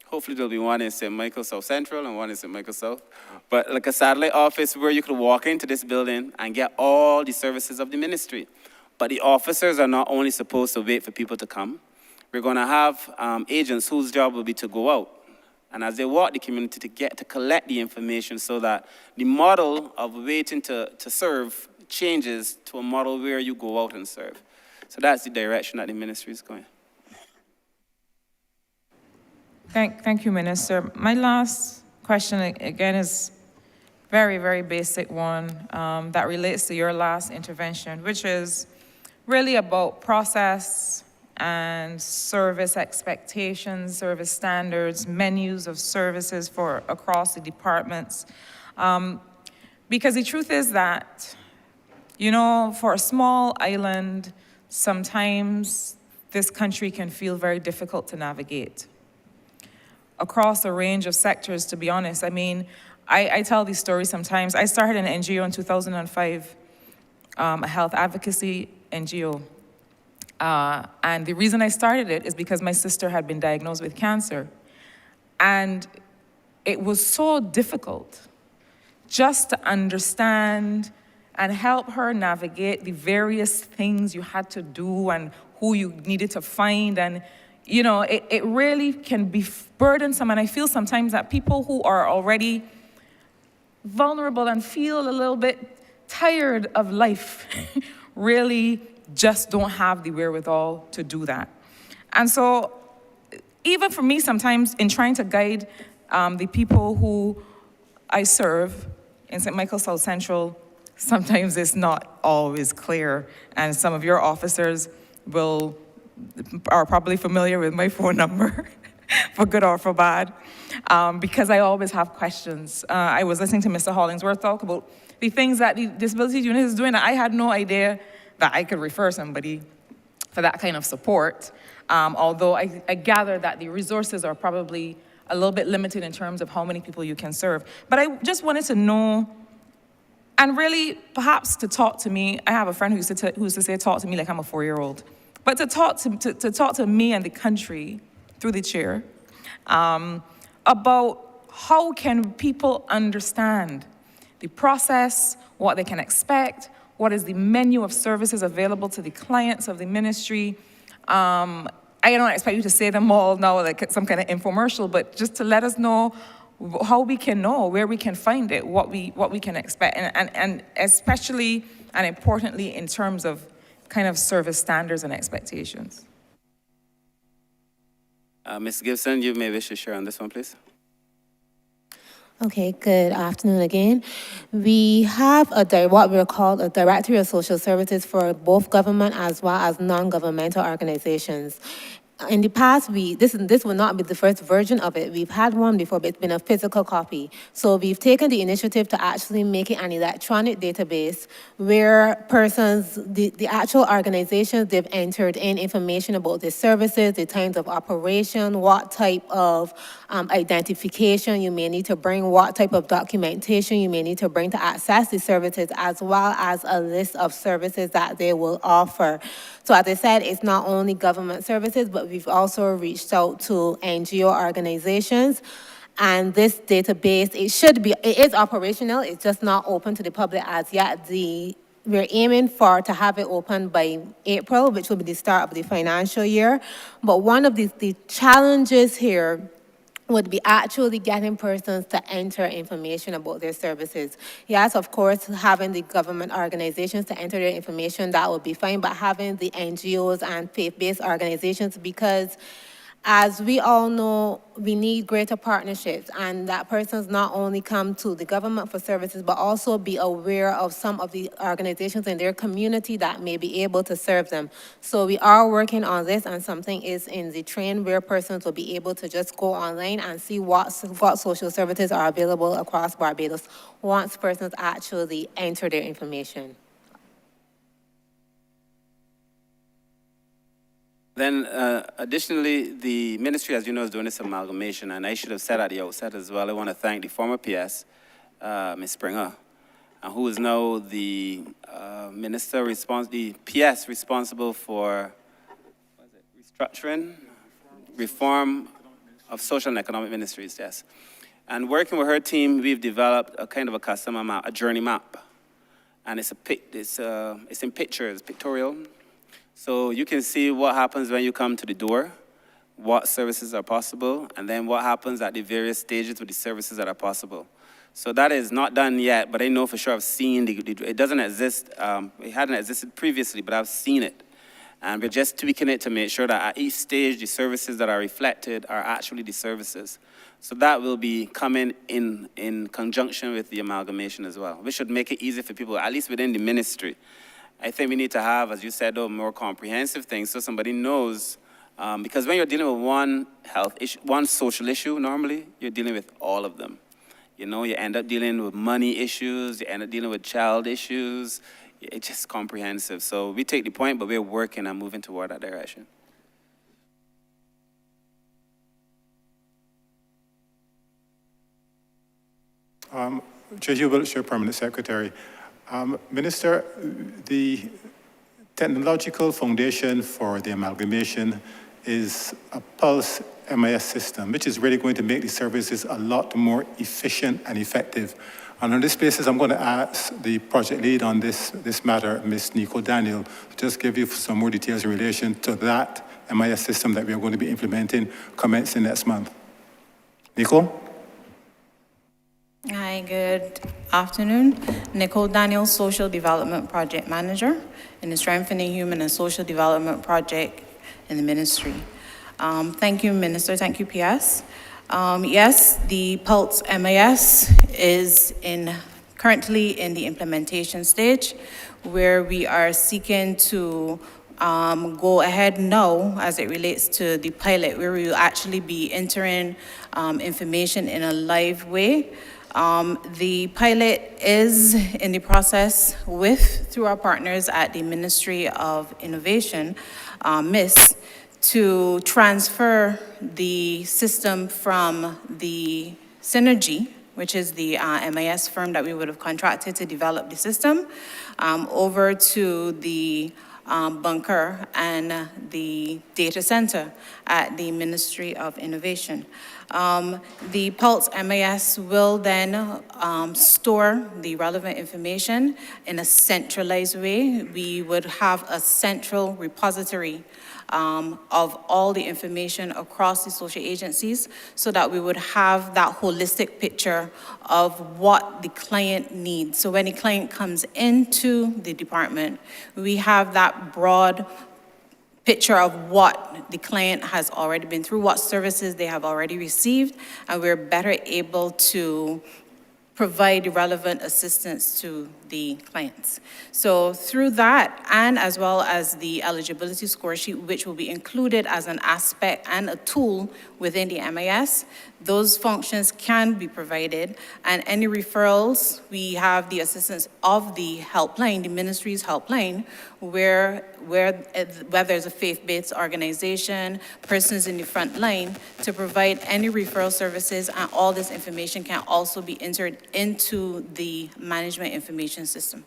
hopefully there'll be one in St. Michael South Central and one in St. Michael South. But like a satellite office where you could walk into this building and get all the services of the ministry. But the officers are not only supposed to wait for people to come. We're going to have agents whose job will be to go out. And as they walk the community to collect the information so that the model of waiting to serve changes to a model where you go out and serve. So that's the direction that the ministry is going. Thank you, Minister. My last question, again, is very, very basic one that relates to your last intervention, which is really about process and service expectations, service standards, menus of services for across the departments. Because the truth is that, you know, for a small island, sometimes this country can feel very difficult to navigate across a range of sectors, to be honest. I mean, I tell these stories sometimes. I started an NGO in 2005, a health advocacy NGO. And the reason I started it is because my sister had been diagnosed with cancer. And it was so difficult just to understand and help her navigate the various things you had to do and who you needed to find. And, you know, it really can be burdensome. And I feel sometimes that people who are already vulnerable and feel a little bit tired of life really just don't have the wherewithal to do that. And so even for me sometimes in trying to guide the people who I serve in St. Michael South Central, sometimes it's not always clear. And some of your officers are probably familiar with my phone number, for good or for bad, because I always have questions. I was listening to Mr. Hollingsworth talk about the things that the disability unit is doing. I had no idea that I could refer somebody for that kind of support, although I gather that the resources are probably a little bit limited in terms of how many people you can serve. But I just wanted to know, and really perhaps to talk to me. I have a friend who used to say, talk to me like I'm a 4-year-old. But to talk to me and the country through the chair about how can people understand the process, what they can expect, what is the menu of services available to the clients of the ministry. I don't expect you to say them all now like some kind of infomercial, but just to let us know how we can know, where we can find it, what we can expect, and especially and importantly in terms of kind of service standards and expectations. Ms. Gibson, you may wish to share on this one, please. Okay, good afternoon again. We have what we call a Directory of Social Services for both government as well as non-governmental organizations. In the past, this will not be the first version of it. We've had one before, but it's been a physical copy. So we've taken the initiative to actually make it an electronic database where persons, the actual organizations, they've entered in information about the services, the times of operation, what type of identification you may need to bring, what type of documentation you may need to bring to access the services, as well as a list of services that they will offer. So as I said, it's not only government services, but we've also reached out to NGO organizations. And this database, it is operational, it's just not open to the public as yet. We're aiming to have it open by April, which will be the start of the financial year. But one of the challenges here would be actually getting persons to enter information about their services. Yes, of course, having the government organizations to enter their information, that would be fine, but having the NGOs and faith-based organizations, because As we all know, we need greater partnerships, and that persons not only come to the government for services, but also be aware of some of the organizations in their community that may be able to serve them. So we are working on this, and something is in the train where persons will be able to just go online and see what social services are available across Barbados once persons actually enter their information. Then, additionally, the ministry, as you know, is doing this amalgamation, and I should have said at the outset as well, I want to thank the former PS, Ms. Springer, who is now the the PS responsible for restructuring, reform of social and economic ministries, yes. And working with her team, we've developed a kind of a customer map, a journey map, and it's in pictures, pictorial. So you can see what happens when you come to the door, what services are possible, and then what happens at the various stages with the services that are possible. So that is not done yet, but I know for sure I've seen it doesn't exist, it hadn't existed previously, but I've seen it. And we're just tweaking it to make sure that at each stage, the services that are reflected are actually the services. So that will be coming in conjunction with the amalgamation as well, which should make it easy for people, at least within the ministry. I think we need to have, as you said, though, more comprehensive things so somebody knows, because when you're dealing with one health issue, one social issue, normally, you're dealing with all of them. You know, you end up dealing with money issues, you end up dealing with child issues. It's just comprehensive. So we take the point, but we're working and moving toward that direction. Chair Hubel, Chair Permanent Secretary. Minister, the technological foundation for the amalgamation is a Pulse MIS system, which is really going to make the services a lot more efficient and effective. And on this basis, I'm going to ask the project lead on this matter, Ms. Nico Daniel, to just give you some more details in relation to that MIS system that we are going to be implementing commencing next month. Nico? Hi, good afternoon. Nicole Daniel, Social Development Project Manager in the Strengthening Human and Social Development Project in the ministry. Thank you, Minister. Thank you, PS. Yes, the Pulse MIS is currently in the implementation stage, where we are seeking to go ahead now as it relates to the pilot, where we will actually be entering information in a live way. The pilot is in the process through our partners at the Ministry of Innovation, MIS, to transfer the system from the Synergy, which is the MIS firm that we would have contracted to develop the system, over to the bunker and the data center at the Ministry of Innovation. The Pulse MIS will then store the relevant information in a centralized way. We would have a central repository of all the information across the social agencies so that we would have that holistic picture of what the client needs. So when the client comes into the department, we have that broad picture of what the client has already been through, what services they have already received, and we're better able to provide relevant assistance to the clients. So through that, and as well as the eligibility score sheet, which will be included as an aspect and a tool within the MIS, those functions can be provided, and any referrals, we have the assistance of the helpline, the ministry's helpline, where whether it's a faith-based organization, persons in the front line, to provide any referral services, and all this information can also be entered into the management information system.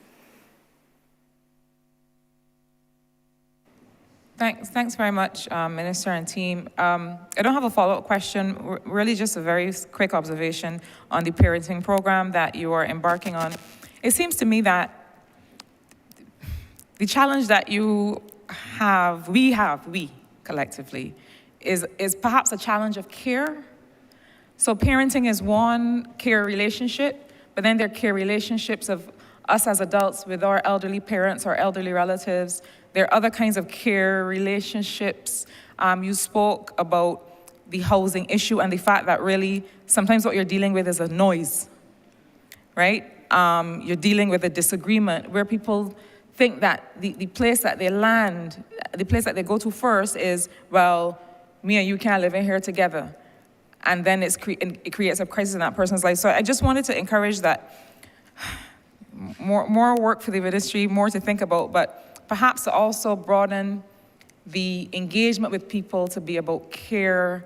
Thanks very much, Minister and team. I don't have a follow-up question, really just a very quick observation on the parenting program that you are embarking on. It seems to me that the challenge that we collectively, is perhaps a challenge of care. So parenting is one care relationship, but then there are care relationships of us as adults with our elderly parents or elderly relatives. There are other kinds of care relationships. You spoke about the housing issue and the fact that really sometimes what you're dealing with is a noise, right? You're dealing with a disagreement where people think that the place that they land, the place that they go to first is, well, me and you can't live in here together. And then it creates a crisis in that person's life. So I just wanted to encourage that more work for the ministry, more to think about, but perhaps to also broaden the engagement with people to be about care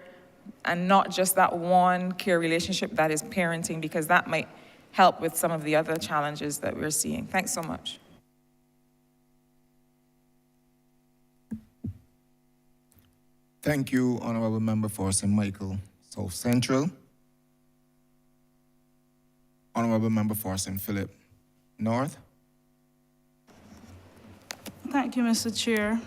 and not just that one care relationship that is parenting, because that might help with some of the other challenges that we're seeing. Thanks so much. Thank you, Honourable Member for St. Michael South Central. Honourable Member for St. Philip North. Thank you, Mr. Chair.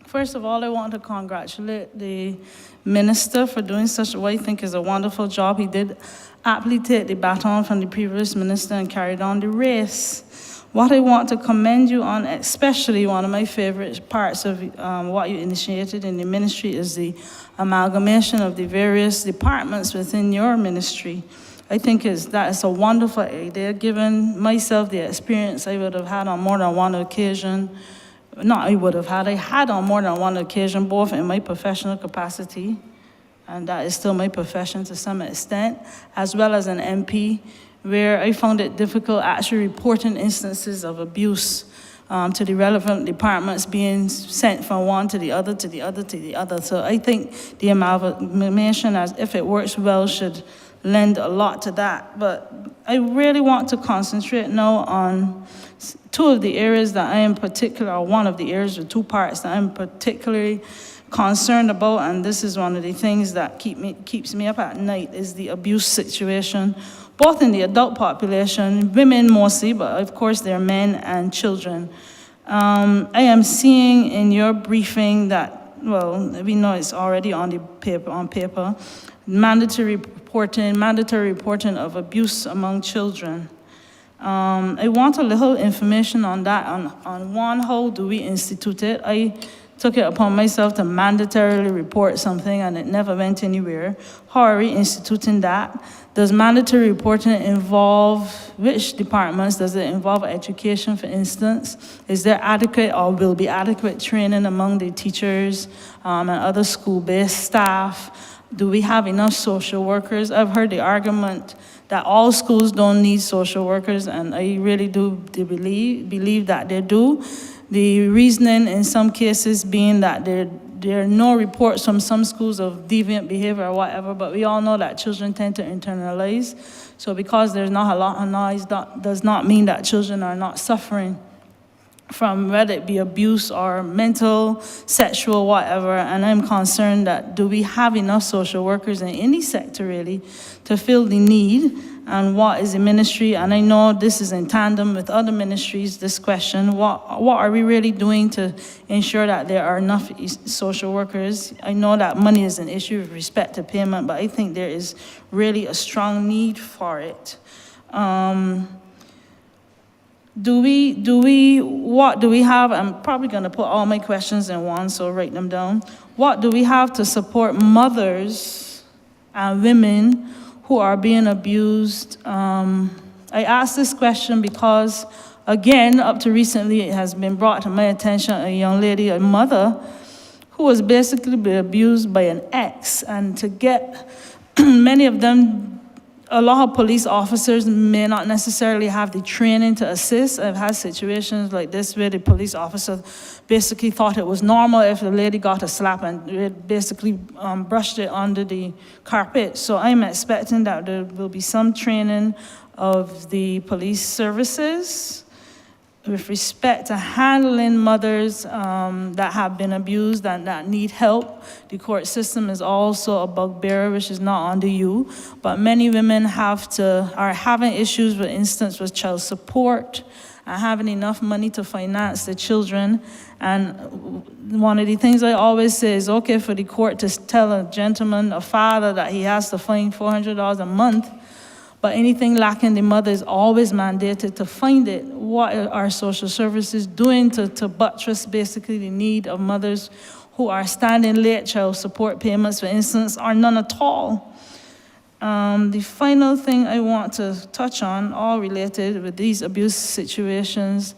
First of all, I want to congratulate the minister for doing such what I think is a wonderful job. He did aptly take the baton from the previous minister and carried on the race. What I want to commend you on, especially one of my favorite parts of what you initiated in the ministry, is the amalgamation of the various departments within your ministry. I think that is a wonderful idea, given myself the experience I would have had on more than one occasion. I had on more than one occasion, both in my professional capacity, and that is still my profession to some extent, as well as an MP, where I found it difficult actually reporting instances of abuse to the relevant departments, being sent from one to the other, to the other, to the other. So I think the amalgamation, as if it works well, should lend a lot to that. But I really want to concentrate now on two of the areas that I am particular, or one of the areas, or two parts that I'm particularly concerned about, and this is one of the things that keeps me up at night, is the abuse situation, both in the adult population, women mostly, but of course there are men and children. I am seeing in your briefing that, well, we know it's already on paper, mandatory reporting of abuse among children. I want a little information on that, on one, how do we institute it? I took it upon myself to mandatorily report something and it never went anywhere. How are we instituting that? Does mandatory reporting involve which departments? Does it involve education, for instance? Is there adequate or will be adequate training among the teachers and other school-based staff? Do we have enough social workers? I've heard the argument that all schools don't need social workers, and I really do believe that they do. The reasoning in some cases being that there are no reports from some schools of deviant behavior or whatever, but we all know that children tend to internalize. So because there's not a lot of noise, that does not mean that children are not suffering from whether it be abuse or mental, sexual, whatever. And I'm concerned that do we have enough social workers in any sector really to fill the need? And what is the ministry? And I know this is in tandem with other ministries, this question, what are we really doing to ensure that there are enough social workers? I know that money is an issue with respect to payment, but I think there is really a strong need for it. What do we have? I'm probably going to put all my questions in one, so write them down. What do we have to support mothers and women who are being abused? I ask this question because, again, up to recently, it has been brought to my attention, a young lady, a mother, who was basically being abused by an ex, and to get many of them, a lot of police officers may not necessarily have the training to assist. I've had situations like this where the police officer basically thought it was normal if the lady got a slap and basically brushed it under the carpet. So I'm expecting that there will be some training of the police services with respect to handling mothers that have been abused and that need help. The court system is also a bugbear, which is not under you, but many women are having issues, for instance, with child support and having enough money to finance the children. And one of the things I always say is okay for the court to tell a gentleman, a father, that he has to find $400 a month, but anything lacking, the mother is always mandated to find it. What are our social services doing to buttress basically the need of mothers who are standing late child support payments, for instance, or none at all? The final thing I want to touch on, all related with these abuse situations,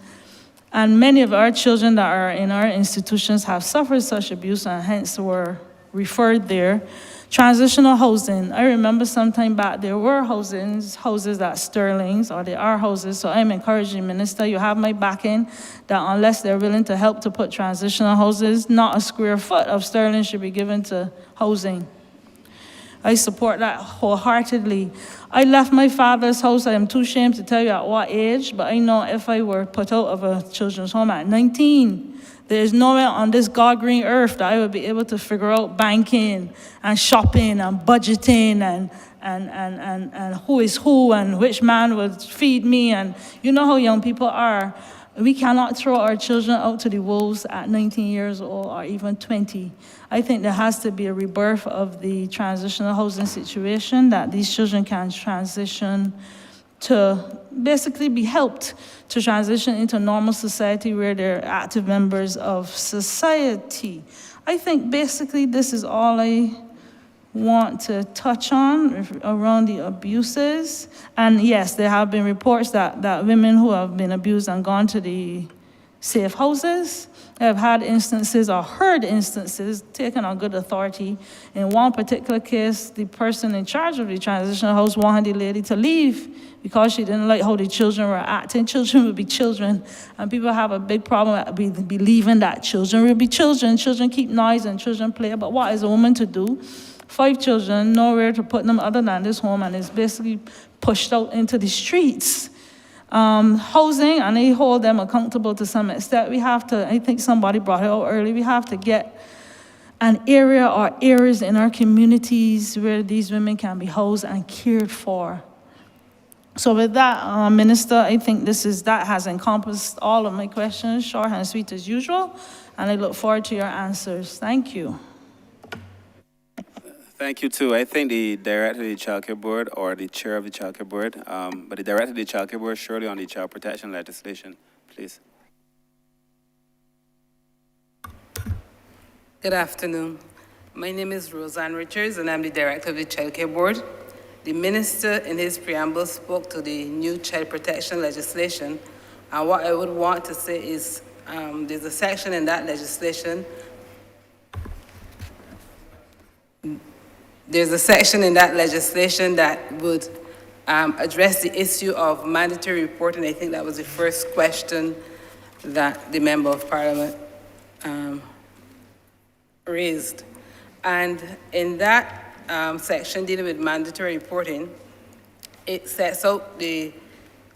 and many of our children that are in our institutions have suffered such abuse and hence were referred there. Transitional housing. I remember some time back there were houses at Sterling's, or there are houses, so I'm encouraging Minister, you have my backing, that unless they're willing to help to put transitional houses, not a square foot of Sterling should be given to housing. I support that wholeheartedly. I left my father's house, I am too ashamed to tell you at what age, but I know if I were put out of a children's home at 19, there is nowhere on this God-green earth that I would be able to figure out banking and shopping and budgeting and who is who and which man would feed me. And you know how young people are. We cannot throw our children out to the wolves at 19 years old or even 20. I think there has to be a rebirth of the transitional housing situation, that these children can transition to basically be helped to transition into normal society where they're active members of society. I think basically this is all I want to touch on around the abuses. And yes, there have been reports that women who have been abused and gone to the safe houses have had instances or heard instances taken on good authority. In one particular case, the person in charge of the transitional house wanted the lady to leave because she didn't like how the children were acting. Children would be children, and people have a big problem at believing that children will be children. Children keep noise and children play, but what is a woman to do? 5 children, nowhere to put them other than this home, and is basically pushed out into the streets. Housing, and they hold them accountable to some extent. We have to, I think somebody brought it out early, we have to get an area or areas in our communities where these women can be housed and cared for. So with that, Minister, I think that has encompassed all of my questions, short and sweet as usual, and I look forward to your answers. Thank you. Thank you, too. I think the director of the Child Care Board or the chair of the Child Care Board, but the director of the Child Care Board, surely on the child protection legislation, please. Good afternoon. My name is Roseanne Richards, and I'm the director of the Child Care Board. The minister, in his preamble, spoke to the new child protection legislation, and what I would want to say is there's a section in that legislation that would address the issue of mandatory reporting. I think that was the first question that the Member of Parliament raised. And in that section dealing with mandatory reporting, it sets out the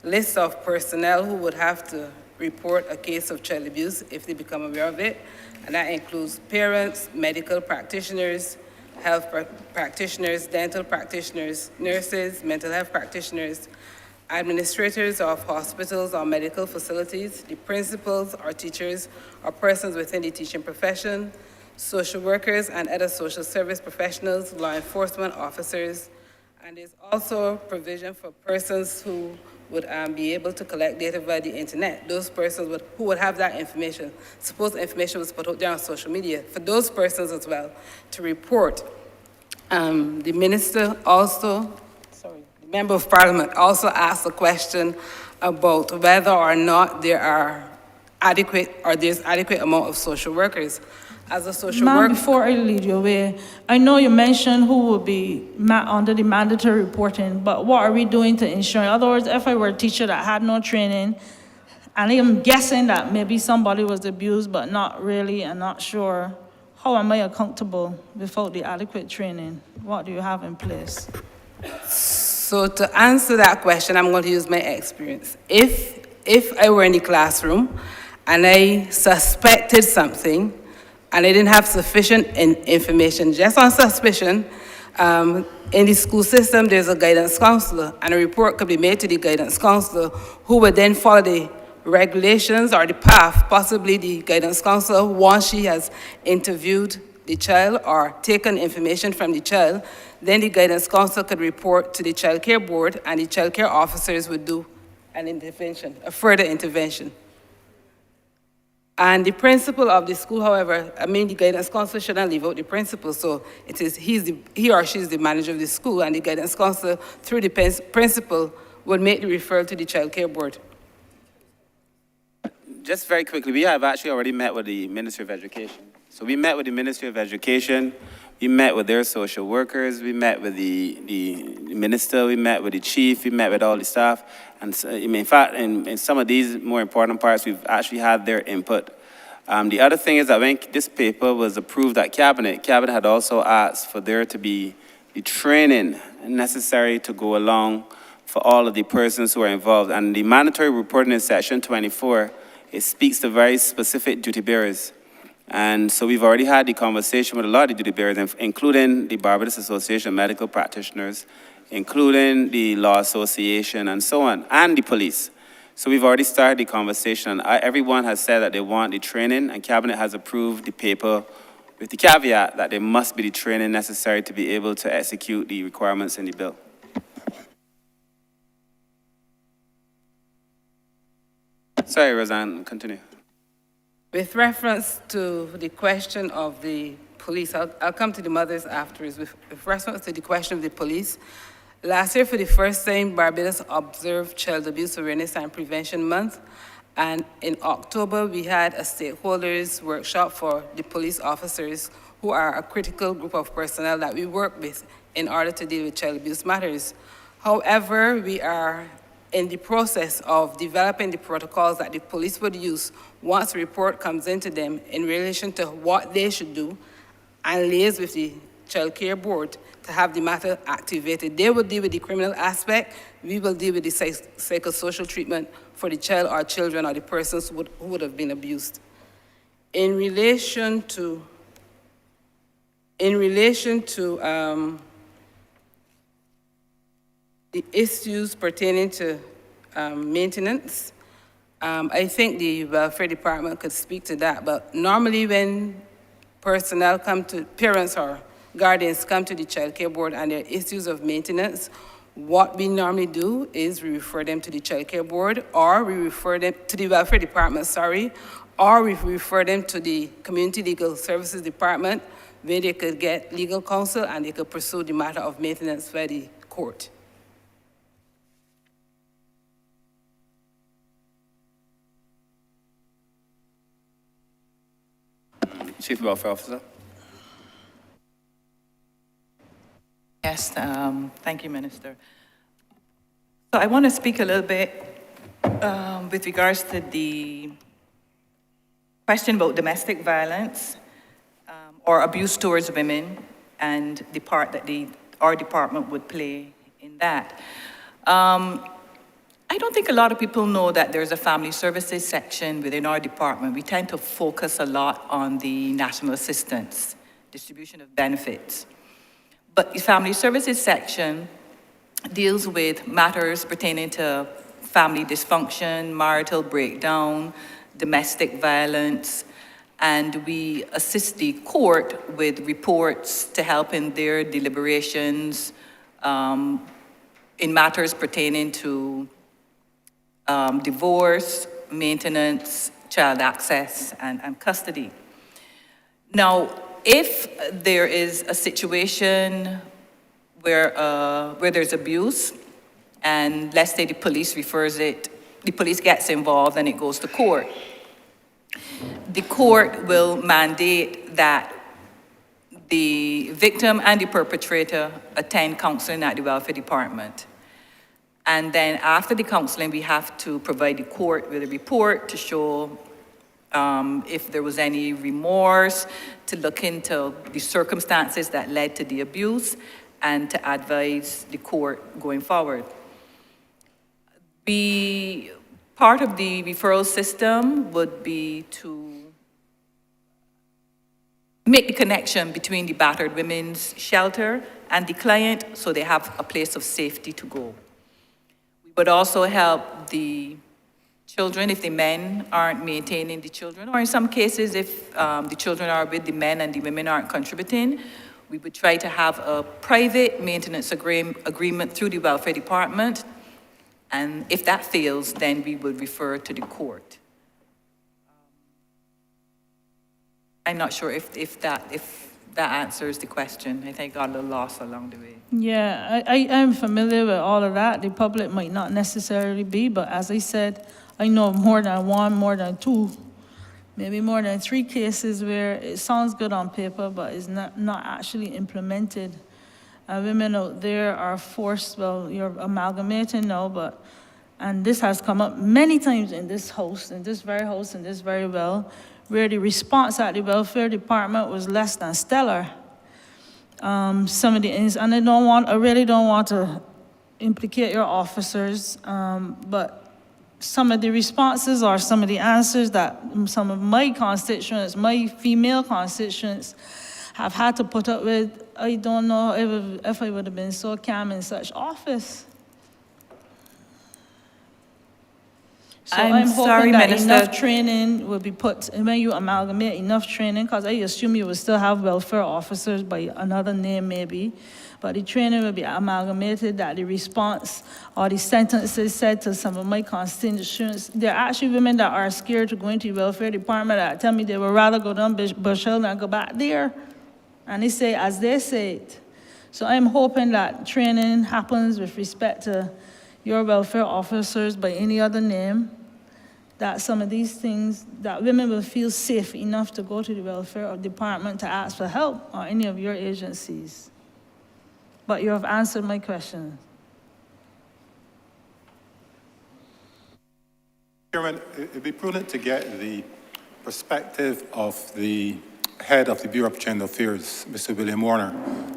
list of personnel who would have to report a case of child abuse if they become aware of it. And that includes parents, medical practitioners, health practitioners, dental practitioners, nurses, mental health practitioners, administrators of hospitals or medical facilities, the principals or teachers or persons within the teaching profession, social workers and other social service professionals, law enforcement officers, and there's also provision for persons who would be able to collect data via the internet. Those persons who would have that information. Suppose information was put out there on social media. For those persons as well to report. The minister also, the Member of Parliament also asked a question about whether or not there are there's adequate amount of social workers. As a social worker. Before I lead you away, I know you mentioned who will be under the mandatory reporting, but what are we doing to ensure? In other words, if I were a teacher that had no training, and I'm guessing that maybe somebody was abused, but not really and not sure, how am I accountable without the adequate training? What do you have in place? So to answer that question, I'm going to use my experience. If I were in the classroom and I suspected something, and I didn't have sufficient information, just on suspicion, in the school system, there's a guidance counselor, and a report could be made to the guidance counselor, who would then follow the regulations or the path, possibly the guidance counselor, once she has interviewed the child or taken information from the child, then the guidance counselor could report to the child care board, and the child care officers would do an intervention, a further intervention. And the principal of the school, however, the guidance counselor shouldn't leave out the principal, so it is he or she is the manager of the school, and the guidance counselor, through the principal, would make the referral to the child care board. Just very quickly, we have actually already met with the Ministry of Education. So we met with the Ministry of Education, we met with their social workers, we met with the minister, we met with the chief, we met with all the staff. And so, in fact, in some of these more important parts, we've actually had their input. The other thing is that when this paper was approved at Cabinet had also asked for there to be the training necessary to go along for all of the persons who are involved. And the mandatory reporting in section 24, it speaks to very specific duty bearers. And so we've already had the conversation with a lot of the duty bearers, including the Barbados Association of Medical Practitioners, including the Law Association and so on, and the police. So we've already started the conversation. Everyone has said that they want the training, and Cabinet has approved the paper with the caveat that there must be the training necessary to be able to execute the requirements in the bill. Sorry, Roseanne, continue. With reference to the question of the police, I'll come to the mothers afterwards. With reference to the question of the police, last year, for the first time, Barbados observed Child Abuse Awareness and Prevention Month. And in October, we had a stakeholders workshop for the police officers, who are a critical group of personnel that we work with in order to deal with child abuse matters. However, we are in the process of developing the protocols that the police would use once a report comes into them in relation to what they should do, and liaise with the child care board to have the matter activated. They will deal with the criminal aspect. We will deal with the psychosocial treatment for the child or children or the persons who would have been abused. In relation to the issues pertaining to maintenance, I think the welfare department could speak to that. But normally when personnel come to, parents or guardians come to the child care board and there are issues of maintenance, what we normally do is we refer them to the child care board, or we refer them to the welfare department, or we refer them to the community legal services department, where they could get legal counsel and they could pursue the matter of maintenance by the court. Chief Welfare Officer. Yes, thank you, Minister. So I want to speak a little bit with regards to the question about domestic violence or abuse towards women and the part that our department would play in that. I don't think a lot of people know that there's a family services section within our department. We tend to focus a lot on the national assistance, distribution of benefits. But the family services section deals with matters pertaining to family dysfunction, marital breakdown, domestic violence, and we assist the court with reports to help in their deliberations in matters pertaining to divorce, maintenance, child access, and custody. Now, if there is a situation where there's abuse, and let's say the police refers it, the police gets involved and it goes to court, the court will mandate that the victim and the perpetrator attend counseling at the welfare department. And then after the counseling, we have to provide the court with a report to show if there was any remorse, to look into the circumstances that led to the abuse, and to advise the court going forward. Part of the referral system would be to make the connection between the battered women's shelter and the client so they have a place of safety to go. We would also help the children if the men aren't maintaining the children, or in some cases, if the children are with the men and the women aren't contributing, we would try to have a private maintenance agreement through the welfare department. And if that fails, then we would refer to the court. I'm not sure if that answers the question. I think I got a little lost along the way. Yeah, I am familiar with all of that. The public might not necessarily be, but as I said, I know of more than one, more than two, maybe more than 3 cases where it sounds good on paper, but is not actually implemented. Women out there are forced, well, you're amalgamating now, and this has come up many times in this house, in this very well, where the response at the welfare department was less than stellar. Some of the, and I really don't want to implicate your officers, but some of the responses or some of the answers that some of my constituents, my female constituents, have had to put up with, I don't know if I would have been so calm in such office. So I'm hoping that enough training will be put, and when you amalgamate enough training, because I assume you will still have welfare officers by another name maybe, but the training will be amalgamated, that the response or the sentences said to some of my constituents, there are actually women that are scared to go into the welfare department that tell me they would rather go down Bushel than go back there. And they say, as they say it. So I'm hoping that training happens with respect to your welfare officers by any other name, that some of these things, that women will feel safe enough to go to the welfare department to ask for help or any of your agencies. But you have answered my question. Chairman, it'd be prudent to get the perspective of the head of the Bureau of Gender Affairs, Mr. William Warner,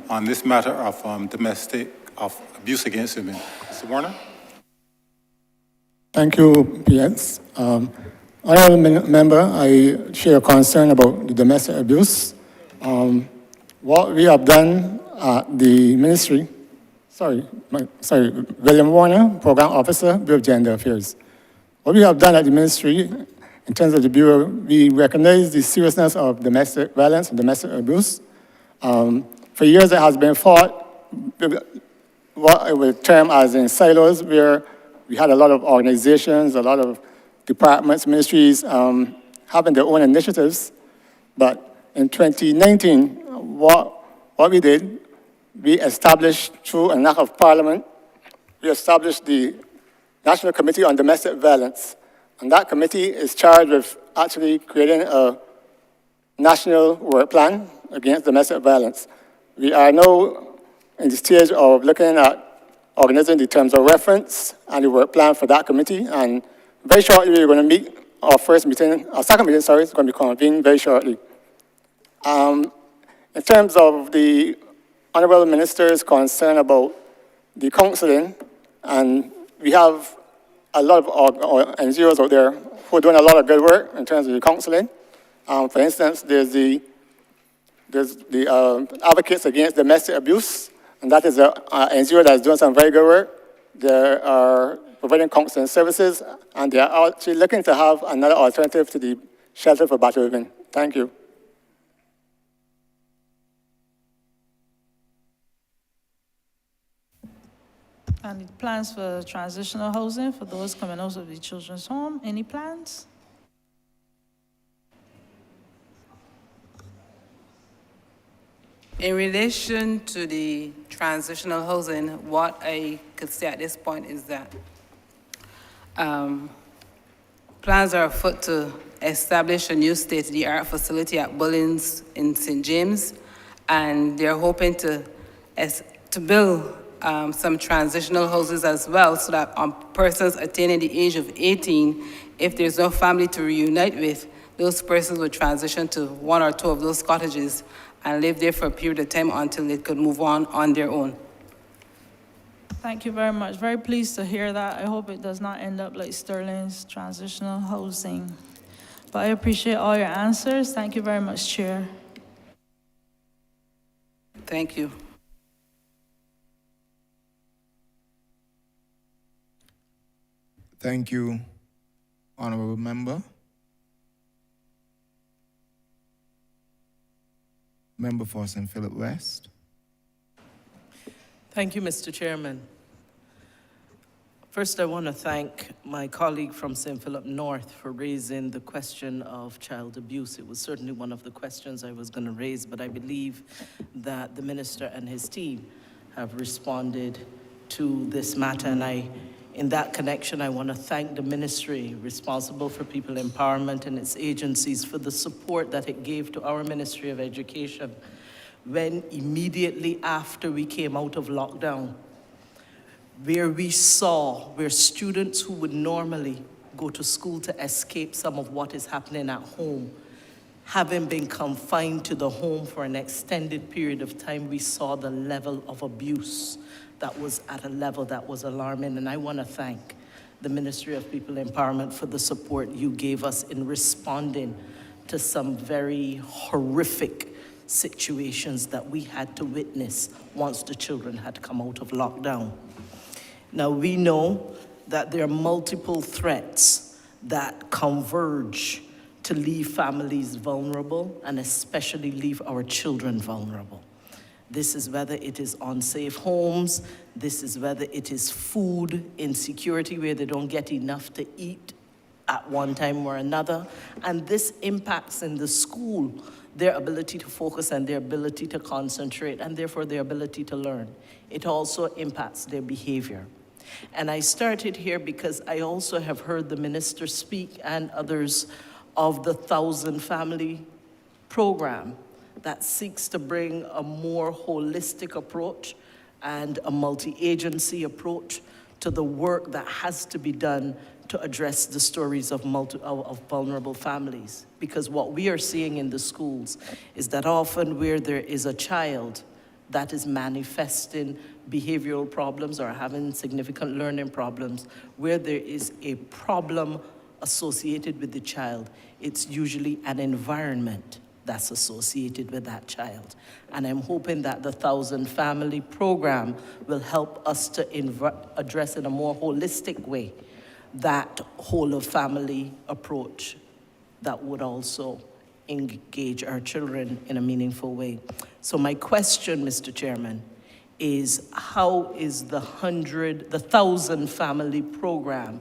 on this matter of abuse against women. Mr. Warner? Thank you, PS. Honourable member, I share a concern about the domestic abuse. What we have done at the ministry, William Warner, Program Officer, Bureau of Gender Affairs. What we have done at the ministry, in terms of the Bureau, we recognize the seriousness of domestic violence and domestic abuse. For years, it has been fought, what I would term as in silos, where we had a lot of organizations, a lot of departments, ministries having their own initiatives. But in 2019, what we did, we established, through an act of parliament, we established the National Committee on Domestic Violence. And that committee is charged with actually creating a national work plan against domestic violence. We are now in the stage of looking at organizing the terms of reference and the work plan for that committee. And very shortly, we're going to meet our second meeting, is going to be convened very shortly. In terms of the Honourable Minister's concern about the counselling, and we have a lot of NGOs out there who are doing a lot of good work in terms of the counselling. For instance, there's the Advocates Against Domestic Abuse, and that is an NGO that's doing some very good work. They are providing counseling services, and they are actually looking to have another alternative to the shelter for battered women. Thank you. And plans for transitional housing for those coming out of the children's home? Any plans? In relation to the transitional housing, what I could say at this point is that plans are afoot to establish a new state-of-the-art facility at Bullins in St. James, and they're hoping to build some transitional houses as well, so that persons attaining the age of 18, if there's no family to reunite with, those persons would transition to one or two of those cottages and live there for a period of time until they could move on their own. Thank you very much. Very pleased to hear that. I hope it does not end up like Sterling's transitional housing. But I appreciate all your answers. Thank you very much, Chair. Thank you. Thank you, Honourable member. Member for St. Philip West. Thank you, Mr. Chairman. First, I want to thank my colleague from St. Philip North for raising the question of child abuse. It was certainly one of the questions I was going to raise, but I believe that the minister and his team have responded to this matter. And in that connection, I want to thank the ministry responsible for people empowerment and its agencies for the support that it gave to our Ministry of Education when immediately after we came out of lockdown, where we saw where students who would normally go to school to escape some of what is happening at home, having been confined to the home for an extended period of time, we saw the level of abuse that was at a level that was alarming. And I want to thank the Ministry of People Empowerment for the support you gave us in responding to some very horrific situations that we had to witness once the children had come out of lockdown. Now, we know that there are multiple threats that converge to leave families vulnerable and especially leave our children vulnerable. This is whether it is unsafe homes, this is whether it is food insecurity where they don't get enough to eat at one time or another, and this impacts in the school their ability to focus and their ability to concentrate and therefore their ability to learn. It also impacts their behavior. And I started here because I also have heard the minister speak and others of the 1,000 Family program that seeks to bring a more holistic approach and a multi-agency approach to the work that has to be done to address the stories of vulnerable families. Because what we are seeing in the schools is that often where there is a child that is manifesting behavioral problems or having significant learning problems, where there is a problem associated with the child, it's usually an environment that's associated with that child. And I'm hoping that the 1,000 Family program will help us to address in a more holistic way that whole of family approach that would also engage our children in a meaningful way. So my question, Mr. Chairman, is how is the 1,000 Family program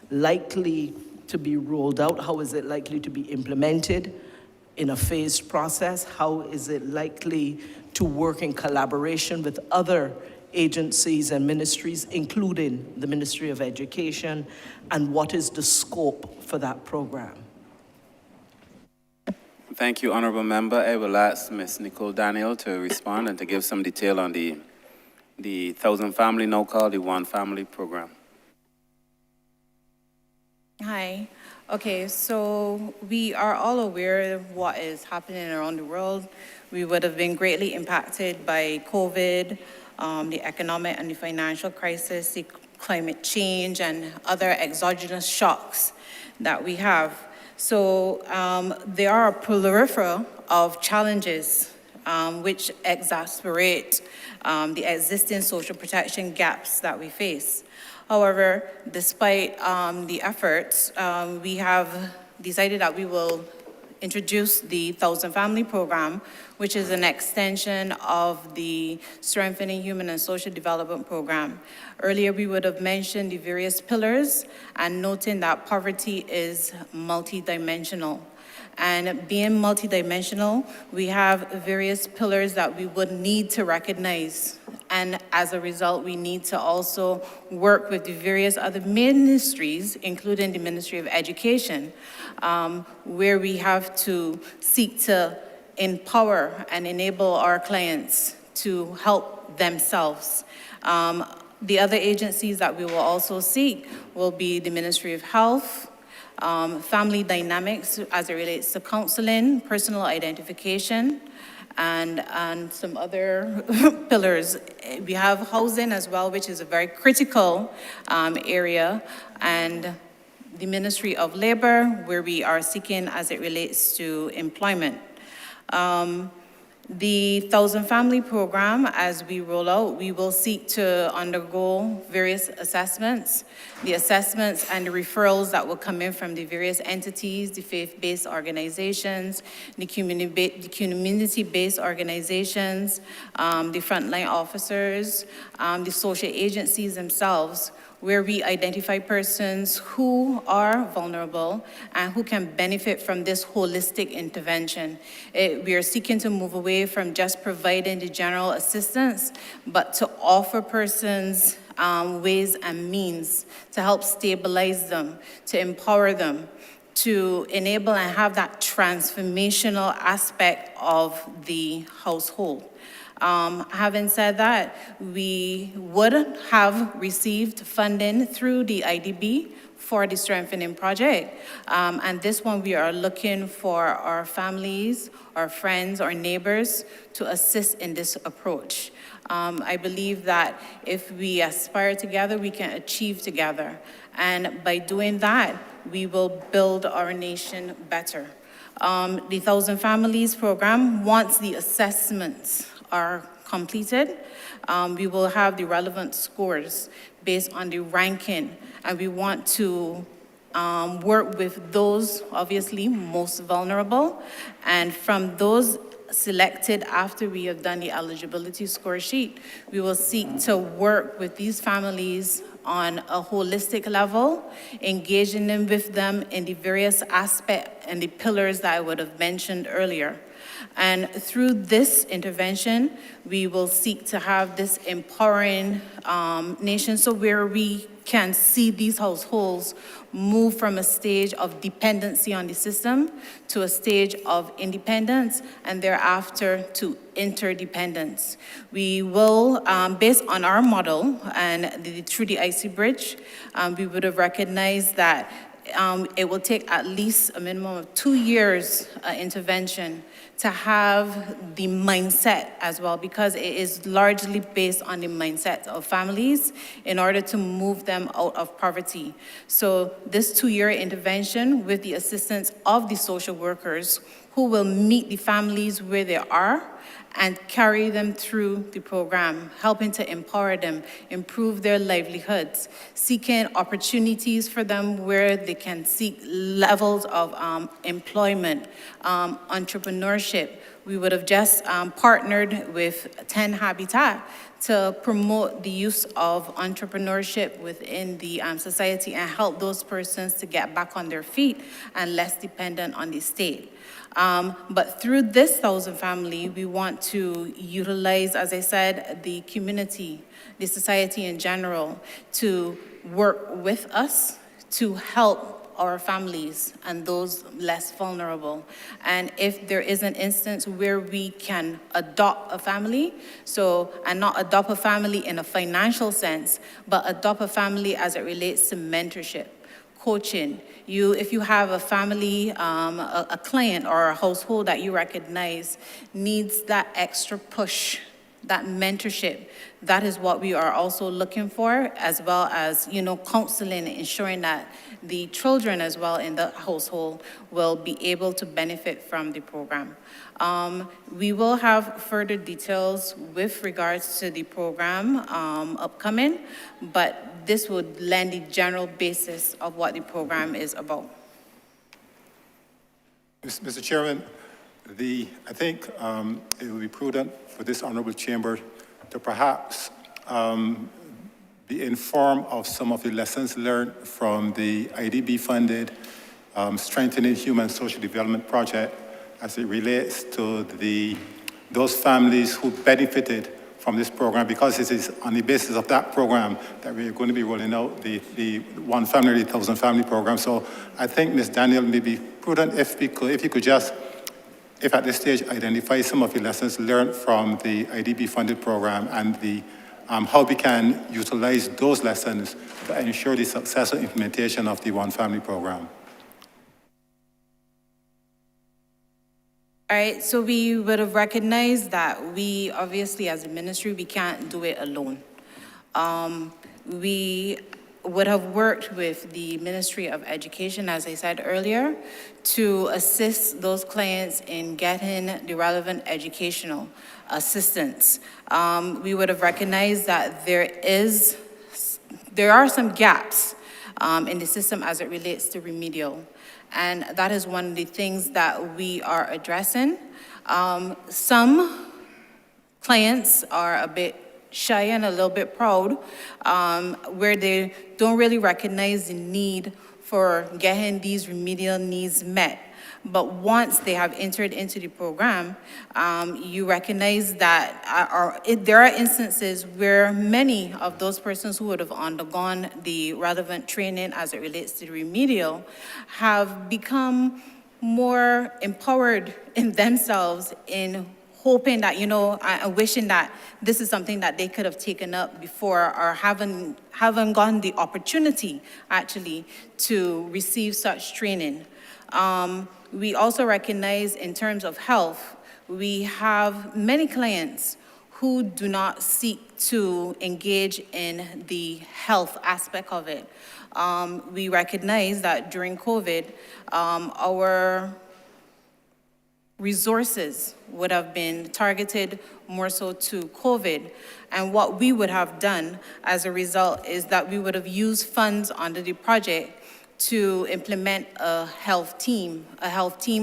likely to be rolled out? How is it likely to be implemented in a phased process? How is it likely to work in collaboration with other agencies and ministries, including the Ministry of Education, and what is the scope for that program? Thank you, Honourable Member. I will ask Ms. Nicole Daniel to respond and to give some detail on the 1,000 Family, now called the One Family program. Hi. Okay, so we are all aware of what is happening around the world. We would have been greatly impacted by COVID, the economic and the financial crisis, the climate change, and other exogenous shocks that we have. So there are a plethora of challenges which exacerbate the existing social protection gaps that we face. However, despite the efforts, we have decided that we will introduce the 1,000 Family program, which is an extension of the Strengthening Human and Social Development program. Earlier, we would have mentioned the various pillars and noting that poverty is multidimensional. And being multidimensional, we have various pillars that we would need to recognize. And as a result, we need to also work with the various other ministries, including the Ministry of Education, where we have to seek to empower and enable our clients to help themselves. The other agencies that we will also seek will be the Ministry of Health, family dynamics as it relates to counseling, personal identification, and some other pillars. We have housing as well, which is a very critical area, and the Ministry of Labor, where we are seeking as it relates to employment. The 1,000 Family Program, as we roll out, we will seek to undergo various assessments. The assessments and the referrals that will come in from the various entities, the faith-based organizations, the community-based organizations, the frontline officers, the social agencies themselves, where we identify persons who are vulnerable and who can benefit from this holistic intervention. We are seeking to move away from just providing the general assistance, but to offer persons ways and means to help stabilize them, to empower them, to enable and have that transformational aspect of the household. Having said that, we would have received funding through the IDB for the strengthening project. And this one, we are looking for our families, our friends, our neighbors to assist in this approach. I believe that if we aspire together, we can achieve together. And by doing that, we will build our nation better. The 1,000 Families program, once the assessments are completed, we will have the relevant scores based on the ranking, and we want to work with those obviously most vulnerable, and from those selected after we have done the eligibility score sheet, we will seek to work with these families on a holistic level, engaging them with them in the various aspects and the pillars that I would have mentioned earlier. And through this intervention, we will seek to have this empowering nation, so where we can see these households move from a stage of dependency on the system to a stage of independence, and thereafter to interdependence. We will, based on our model and through the IC Bridge, we would have recognized that it will take at least a minimum of 2 years intervention to have the mindset as well, because it is largely based on the mindset of families in order to move them out of poverty. So this 2-year intervention with the assistance of the social workers who will meet the families where they are and carry them through the program, helping to empower them, improve their livelihoods, seeking opportunities for them where they can seek levels of employment, entrepreneurship. We would have just partnered with 10 Habitat to promote the use of entrepreneurship within the society and help those persons to get back on their feet and less dependent on the state. But through this 1,000 Family, we want to utilize, as I said, the community, the society in general, to work with us to help our families and those less vulnerable. And if there is an instance where we can adopt a family, and not adopt a family in a financial sense, but adopt a family as it relates to mentorship, coaching. If you have a family, a client or a household that you recognize needs that extra push, that mentorship, that is what we are also looking for, as well as, counseling, ensuring that the children as well in the household will be able to benefit from the program. We will have further details with regards to the program upcoming, but this would lend the general basis of what the program is about. Mr. Chairman, I think it would be prudent for this honorable chamber to perhaps be informed of some of the lessons learned from the IDB-funded Strengthening Human and Social Development Project as it relates to those families who benefited from this program, because it is on the basis of that program that we're going to be rolling out the One Family, 1,000 Family program. So I think Ms. Daniel may be prudent if you could just, if at this stage, identify some of the lessons learned from the IDB-funded program and how we can utilize those lessons to ensure the successful implementation of the One Family program. All right, so we would have recognized that we, obviously, as a ministry, we can't do it alone. We would have worked with the Ministry of Education, as I said earlier, to assist those clients in getting the relevant educational assistance. We would have recognized that there are some gaps in the system as it relates to remedial. And that is one of the things that we are addressing. Some clients are a bit shy and a little bit proud, where they don't really recognize the need for getting these remedial needs met. But once they have entered into the program, you recognize that there are instances where many of those persons who would have undergone the relevant training as it relates to the remedial have become more empowered in themselves in hoping that, and wishing that this is something that they could have taken up before, or haven't gotten the opportunity, actually, to receive such training. We also recognize, in terms of health, we have many clients who do not seek to engage in the health aspect of it. We recognize that during COVID, our resources would have been targeted more so to COVID. And what we would have done as a result is that we would have used funds under the project to implement a health team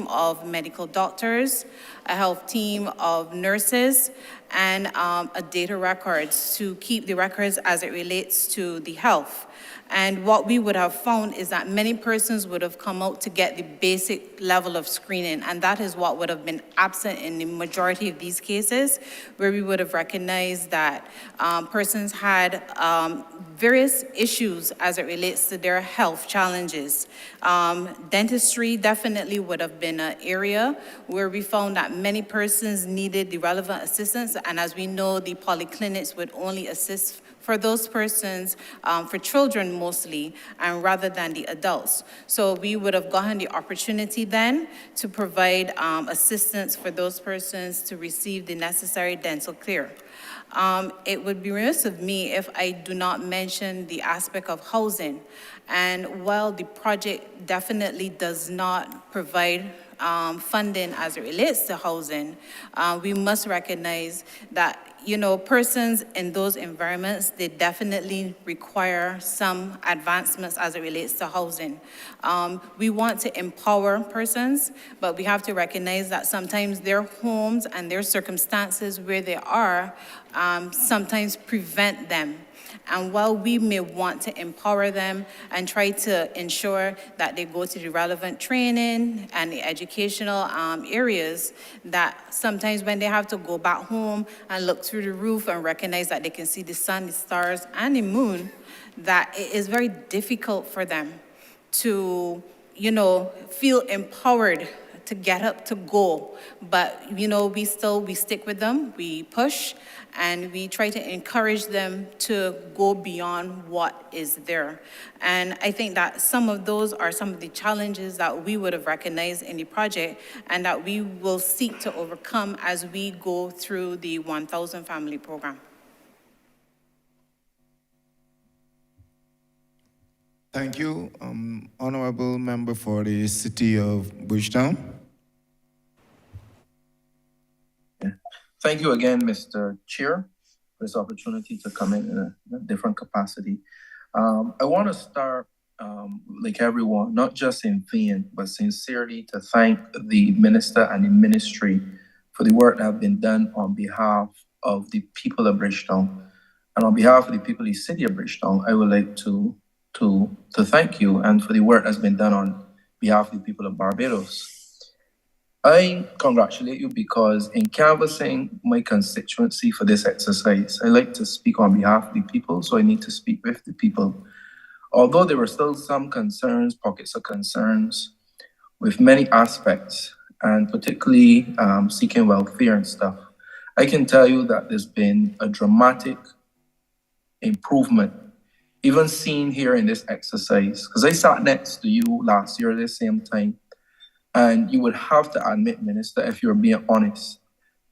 of medical doctors, a health team of nurses, and a data records to keep the records as it relates to the health. And what we would have found is that many persons would have come out to get the basic level of screening, and that is what would have been absent in the majority of these cases, where we would have recognized that persons had various issues as it relates to their health challenges. Dentistry definitely would have been an area where we found that many persons needed the relevant assistance, and as we know, the polyclinics would only assist for those persons, for children mostly, and rather than the adults. So we would have gotten the opportunity then to provide assistance for those persons to receive the necessary dental care. It would be remiss of me if I do not mention the aspect of housing. And while the project definitely does not provide funding as it relates to housing, we must recognize that persons in those environments, they definitely require some advancements as it relates to housing. We want to empower persons, but we have to recognize that sometimes their homes and their circumstances where they are sometimes prevent them. And while we may want to empower them and try to ensure that they go to the relevant training and the educational areas, that sometimes when they have to go back home and look through the roof and recognize that they can see the sun, the stars, and the moon, that it is very difficult for them to, feel empowered to get up, to go. But, we stick with them, we push, and we try to encourage them to go beyond what is there. And I think that some of those are some of the challenges that we would have recognized in the project and that we will seek to overcome as we go through the 1,000 Family Program. Thank you, Honourable Member for the City of Bridgetown. Thank you again, Mr. Chair, for this opportunity to come in a different capacity. I want to start, like everyone, not just in vain, but sincerely to thank the Minister and the Ministry for the work that have been done on behalf of the people of Bridgetown. And on behalf of the people of the City of Bridgetown, I would like to thank you and for the work that's been done on behalf of the people of Barbados. I congratulate you because in canvassing my constituency for this exercise, I like to speak on behalf of the people, so I need to speak with the people. Although there were still some concerns, pockets of concerns, with many aspects, and particularly seeking welfare and stuff, I can tell you that there's been a dramatic improvement, even seen here in this exercise, because I sat next to you last year at the same time. And you would have to admit, Minister, if you're being honest,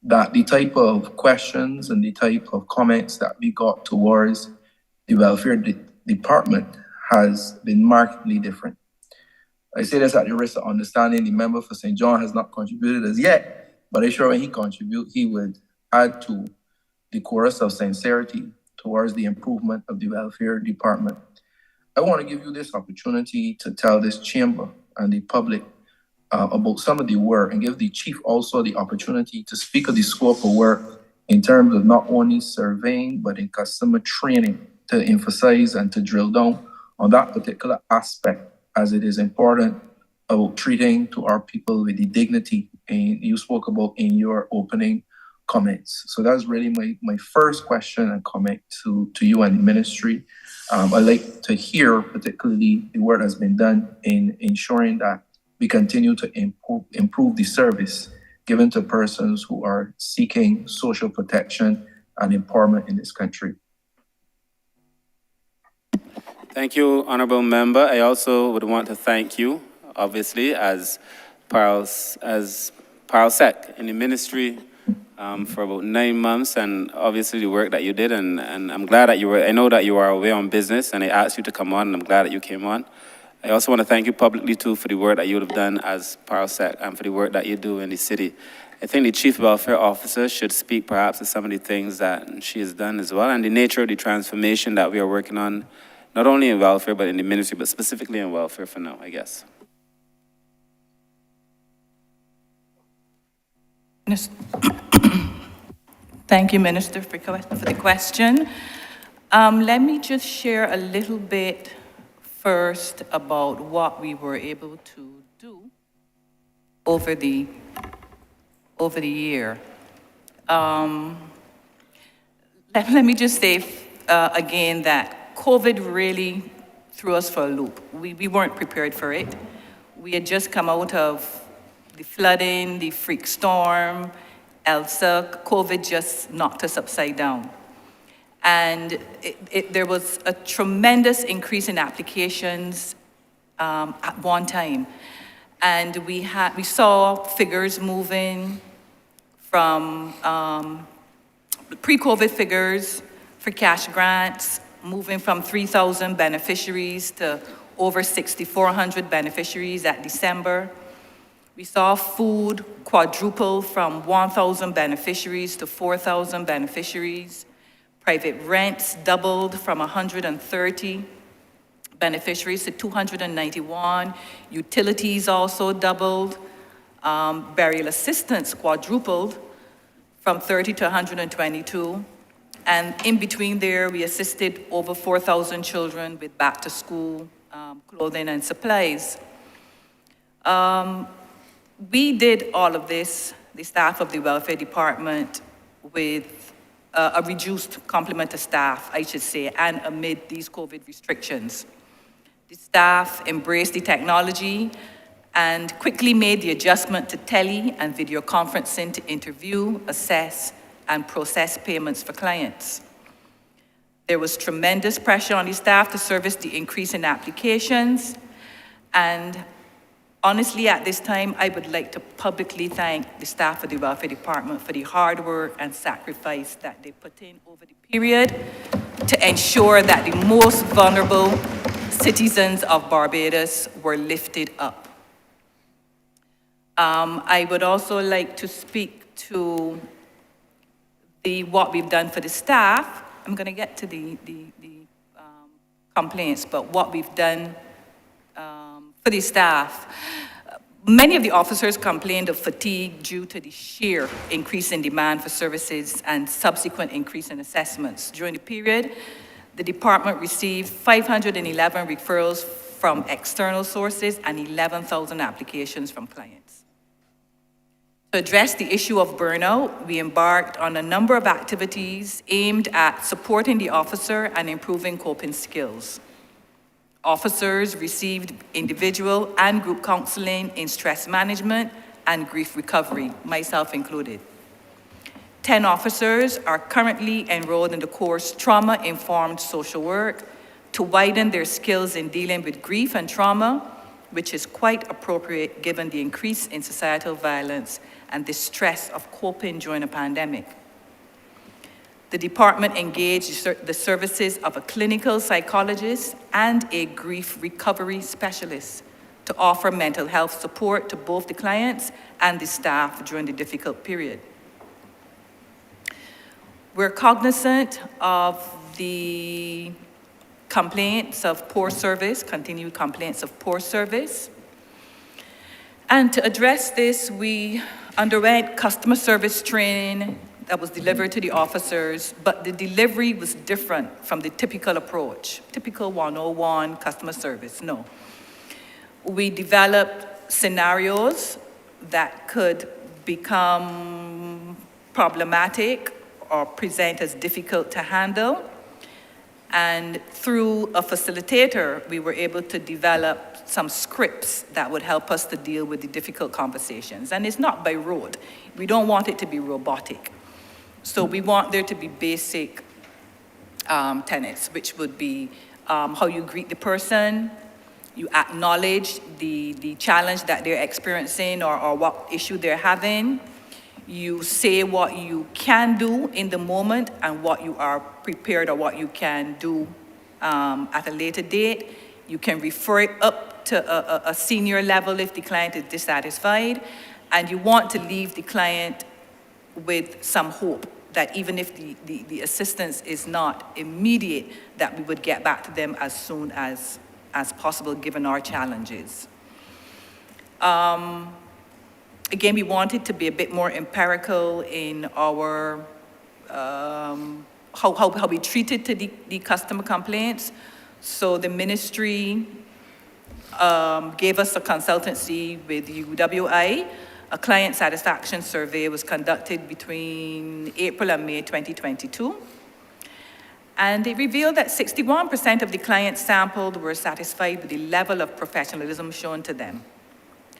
that the type of questions and the type of comments that we got towards the welfare department has been markedly different. I say this at the risk of understanding the member for St. John has not contributed as yet, but I'm sure when he contribute, he would add to the chorus of sincerity towards the improvement of the welfare department. I want to give you this opportunity to tell this chamber and the public about some of the work and give the chief also the opportunity to speak of the scope of work in terms of not only surveying, but in customer training to emphasize and to drill down on that particular aspect, as it is important about treating to our people with the dignity and you spoke about in your opening comments. So that's really my first question and comment to you and the ministry. I'd like to hear particularly the work that's been done in ensuring that we continue to improve the service given to persons who are seeking social protection and empowerment in this country. Thank you, Honourable Member. I also would want to thank you, obviously, as Paralsec in the ministry for about 9 months, and obviously the work that you did, and I'm glad that I know that you are away on business, and I asked you to come on, and I'm glad that you came on. I also want to thank you publicly, too, for the work that you would have done as Paralsec and for the work that you do in the city. I think the Chief Welfare Officer should speak perhaps to some of the things that she has done as well, and the nature of the transformation that we are working on, not only in welfare, but in the ministry, but specifically in welfare for now, I guess. Thank you, Minister, for the question. Let me just share a little bit first about what we were able to do over the year. Let me just say again that COVID really threw us for a loop. We weren't prepared for it. We had just come out of the flooding, the freak storm, Elsa. COVID just knocked us upside down. And there was a tremendous increase in applications at one time. And we saw figures moving from pre-COVID figures for cash grants, moving from 3,000 beneficiaries to over 6,400 beneficiaries at December. We saw food quadruple from 1,000 beneficiaries to 4,000 beneficiaries. Private rents doubled from 130 beneficiaries to 291. Utilities also doubled. Burial assistance quadrupled from 30 to 122. And in between there, we assisted over 4,000 children with back to school clothing and supplies. We did all of this, the staff of the welfare department, with a reduced complement of staff, I should say, and amid these COVID restrictions. The staff embraced the technology and quickly made the adjustment to tele and video conferencing to interview, assess, and process payments for clients. There was tremendous pressure on the staff to service the increase in applications, and honestly, at this time, I would like to publicly thank the staff of the Welfare Department for the hard work and sacrifice that they put in over the period to ensure that the most vulnerable citizens of Barbados were lifted up. I would also like to speak to what we've done for the staff. I'm going to get to the complaints, but what we've done for the staff. Many of the officers complained of fatigue due to the sheer increase in demand for services and subsequent increase in assessments. During the period, the department received 511 referrals from external sources and 11,000 applications from clients. To address the issue of burnout, we embarked on a number of activities aimed at supporting the officer and improving coping skills. Officers received individual and group counseling in stress management and grief recovery, myself included. 10 officers are currently enrolled in the course Trauma-Informed Social Work to widen their skills in dealing with grief and trauma, which is quite appropriate given the increase in societal violence and the stress of coping during a pandemic. The department engaged the services of a clinical psychologist and a grief recovery specialist to offer mental health support to both the clients and the staff during the difficult period. We're cognizant of the complaints of poor service, continued complaints of poor service. And to address this, we underwent customer service training that was delivered to the officers, but the delivery was different from the typical approach, typical 101 customer service, no. We developed scenarios that could become problematic or present as difficult to handle. And through a facilitator, we were able to develop some scripts that would help us to deal with the difficult conversations. And it's not by rote. We don't want it to be robotic. So we want there to be basic tenets, which would be how you greet the person, you acknowledge the challenge that they're experiencing or what issue they're having. You say what you can do in the moment and what you are prepared or what you can do at a later date. You can refer it up to a senior level if the client is dissatisfied. And you want to leave the client with some hope that even if the assistance is not immediate, that we would get back to them as soon as possible given our challenges. Again, we wanted to be a bit more empirical in our, how we treated the customer complaints. So the ministry gave us a consultancy with UWI. A client satisfaction survey was conducted between April and May 2022. And it revealed that 61% of the clients sampled were satisfied with the level of professionalism shown to them.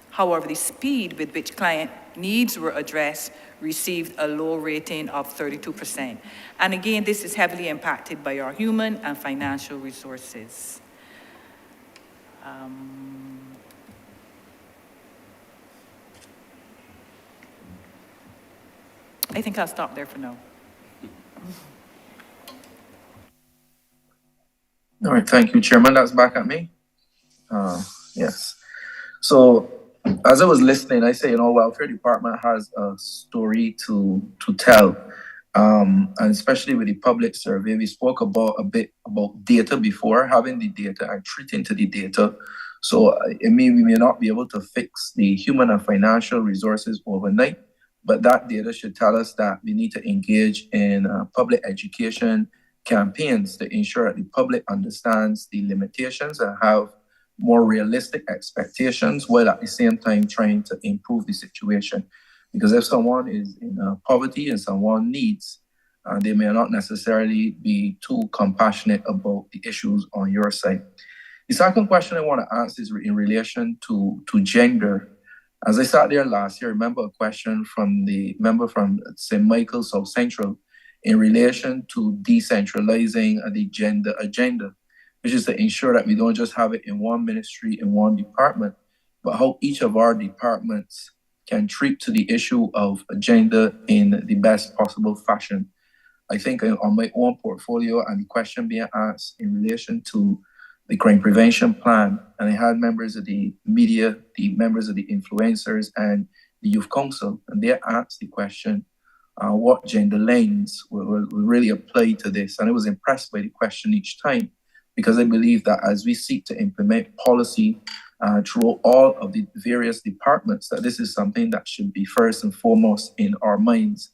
However, the speed with which client needs were addressed received a low rating of 32%. And again, this is heavily impacted by our human and financial resources. I think I'll stop there for now. All right, thank you, Chairman. That's back at me. Yes. So as I was listening, I say, welfare department has a story to tell. And especially with the public survey, we spoke a bit about data before, having the data and treating to the data. So we may not be able to fix the human and financial resources overnight, but that data should tell us that we need to engage in public education campaigns to ensure that the public understands the limitations and have more realistic expectations, while at the same time trying to improve the situation. Because if someone is in poverty and someone needs, they may not necessarily be too compassionate about the issues on your side. The second question I want to ask is in relation to gender. As I sat there last year, I remember a question from the member from St. Michael South Central in relation to decentralizing the gender agenda, which is to ensure that we don't just have it in one ministry, in one department, but how each of our departments can treat to the issue of gender in the best possible fashion. I think on my own portfolio and the question being asked in relation to the crime prevention plan, and I had members of the media, the members of the influencers and the youth council, and they asked the question, what gender lens will really apply to this? And I was impressed by the question each time, because I believe that as we seek to implement policy through all of the various departments, that this is something that should be first and foremost in our minds.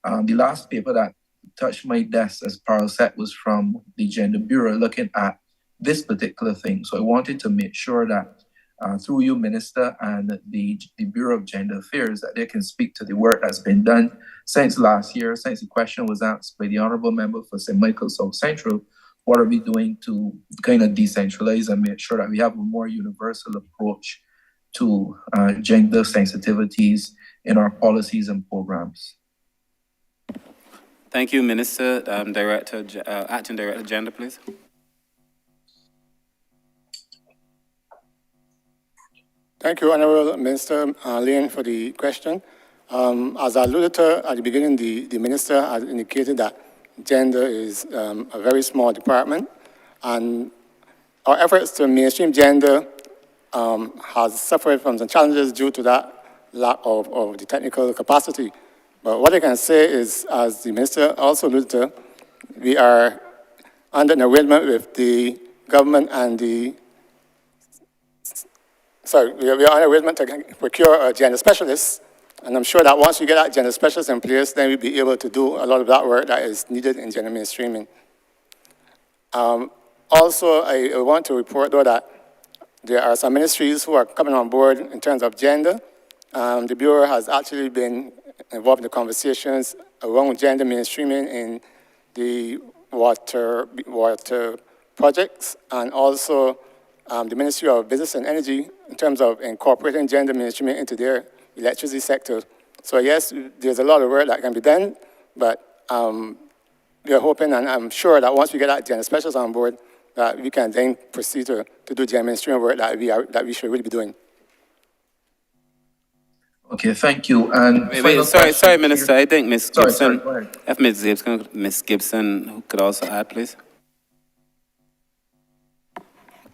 The last paper that touched my desk, as Parl said, was from the Gender Bureau looking at this particular thing. So I wanted to make sure that through you, Minister, and the Bureau of Gender Affairs, that they can speak to the work that's been done since last year, since the question was asked by the Honourable Member for St. Michael South Central. What are we doing to kind of decentralize and make sure that we have a more universal approach to gender sensitivities in our policies and programs? Thank you, Minister. Acting Director Gender, please. Thank you, Honourable Minister Lane, for the question. As I alluded to at the beginning, the Minister has indicated that gender is a very small department, and our efforts to mainstream gender has suffered from some challenges due to that lack of the technical capacity. But what I can say is, as the minister also alluded to, we are under an arrangement with the government and we are on an arrangement to procure a gender specialist, and I'm sure that once we get that gender specialist in place, then we'll be able to do a lot of that work that is needed in gender mainstreaming. Also, I want to report, though, that there are some ministries who are coming on board in terms of gender. The Bureau has actually been involved in the conversations around gender mainstreaming in the water projects, and also the Ministry of Business and Energy in terms of incorporating gender mainstreaming into their electricity sector. So yes, there's a lot of work that can be done, but we are hoping, and I'm sure that once we get that gender specialist on board, that we can then proceed to do gender mainstreaming work that we should really be doing. Okay, thank you. And Sorry, Minister. I think Ms. Sorry, Gibson, go ahead. if Ms. Gibson could also add, please.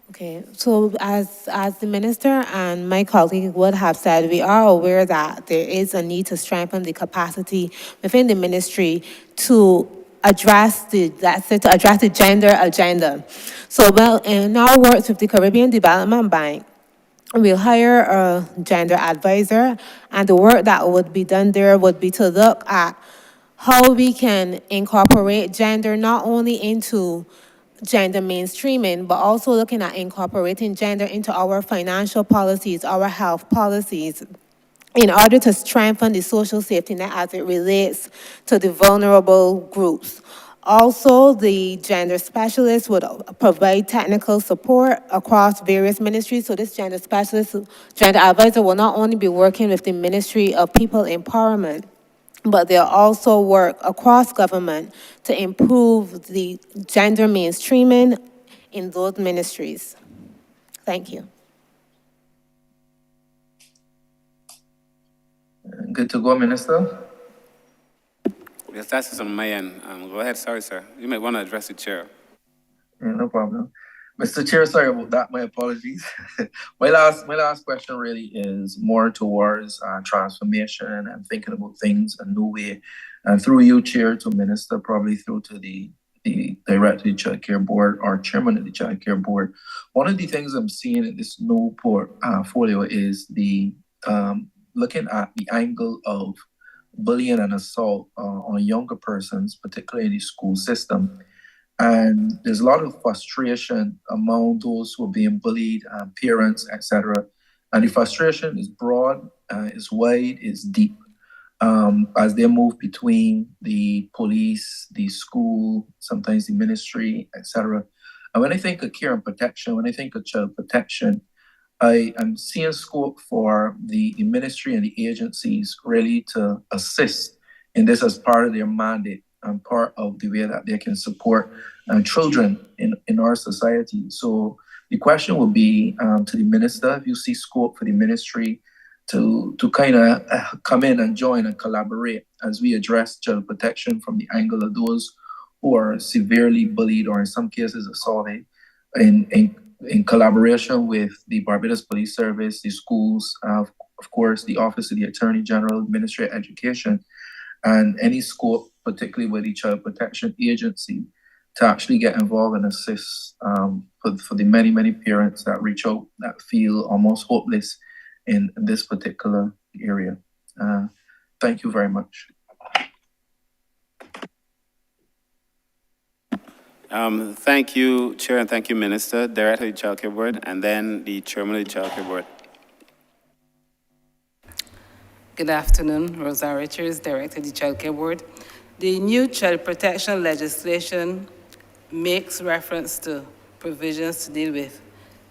Okay, so as the minister and my colleague would have said, we are aware that there is a need to strengthen the capacity within the ministry to address the gender agenda. So, well, in our work with the Caribbean Development Bank, we'll hire a gender advisor, and the work that would be done there would be to look at how we can incorporate gender not only into gender mainstreaming, but also looking at incorporating gender into our financial policies, our health policies, in order to strengthen the social safety net as it relates to the vulnerable groups. Also, the gender specialist would provide technical support across various ministries. So this gender specialist, gender advisor will not only be working with the Ministry of People Empowerment, but they'll also work across government to improve the gender mainstreaming in those ministries. Thank you. Good to go, Minister. Yes, that's on my end. Go ahead, sorry, sir. You might want to address the chair. Yeah, no problem. Mr. Chair, sorry about that. My apologies. My last question really is more towards transformation and thinking about things a new way. And through you, Chair, to Minister, probably through to the Director of the Child Care Board or Chairman of the Child Care Board. One of the things I'm seeing in this new portfolio is the looking at the angle of bullying and assault on younger persons, particularly in the school system. And there's a lot of frustration among those who are being bullied, parents, etc. And the frustration is broad, is wide, is deep, as they move between the police, the school, sometimes the ministry, etc. And when I think of care and protection, when I think of child protection, I am seeing scope for the ministry and the agencies really to assist in this as part of their mandate and part of the way that they can support children in our society. So the question would be to the minister, if you see scope for the ministry to kind of come in and join and collaborate as we address child protection from the angle of those who are severely bullied or in some cases assaulted in collaboration with the Barbados Police Service, the schools, of course, the Office of the Attorney General, Ministry of Education, and any scope, particularly with the Child Protection Agency, to actually get involved and assist for the many, many parents that reach out that feel almost hopeless in this particular area. Thank you very much. Thank you, Chair, and thank you, Minister, Director of the Child Care Board, and then the Chairman of the Child Care Board. Good afternoon, Rosa Richards, Director of the Child Care Board. The new child protection legislation makes reference to provisions to deal with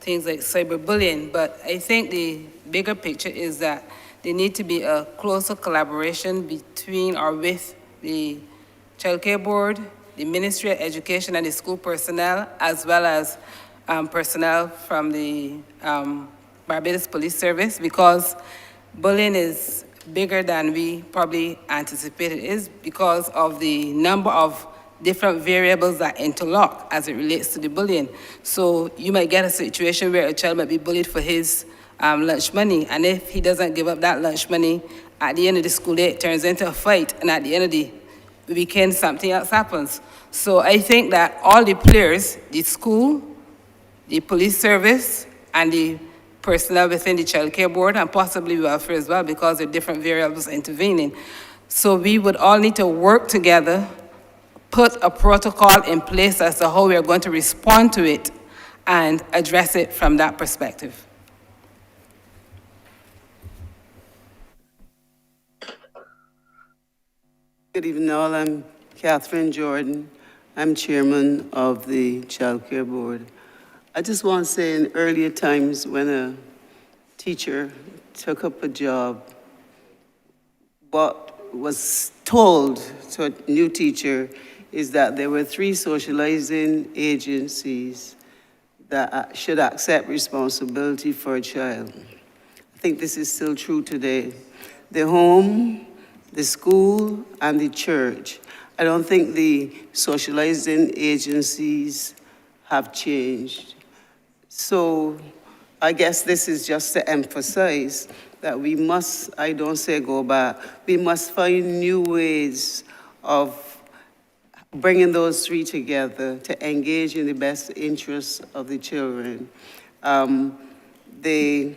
things like cyberbullying, but I think the bigger picture is that there need to be a closer collaboration between or with the Child Care Board, the Ministry of Education and the school personnel, as well as personnel from the Barbados Police Service, because bullying is bigger than we probably anticipated. It is because of the number of different variables that interlock as it relates to the bullying. So you might get a situation where a child might be bullied for his lunch money, and if he doesn't give up that lunch money, at the end of the school day, it turns into a fight, and at the end of the weekend, something else happens. So I think that all the players, the school, the police service, and the personnel within the child care board, and possibly welfare as well, because there are different variables intervening. So we would all need to work together, put a protocol in place as to how we are going to respond to it and address it from that perspective. Good evening, all. I'm Catherine Jordan. I'm chairman of the Child Care Board. I just want to say in earlier times when a teacher took up a job, what was told to a new teacher is that there were 3 socializing agencies that should accept responsibility for a child. I think this is still true today. The home, the school, and the church. I don't think the socializing agencies have changed. So I guess this is just to emphasize that we must, I don't say go back, we must find new ways of bringing those 3 together to engage in the best interests of the children. The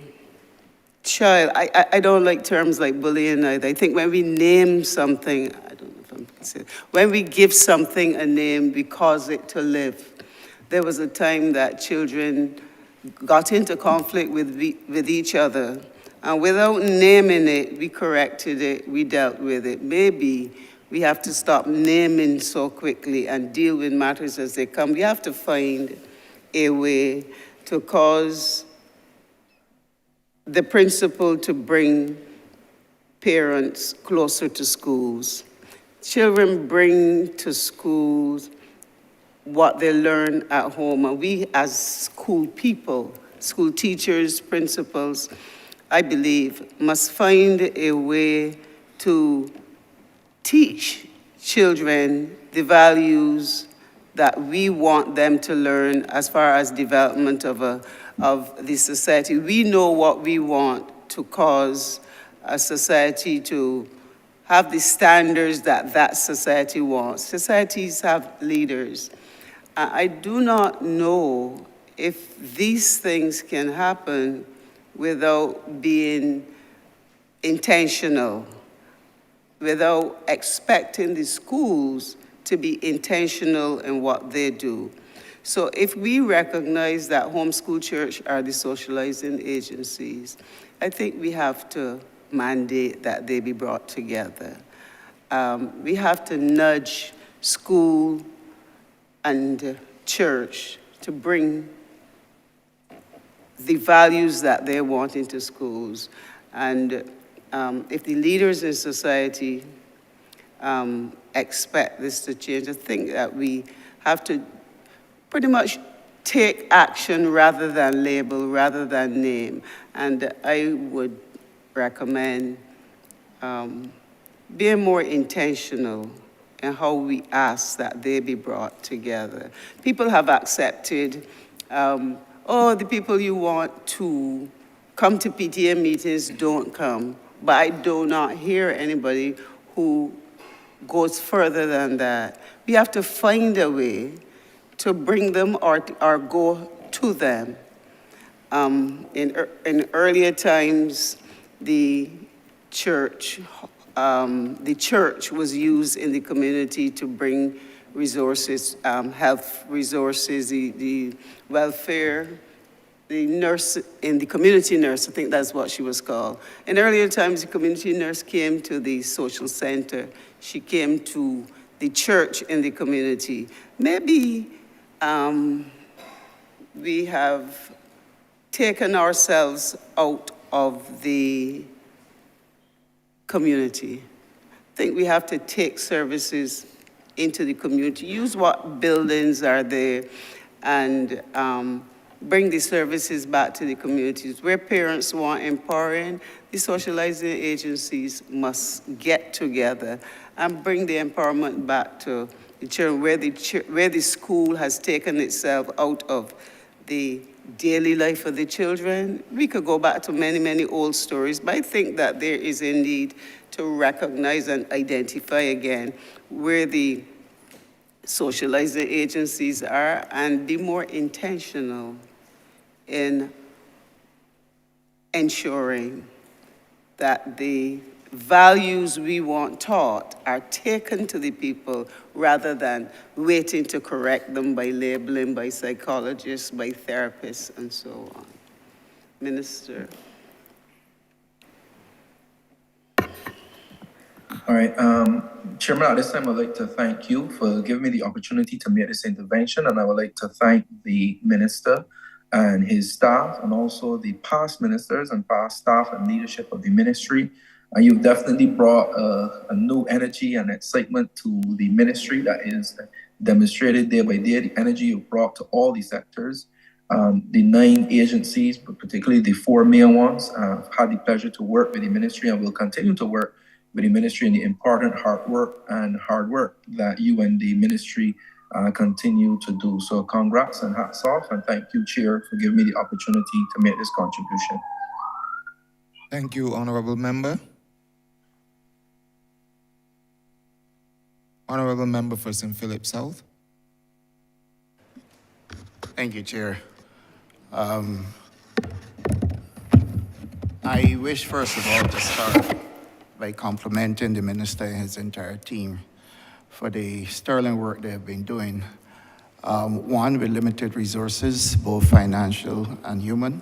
child, I don't like terms like bullying either. I think when we name something, I don't know if I'm considered, when we give something a name, we cause it to live. There was a time that children got into conflict with each other, and without naming it, we corrected it, we dealt with it. Maybe we have to stop naming so quickly and deal with matters as they come. We have to find a way to cause the principle to bring parents closer to schools. Children bring to schools what they learn at home, and we as school people, school teachers, principals, I believe, must find a way to teach children the values that we want them to learn as far as development of the society. We know what we want to cause a society to have the standards that that society wants. Societies have leaders. I do not know if these things can happen without being intentional, without expecting the schools to be intentional in what they do. So if we recognize that homeschool church are the socializing agencies, I think we have to mandate that they be brought together. We have to nudge school and church to bring the values that they want into schools. And if the leaders in society expect this to change, I think that we have to pretty much take action rather than label, rather than name. And I would recommend being more intentional in how we ask that they be brought together. People have accepted, the people you want to come to PTA meetings don't come. But I do not hear anybody who goes further than that. We have to find a way to bring them or go to them. In earlier times, the church was used in the community to bring resources, health resources, the welfare, the nurse, in the community nurse, I think that's what she was called. In earlier times, the community nurse came to the social center. She came to the church in the community. Maybe we have taken ourselves out of the community. I think we have to take services into the community, use what buildings are there, and bring the services back to the communities. Where parents want empowering, the socializing agencies must get together and bring the empowerment back to the children, where the school has taken itself out of the daily life of the children. We could go back to many, many old stories, but I think that there is a need to recognize and identify again where the socializing agencies are and be more intentional in ensuring that the values we want taught are taken to the people rather than waiting to correct them by labeling, by psychologists, by therapists, and so on. Minister. All right, Chairman, at this time, I'd like to thank you for giving me the opportunity to make this intervention, and I would like to thank the minister and his staff, and also the past ministers and past staff and leadership of the ministry. And you've definitely brought a new energy and excitement to the ministry that is demonstrated day by day. The energy you've brought to all the sectors, the 9 agencies, but particularly the 4 main ones. I've had the pleasure to work with the ministry and will continue to work with the ministry in the important hard work that you and the ministry continue to do. So congrats and hats off, and thank you, Chair, for giving me the opportunity to make this contribution. Thank you, Honourable Member. Honourable Member for St. Philip South. Thank you, Chair. I wish, first of all, to start by complimenting the Minister and his entire team for the sterling work they have been doing. One, with limited resources, both financial and human,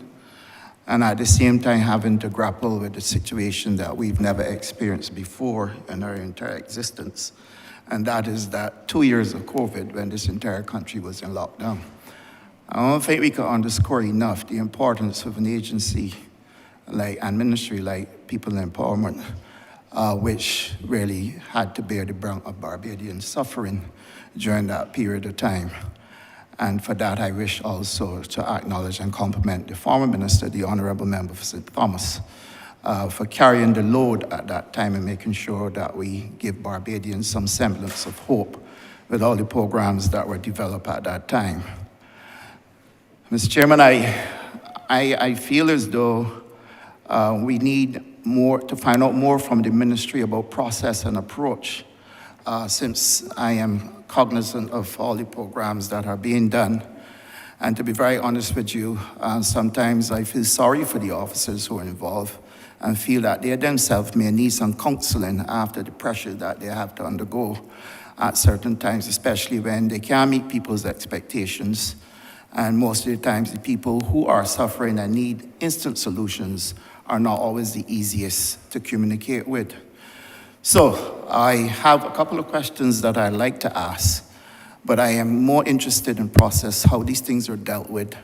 and at the same time having to grapple with a situation that we've never experienced before in our entire existence. And that is that 2 years of COVID when this entire country was in lockdown. I don't think we can underscore enough the importance of an agency and ministry like People Empowerment, which really had to bear the brunt of Barbadian suffering during that period of time. And for that, I wish also to acknowledge and compliment the former minister, the Honourable Member for St. Thomas, for carrying the load at that time and making sure that we give Barbadians some semblance of hope with all the programs that were developed at that time. Mr. Chairman, I feel as though we need to find out more from the ministry about process and approach, since I am cognizant of all the programs that are being done. And to be very honest with you, sometimes I feel sorry for the officers who are involved and feel that they themselves may need some counseling after the pressure that they have to undergo at certain times, especially when they can't meet people's expectations. And most of the times, the people who are suffering and need instant solutions are not always the easiest to communicate with. So I have a couple of questions that I'd like to ask, but I am more interested in process, how these things are dealt with.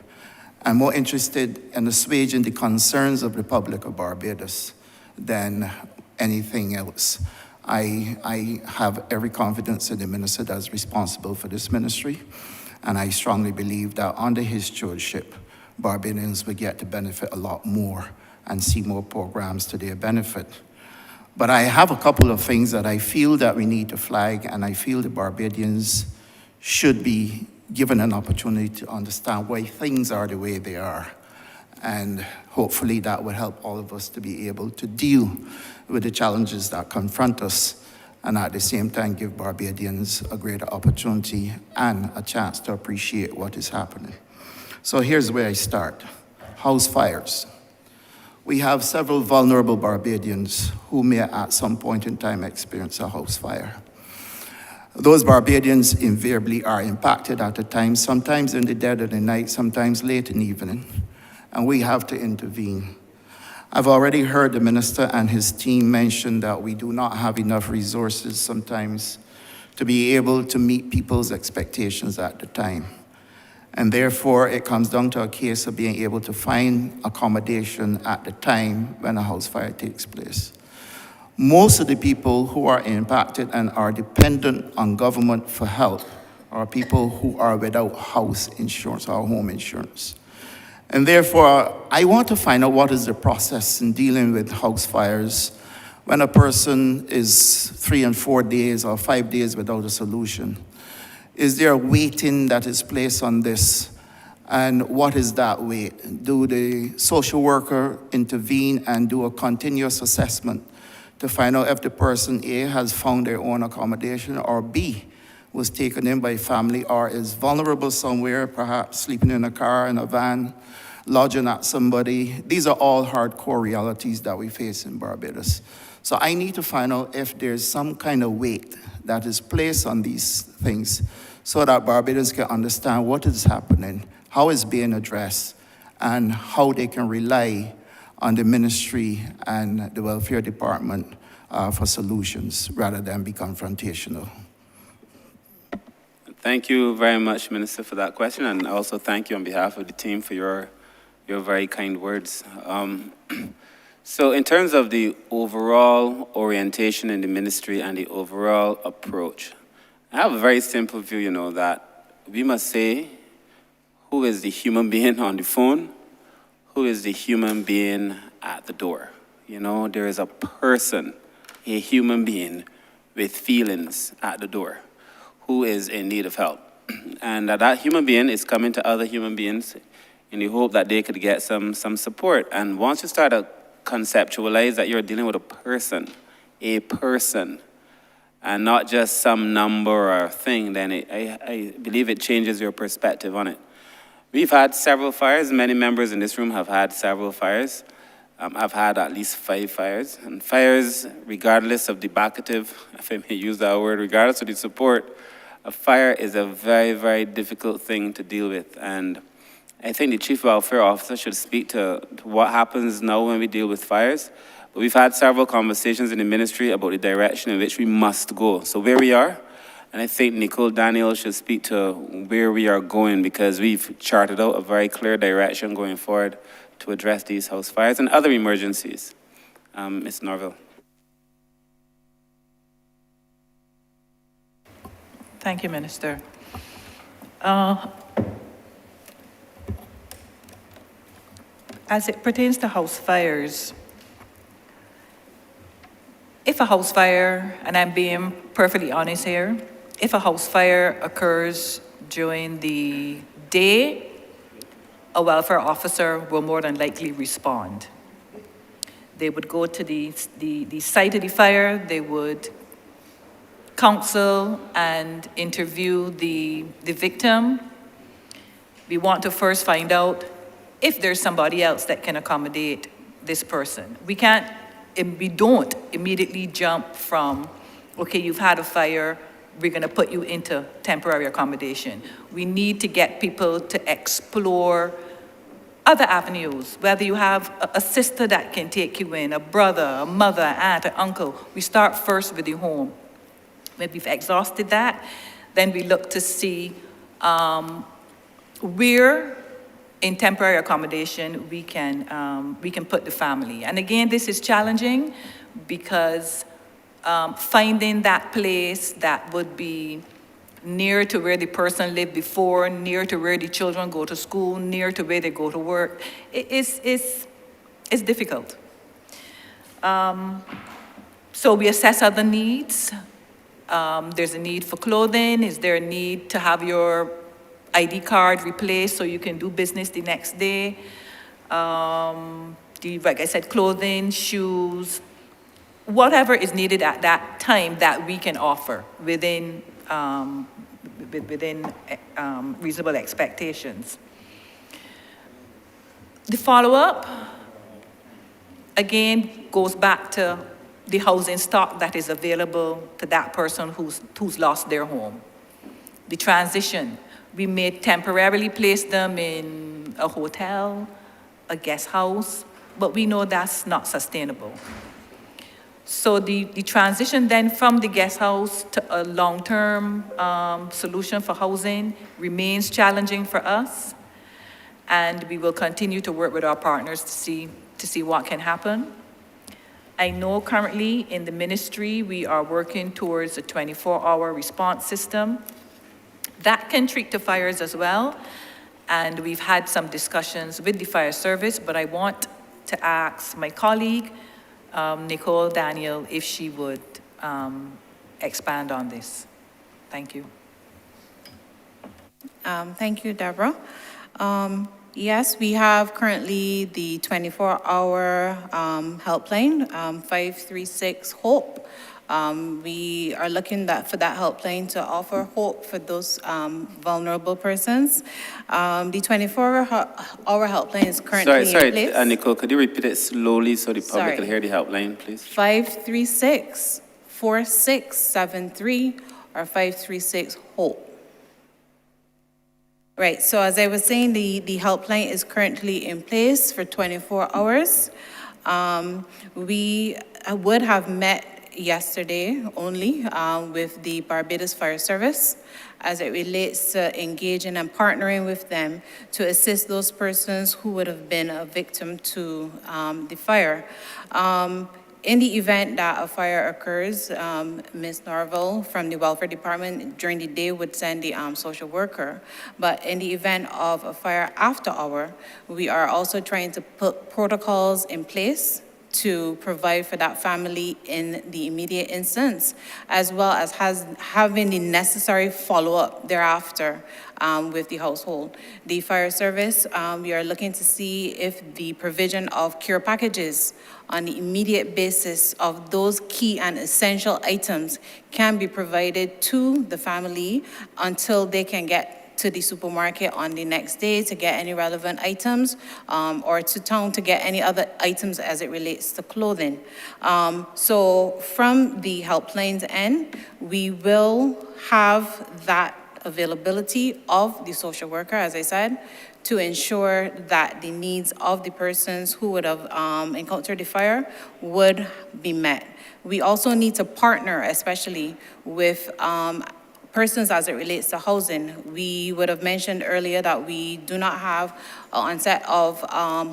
I'm more interested in assuaging the concerns of the Republic of Barbados than anything else. I have every confidence in the minister that's responsible for this ministry, and I strongly believe that under his stewardship, Barbadians will get to benefit a lot more and see more programs to their benefit. But I have a couple of things that I feel that we need to flag, and I feel the Barbadians should be given an opportunity to understand why things are the way they are. And hopefully that will help all of us to be able to deal with the challenges that confront us, and at the same time give Barbadians a greater opportunity and a chance to appreciate what is happening. So here's where I start. House fires. We have several vulnerable Barbadians who may at some point in time experience a house fire. Those Barbadians invariably are impacted at a time, sometimes in the dead of the night, sometimes late in the evening, and we have to intervene. I've already heard the minister and his team mention that we do not have enough resources sometimes to be able to meet people's expectations at the time. And therefore, it comes down to a case of being able to find accommodation at the time when a house fire takes place. Most of the people who are impacted and are dependent on government for help are people who are without house insurance or home insurance. And therefore, I want to find out what is the process in dealing with house fires when a person is 3 and 4 days or 5 days without a solution. Is there a weighting that is placed on this? And what is that weight? Do the social worker intervene and do a continuous assessment to find out if the person A has found their own accommodation, or B was taken in by family, or is vulnerable somewhere, perhaps sleeping in a car, in a van, lodging at somebody? These are all hardcore realities that we face in Barbados. So I need to find out if there's some kind of weight that is placed on these things so that Barbados can understand what is happening, how it's being addressed, and how they can rely on the ministry and the welfare department for solutions rather than be confrontational. Thank you very much, Minister, for that question, and also thank you on behalf of the team for your very kind words. So in terms of the overall orientation in the ministry and the overall approach, I have a very simple view, that we must say who is the human being on the phone, who is the human being at the door. There is a person, a human being with feelings at the door who is in need of help. And that human being is coming to other human beings in the hope that they could get some support. And once you start to conceptualize that you're dealing with a person, and not just some number or thing, then I believe it changes your perspective on it. We've had several fires. Many members in this room have had several fires. I've had at least 5 fires. And fires, regardless of the bacative, if I may use that word, regardless of the support, a fire is a very, very difficult thing to deal with. And I think the Chief Welfare Officer should speak to what happens now when we deal with fires. But we've had several conversations in the ministry about the direction in which we must go. So where we are, and I think Nicole Daniel should speak to where we are going, because we've charted out a very clear direction going forward to address these house fires and other emergencies. Ms. Norville. Thank you, Minister. As it pertains to house fires, if a house fire, and I'm being perfectly honest here, if a house fire occurs during the day, a welfare officer will more than likely respond. They would go to the site of the fire, they would counsel and interview the victim. We want to first find out if there's somebody else that can accommodate this person. We don't immediately jump from, okay, you've had a fire, we're gonna put you into temporary accommodation. We need to get people to explore other avenues, whether you have a sister that can take you in, a brother, a mother, aunt, an uncle. We start first with the home. When we've exhausted that, then we look to see where in temporary accommodation we can put the family. And again, this is challenging because finding that place that would be near to where the person lived before, near to where the children go to school, near to where they go to work, it's difficult. So we assess other needs. There's a need for clothing. Is there a need to have your ID card replaced so you can do business the next day? Like I said, clothing, shoes, whatever is needed at that time that we can offer within reasonable expectations. The follow-up, again, goes back to the housing stock that is available to that person who's lost their home. The transition, we may temporarily place them in a hotel, a guest house, but we know that's not sustainable. So the transition then from the guest house to a long-term solution for housing remains challenging for us. And we will continue to work with our partners to see what can happen. I know currently in the ministry, we are working towards a 24-hour response system. That can treat the fires as well. And we've had some discussions with the fire service, but I want to ask my colleague, Nicole Daniel, if she would expand on this. Thank you. Thank you, Deborah. Yes, we have currently the 24-hour helpline, 536 HOPE. We are looking for that helpline to offer hope for those vulnerable persons. The 24-hour helpline is currently in place. Sorry, Nicole, could you repeat it slowly so the public Sorry. can hear the helpline, please? 536-4673 or 536 HOPE. Right, so as I was saying, the helpline is currently in place for 24 hours. We would have met yesterday only with the Barbados Fire Service as it relates to engaging and partnering with them to assist those persons who would have been a victim to the fire. In the event that a fire occurs, Ms. Norville from the Welfare Department during the day would send the social worker. But in the event of a fire after hour, we are also trying to put protocols in place to provide for that family in the immediate instance, as well as having the necessary follow-up thereafter with the household. The fire service, we are looking to see if the provision of care packages on the immediate basis of those key and essential items can be provided to the family until they can get to the supermarket on the next day to get any relevant items, or to town to get any other items as it relates to clothing. So from the helpline's end, we will have that availability of the social worker, as I said, to ensure that the needs of the persons who would have encountered the fire would be met. We also need to partner, especially with persons as it relates to housing. We would have mentioned earlier that we do not have an onset of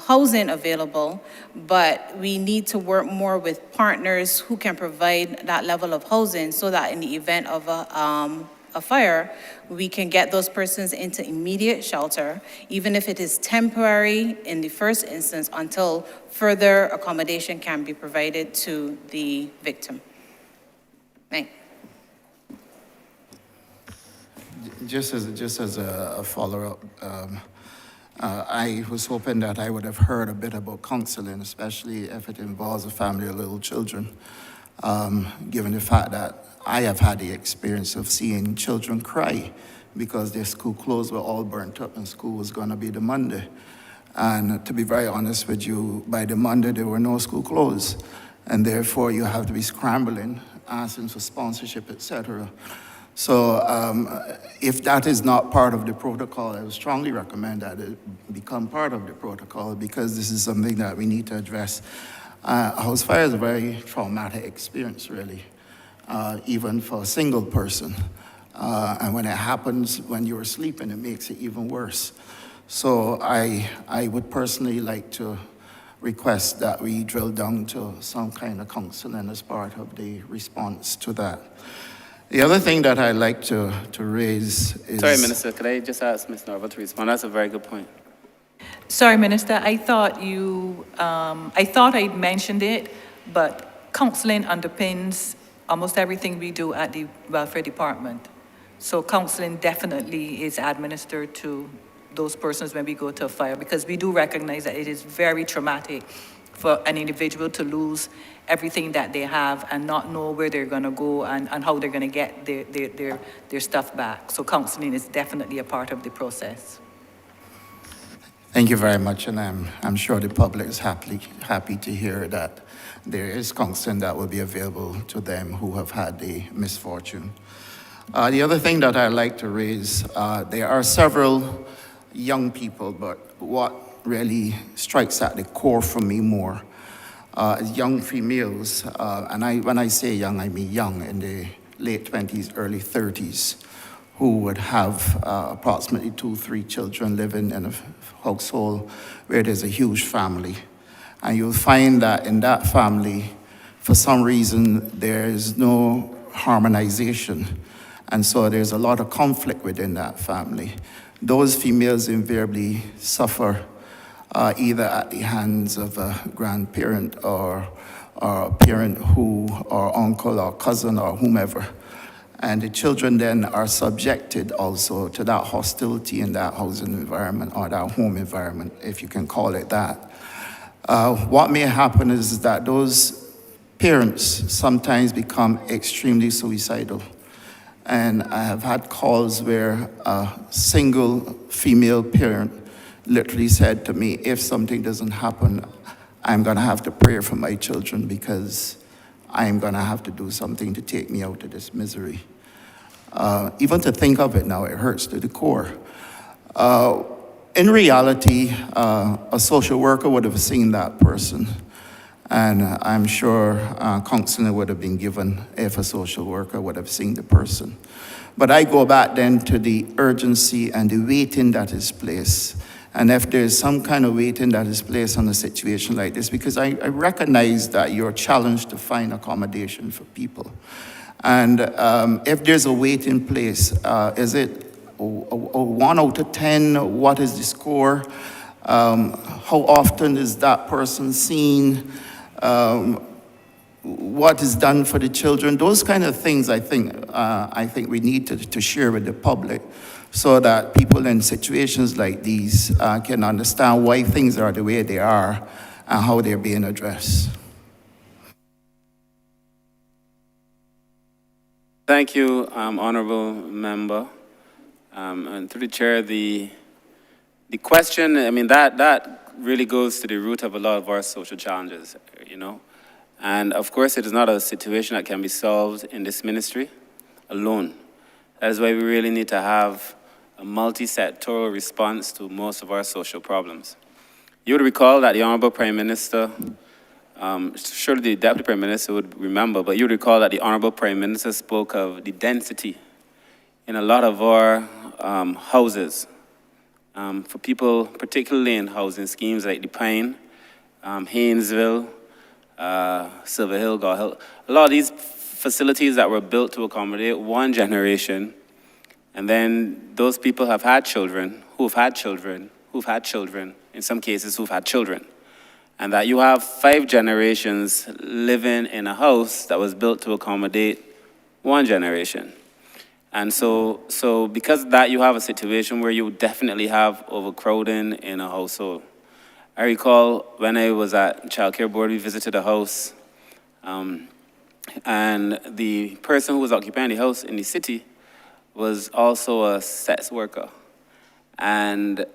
housing available, but we need to work more with partners who can provide that level of housing so that in the event of a fire, we can get those persons into immediate shelter, even if it is temporary in the first instance until further accommodation can be provided to the victim. Thanks. Just as a follow-up, I was hoping that I would have heard a bit about counseling, especially if it involves a family of little children, given the fact that I have had the experience of seeing children cry because their school clothes were all burnt up and school was going to be the Monday. And to be very honest with you, by the Monday there were no school clothes, and therefore you have to be scrambling, asking for sponsorship, etc. So if that is not part of the protocol, I would strongly recommend that it become part of the protocol, because this is something that we need to address. A house fire is a very traumatic experience, really, even for a single person. And when it happens when you're sleeping, it makes it even worse. So I would personally like to request that we drill down to some kind of counseling as part of the response to that. The other thing that I'd like to raise is... Sorry, Minister, could I just ask Ms. Norville to respond? That's a very good point. Sorry, Minister, I thought I mentioned it, but counseling underpins almost everything we do at the Welfare Department. So counseling definitely is administered to those persons when we go to a fire, because we do recognize that it is very traumatic for an individual to lose everything that they have and not know where they're going to go and how they're going to get their stuff back. So counseling is definitely a part of the process. Thank you very much, and I'm sure the public is happy to hear that there is counseling that will be available to them who have had the misfortune. The other thing that I'd like to raise, there are several young people, but what really strikes at the core for me more is young females, and when I say young, I mean young, in the late 20s, early 30s, who would have approximately 2-3 children living in a household where there's a huge family. And you'll find that in that family, for some reason, there is no harmonization. And so there's a lot of conflict within that family. Those females invariably suffer either at the hands of a grandparent or a parent or uncle or cousin or whomever. And the children then are subjected also to that hostility in that housing environment or that home environment, if you can call it that. What may happen is that those parents sometimes become extremely suicidal. And I have had calls where a single female parent literally said to me, if something doesn't happen, I'm going to have to pray for my children because I'm going to have to do something to take me out of this misery. Even to think of it now, it hurts to the core. In reality, a social worker would have seen that person. And I'm sure counseling would have been given if a social worker would have seen the person. But I go back then to the urgency and the waiting that is placed. And if there's some kind of waiting that is placed on a situation like this, because I recognize that you're challenged to find accommodation for people. And if there's a wait in place, is it a 1 out of 10? What is the score? How often is that person seen? What is done for the children? Those kind of things I think we need to share with the public so that people in situations like these can understand why things are the way they are and how they're being addressed. Thank you, Honourable Member. And through the chair, the question, I mean, that really goes to the root of a lot of our social challenges, you know. And of course, it is not a situation that can be solved in this ministry alone. That is why we really need to have a multi-sectoral response to most of our social problems. You would recall that the Honourable Prime Minister, surely the Deputy Prime Minister would remember, but you would recall that the Honourable Prime Minister spoke of the density in a lot of our houses for people, particularly in housing schemes like the Pine, Haynesville, Silver Hill, Gaw Hill. A lot of these facilities that were built to accommodate one generation, and then those people have had children, who've had children, who've had children, in some cases who've had children. And that you have 5 generations living in a house that was built to accommodate one generation. And so because of that, you have a situation where you definitely have overcrowding in a household. I recall when I was at Child Care Board, we visited a house, and the person who was occupying the house in the city was also a sex worker. And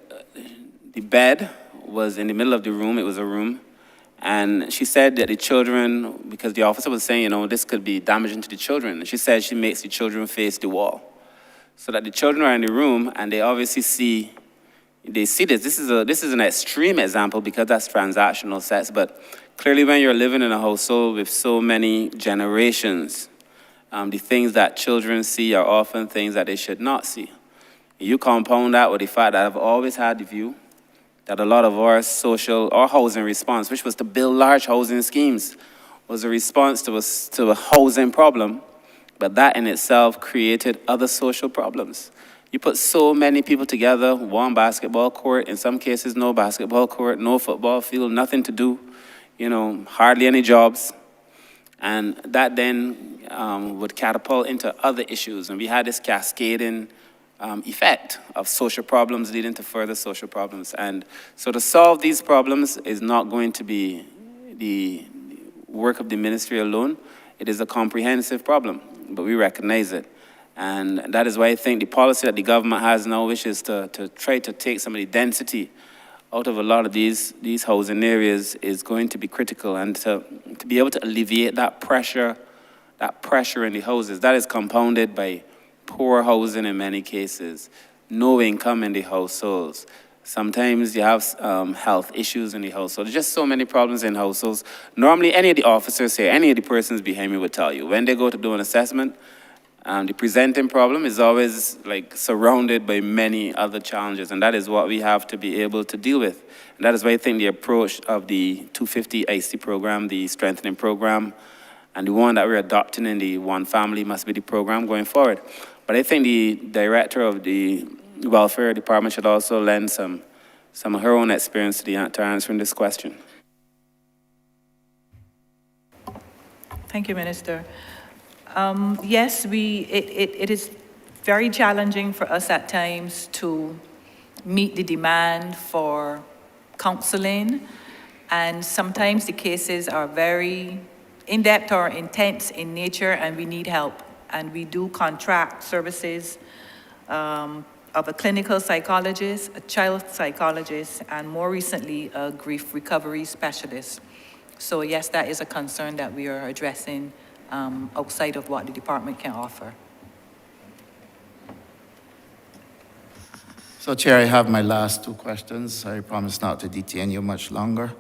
the bed was in the middle of the room, it was a room, and she said that the children, because the officer was saying, you know, this could be damaging to the children, and she said she makes the children face the wall. So that the children are in the room, and they obviously see this. This is an extreme example because that's transactional sex, but clearly when you're living in a household with so many generations, the things that children see are often things that they should not see. You compound that with the fact that I've always had the view that a lot of our social or housing response, which was to build large housing schemes, was a response to a housing problem, but that in itself created other social problems. You put so many people together, one basketball court, in some cases no basketball court, no football field, nothing to do, you know, hardly any jobs. And that then would catapult into other issues. And we had this cascading effect of social problems leading to further social problems. And so to solve these problems is not going to be the work of the ministry alone. It is a comprehensive problem, but we recognize it. And that is why I think the policy that the government has now, which is to try to take some of the density out of a lot of these housing areas, is going to be critical. And to be able to alleviate that pressure in the houses, that is compounded by poor housing in many cases, no income in the households. Sometimes you have health issues in the household. There's just so many problems in households. Normally, any of the officers here, any of the persons behind me would tell you, when they go to do an assessment, the presenting problem is always like surrounded by many other challenges, and that is what we have to be able to deal with. And that is why I think the approach of the 250 IC program, the strengthening program, and the one that we're adopting in the One Family must be the program going forward. But I think the director of the welfare department should also lend some of her own experience to answering this question. Thank you, Minister. Yes, it is very challenging for us at times to meet the demand for counseling, and sometimes the cases are very in-depth or intense in nature, and we need help. And we do contract services of a clinical psychologist, a child psychologist, and more recently, a grief recovery specialist. So yes, that is a concern that we are addressing outside of what the department can offer. So, Chair, I have my last two questions. I promise not to detain you much longer.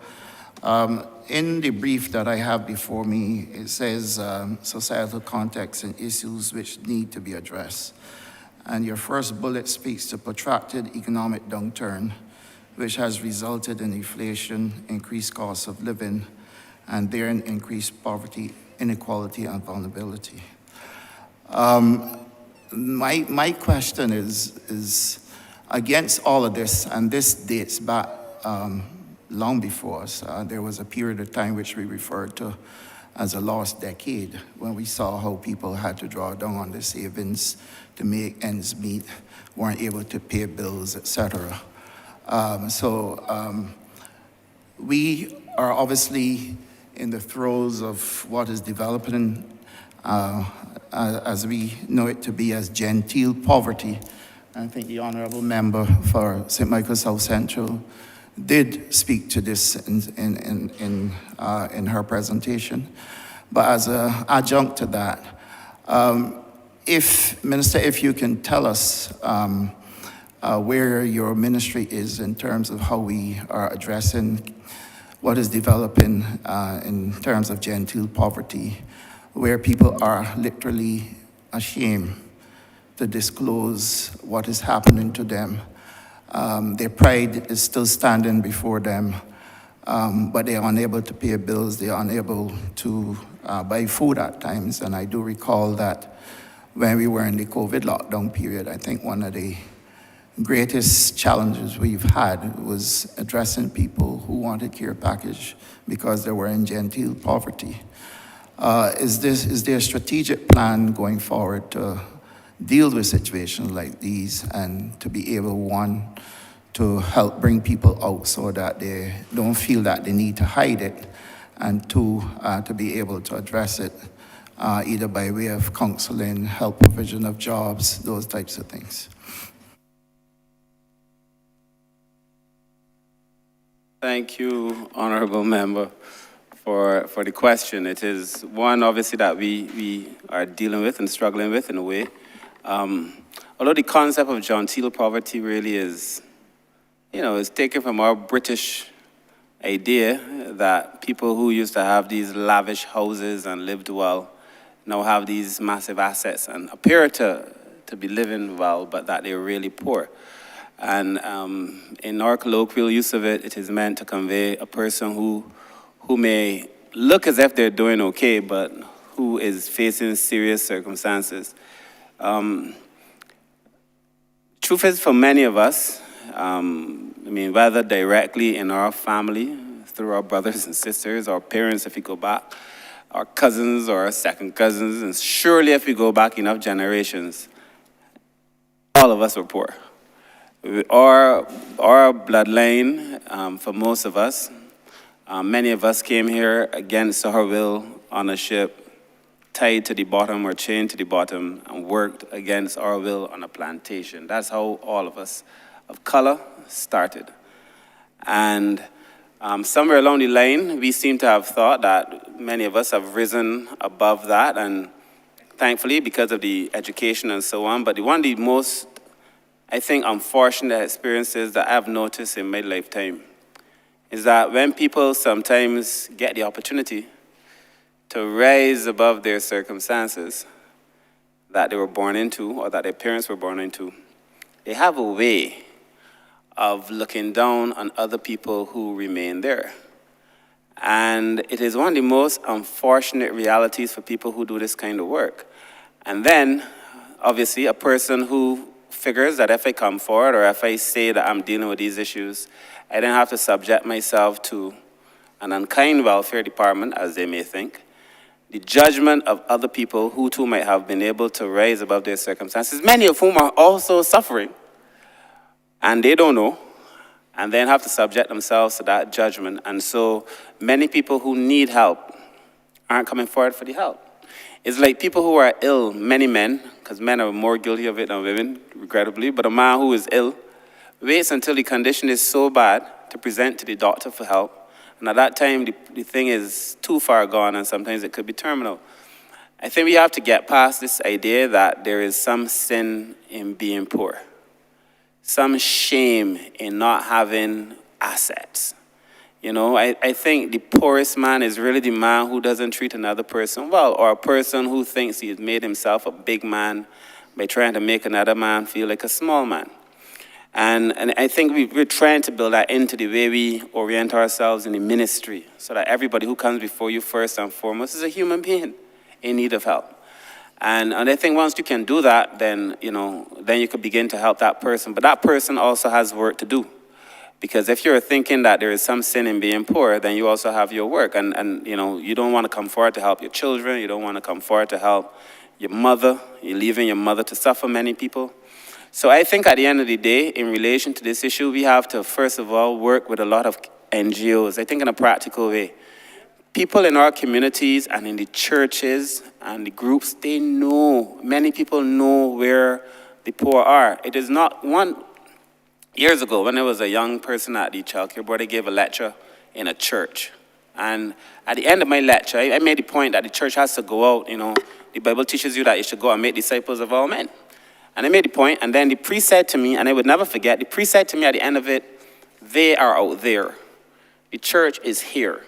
In the brief that I have before me, it says societal context and issues which need to be addressed. And your first bullet speaks to protracted economic downturn, which has resulted in inflation, increased costs of living, and therein increased poverty, inequality, and vulnerability. My question is against all of this, and this dates back long before us. There was a period of time which we referred to as a lost decade, when we saw how people had to draw down on their savings to make ends meet, weren't able to pay bills, etc. We are obviously in the throes of what is developing as we know it to be as genteel poverty. I think the honourable member for St. Michael South Central did speak to this in her presentation. But as an adjunct to that, Minister, if you can tell us where your ministry is in terms of how we are addressing what is developing in terms of genteel poverty, where people are literally ashamed to disclose what is happening to them. Their pride is still standing before them, but they are unable to pay bills, they are unable to buy food at times. And I do recall that when we were in the COVID lockdown period, I think one of the greatest challenges we've had was addressing people who wanted care package because they were in genteel poverty. Is there a strategic plan going forward to deal with situations like these and to be able, one, to help bring people out so that they don't feel that they need to hide it, and two, to be able to address it either by way of counseling, help provision of jobs, those types of things? Thank you, Honourable Member, for the question. It is one, obviously, that we are dealing with and struggling with in a way. Although the concept of genteel poverty really is, is taken from our British idea that people who used to have these lavish houses and lived well now have these massive assets and appear to be living well, but that they're really poor. And in our colloquial use of it, it is meant to convey a person who may look as if they're doing okay, but who is facing serious circumstances. Truth is, for many of us, whether directly in our family, through our brothers and sisters, our parents, if we go back, our cousins or our second cousins, and surely if we go back enough generations, all of us were poor. Our bloodline, for most of us, many of us came here against our will on a ship, tied to the bottom or chained to the bottom, and worked against our will on a plantation. That's how all of us of color started. And somewhere along the line, we seem to have thought that many of us have risen above that, and thankfully, because of the education and so on. But one of the most, I think, unfortunate experiences that I've noticed in my lifetime is that when people sometimes get the opportunity to rise above their circumstances that they were born into or that their parents were born into, they have a way of looking down on other people who remain there. And it is one of the most unfortunate realities for people who do this kind of work. And then, obviously, a person who figures that if I come forward or if I say that I'm dealing with these issues, I don't have to subject myself to an unkind welfare department, as they may think. the judgment of other people who too might have been able to rise above their circumstances, many of whom are also suffering, and they don't know, and then have to subject themselves to that judgment. And so many people who need help aren't coming forward for the help. It's like people who are ill, many men, because men are more guilty of it than women, regrettably, but a man who is ill waits until the condition is so bad to present to the doctor for help. And at that time, the thing is too far gone, and sometimes it could be terminal. I think we have to get past this idea that there is some sin in being poor, some shame in not having assets. You know, I think the poorest man is really the man who doesn't treat another person well, or a person who thinks he has made himself a big man by trying to make another man feel like a small man. And I think we're trying to build that into the way we orient ourselves in the ministry, so that everybody who comes before you first and foremost is a human being in need of help. And I think once you can do that, then, then you could begin to help that person. But that person also has work to do. Because if you're thinking that there is some sin in being poor, then you also have your work. And you don't want to come forward to help your children. You don't want to come forward to help your mother. You're leaving your mother to suffer, many people. So I think at the end of the day, in relation to this issue, we have to, first of all, work with a lot of NGOs, I think in a practical way. People in our communities and in the churches and the groups, they know, many people know where the poor are. It is not years ago, when I was a young person at the child care board, I gave a lecture in a church. And at the end of my lecture, I made the point that the church has to go out, the Bible teaches you that you should go and make disciples of all men. And I made the point, and then the priest said to me, and I would never forget, the priest said to me at the end of it, they are out there. The church is here.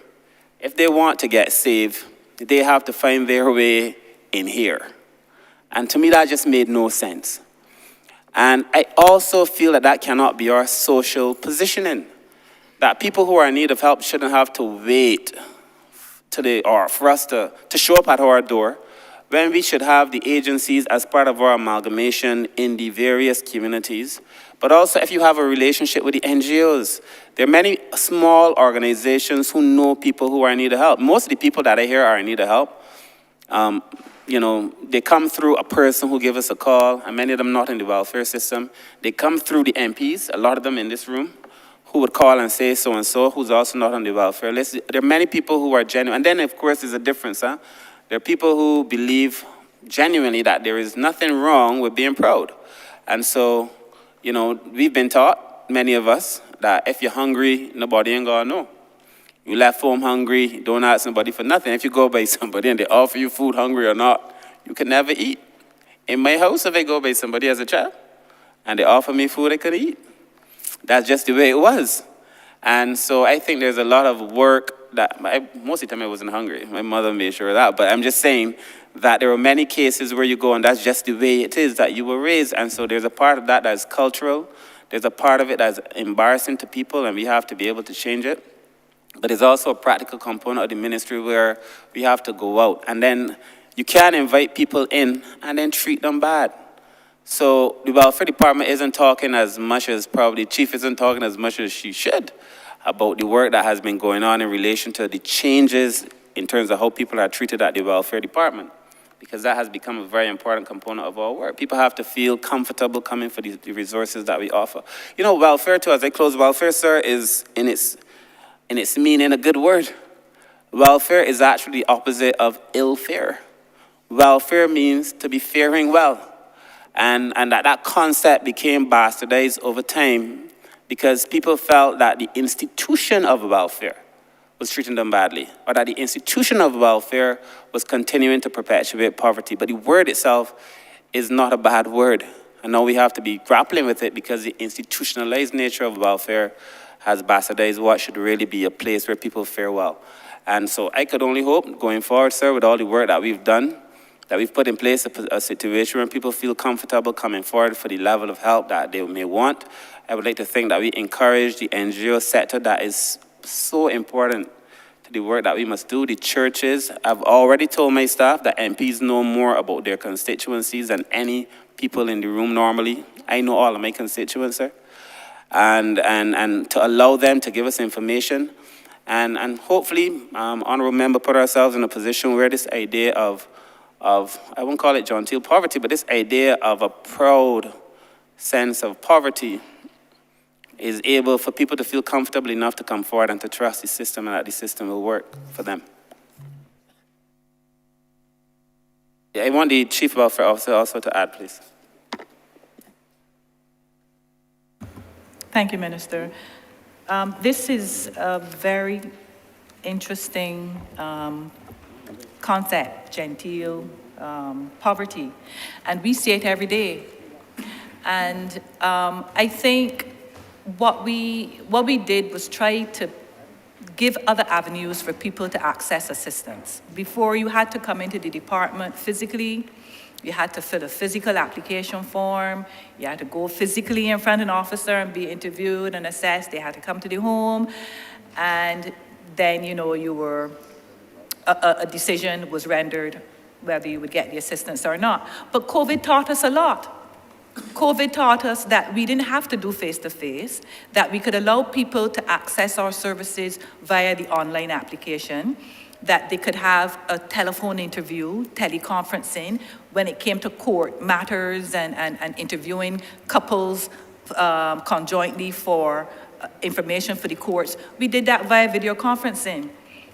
If they want to get saved, they have to find their way in here. And to me, that just made no sense. And I also feel that that cannot be our social positioning. That people who are in need of help shouldn't have to wait for us to show up at our door, when we should have the agencies as part of our amalgamation in the various communities. But also, if you have a relationship with the NGOs, there are many small organizations who know people who are in need of help. Most of the people that I hear are in need of help. They come through a person who gives us a call, and many of them not in the welfare system. They come through the MPs, a lot of them in this room, who would call and say so-and-so, who's also not on the welfare list. There are many people who are genuine. And then, of course, there's a difference, There are people who believe genuinely that there is nothing wrong with being proud. And so, we've been taught, many of us, that if you're hungry, nobody ain't gonna know. You left home hungry, don't ask somebody for nothing. If you go by somebody and they offer you food, hungry or not, you can never eat. In my house, if I go by somebody as a child and they offer me food, I could eat. That's just the way it was. And so I think there's a lot of work that, most of the time I wasn't hungry. My mother made sure of that. But I'm just saying that there are many cases where you go and that's just the way it is that you were raised. And so there's a part of that that's cultural. There's a part of it that's embarrassing to people, and we have to be able to change it. But there's also a practical component of the ministry where we have to go out. And then you can't invite people in and then treat them bad. So the welfare department isn't talking as much as, probably chief isn't talking as much as she should about the work that has been going on in relation to the changes in terms of how people are treated at the welfare department, because that has become a very important component of our work. People have to feel comfortable coming for the resources that we offer. Welfare, too, as I close, welfare, sir, is in its meaning a good word. Welfare is actually the opposite of ill fare. Welfare means to be faring well. And that concept became bastardized over time because people felt that the institution of welfare was treating them badly, or that the institution of welfare was continuing to perpetuate poverty. But the word itself is not a bad word. And now we have to be grappling with it because the institutionalized nature of welfare has bastardized what should really be a place where people fare well. And so I could only hope, going forward, sir, with all the work that we've done, that we've put in place a situation where people feel comfortable coming forward for the level of help that they may want. I would like to think that we encourage the NGO sector that is so important to the work that we must do. The churches, I've already told my staff that MPs know more about their constituencies than any people in the room normally. I know all of my constituents, sir. And to allow them to give us information. And hopefully, honorable member, put ourselves in a position where this idea of I won't call it genteel poverty, but this idea of a proud sense of poverty is able for people to feel comfortable enough to come forward and to trust the system and that the system will work for them. Yeah, I want the Chief Welfare Officer also to add, please. Thank you, Minister. This is a very interesting concept, genteel poverty, and we see it every day. And I think what we did was try to give other avenues for people to access assistance. Before, you had to come into the department physically. You had to fill a physical application form. You had to go physically in front of an officer and be interviewed and assessed. They had to come to the home. And then, you were, a decision was rendered whether you would get the assistance or not. But COVID taught us a lot. COVID taught us that we didn't have to do face-to-face, that we could allow people to access our services via the online application, that they could have a telephone interview, teleconferencing, when it came to court matters and interviewing couples conjointly for information for the courts. We did that via video conferencing.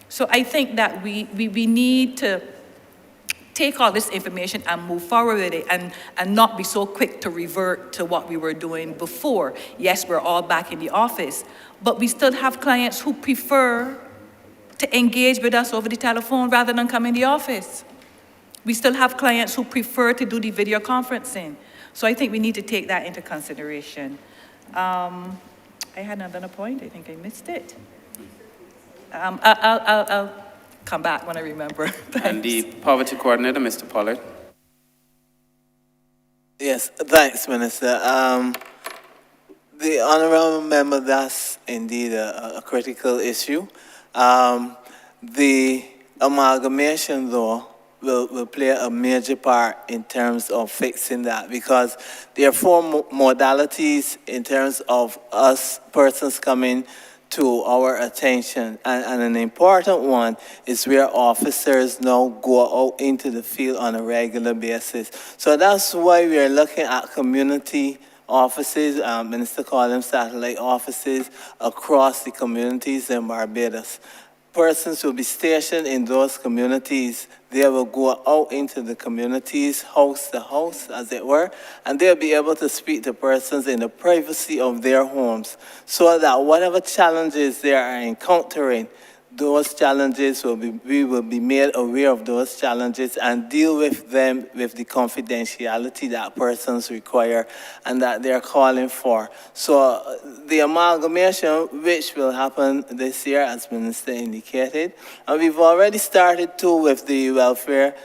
So I think that we need to take all this information and move forward with it and not be so quick to revert to what we were doing before. Yes, we're all back in the office, but we still have clients who prefer to engage with us over the telephone rather than come in the office. We still have clients who prefer to do the video conferencing. So I think we need to take that into consideration. I had another point, I think I missed it. I'll come back when I remember. And the poverty coordinator, Mr. Pollard. Yes, thanks, Minister. The honorable member, that's indeed a critical issue. The amalgamation, though, will play a major part in terms of fixing that, because there are four modalities in terms of us persons coming to our attention, and an important one is where officers now go out into the field on a regular basis. So that's why we are looking at community offices, Minister called them satellite offices, across the communities in Barbados. Persons will be stationed in those communities. They will go out into the communities, house to house, as it were, and they'll be able to speak to persons in the privacy of their homes, so that whatever challenges they are encountering, those challenges we will be made aware of those challenges and deal with them with the confidentiality that persons require and that they're calling for. So the amalgamation, which will happen this year, as Minister indicated, and we've already started too with the welfare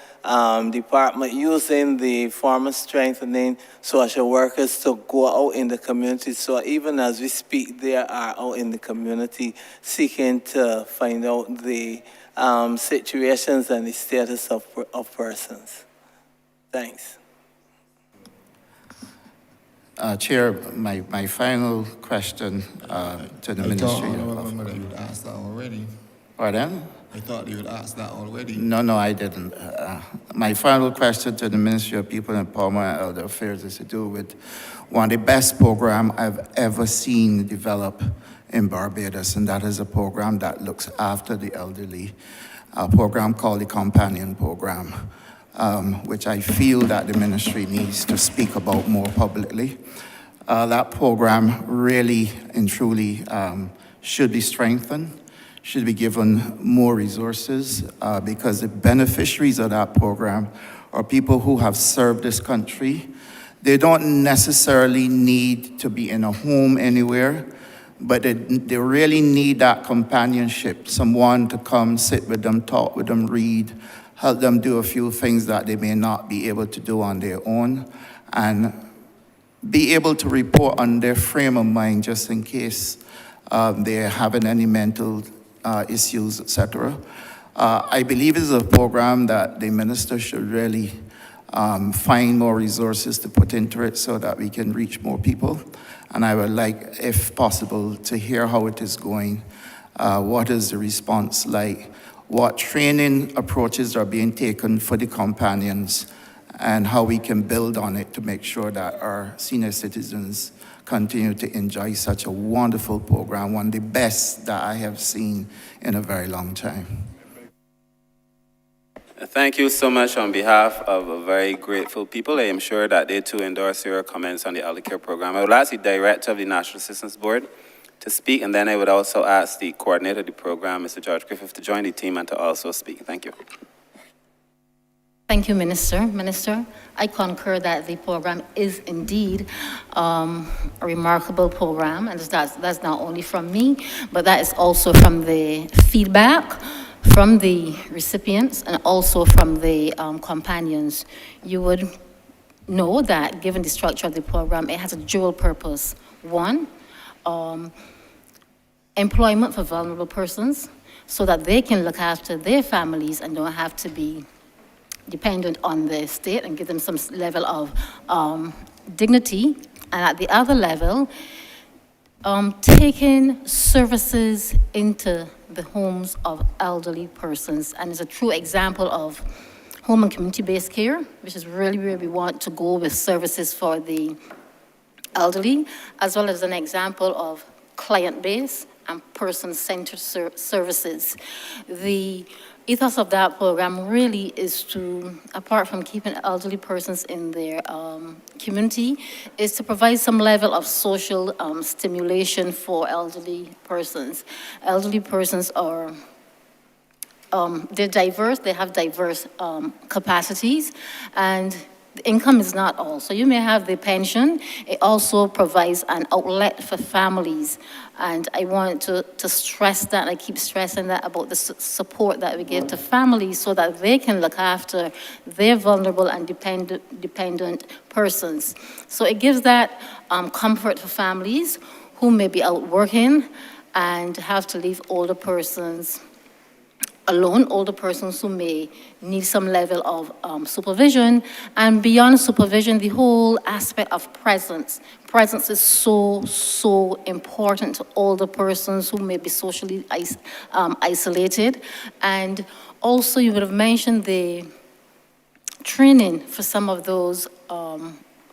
department using the former strengthening social workers to go out in the community. So even as we speak, they are out in the community seeking to find out the situations and the status of persons. Thanks. Chair, my final question to the Ministry. I thought you would ask that already. Pardon? I thought you would ask that already. No, I didn't. My final question to the Ministry of People Empowerment and Elder Affairs is to do with one of the best programs I've ever seen develop in Barbados, and that is a program that looks after the elderly, a program called the Companion Program, which I feel that the ministry needs to speak about more publicly. That program really and truly should be strengthened, should be given more resources, because the beneficiaries of that program are people who have served this country. They don't necessarily need to be in a home anywhere, but they really need that companionship, someone to come sit with them, talk with them, read, help them do a few things that they may not be able to do on their own, and be able to report on their frame of mind just in case they're having any mental issues, etc. I believe it's a program that the minister should really find more resources to put into it so that we can reach more people. And I would like, if possible, to hear how it is going What is the response like? What training approaches are being taken for the companions, and how we can build on it to make sure that our senior citizens continue to enjoy such a wonderful program, one of the best that I have seen in a very long time. Thank you so much on behalf of a very grateful people. I am sure that they too endorse your comments on the elder care program. I would ask the director of the National Assistance Board to speak, and then I would also ask the coordinator of the program, Mr. George Griffith, to join the team and to also speak. Thank you. Thank you, Minister. Minister, I concur that the program is indeed a remarkable program, and that's not only from me, but that is also from the feedback from the recipients and also from the companions. You would know that given the structure of the program, it has a dual purpose. One, employment for vulnerable persons so that they can look after their families and don't have to be dependent on the state, and give them some level of dignity. And at the other level, taking services into the homes of elderly persons. And it's a true example of home and community-based care, which is really where we want to go with services for the elderly, as well as an example of client-based and person-centered services. The ethos of that program really is to, apart from keeping elderly persons in their community, is to provide some level of social stimulation for elderly persons. Elderly persons are, they're diverse, they have diverse capacities, and the income is not all. So you may have the pension. It also provides an outlet for families. And I want to stress that, I keep stressing that about the support that we give to families so that they can look after their vulnerable and dependent persons. So it gives that comfort for families who may be out working and have to leave older persons alone, older persons who may need some level of supervision. And beyond supervision, the whole aspect of presence. Presence is so important to older persons who may be socially isolated. And also, you would have mentioned the training for some of those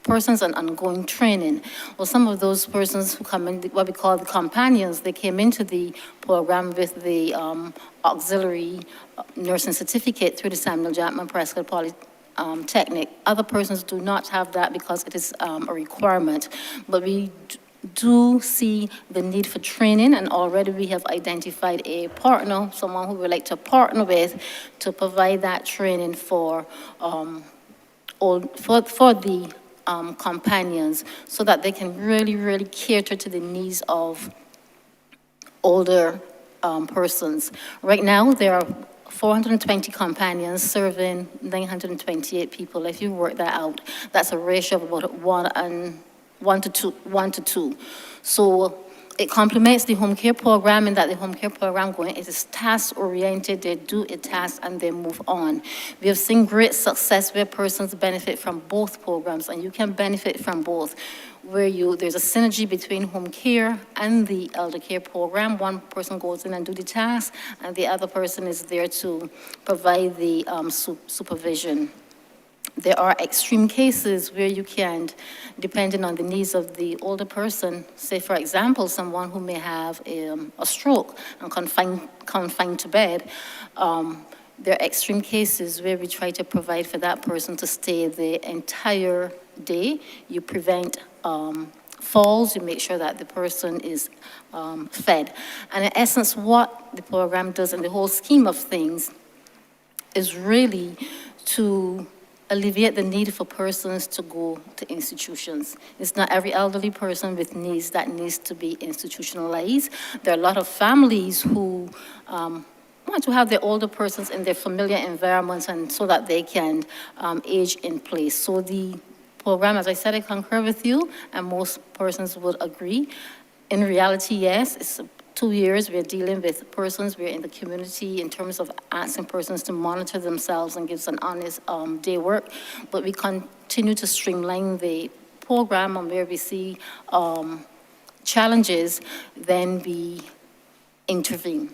persons and ongoing training. Well, some of those persons who come in, what we call the companions, they came into the program with the auxiliary nursing certificate through the Samuel Jackman Prescott Polytechnic. Other persons do not have that because it is a requirement. But we do see the need for training, and already we have identified a partner, someone who would like to partner with to provide that training for the companions, so that they can really cater to the needs of older persons. Right now, there are 420 companions serving 928 people. If you work that out, that's a ratio of about 1 to 2. So it complements the home care program in that the home care program is task-oriented. They do a task and they move on. We have seen great success where persons benefit from both programs, and you can benefit from both, where there's a synergy between home care and the elder care program. One person goes in and do the task, and the other person is there to provide the supervision. There are extreme cases where you can, depending on the needs of the older person, say, for example, someone who may have a stroke and confined to bed. There are extreme cases where we try to provide for that person to stay the entire day. You prevent falls, you make sure that the person is fed. And in essence, what the program does in the whole scheme of things is really to alleviate the need for persons to go to institutions. It's not every elderly person with needs that needs to be institutionalized. There are a lot of families who want to have their older persons in their familiar environments, and so that they can age in place. So the program, as I said, I concur with you, and most persons would agree. In reality, yes, it's 2 years, we're dealing with persons, we're in the community in terms of asking persons to monitor themselves and give an honest day work, but we continue to streamline the program, and where we see challenges, then we intervene.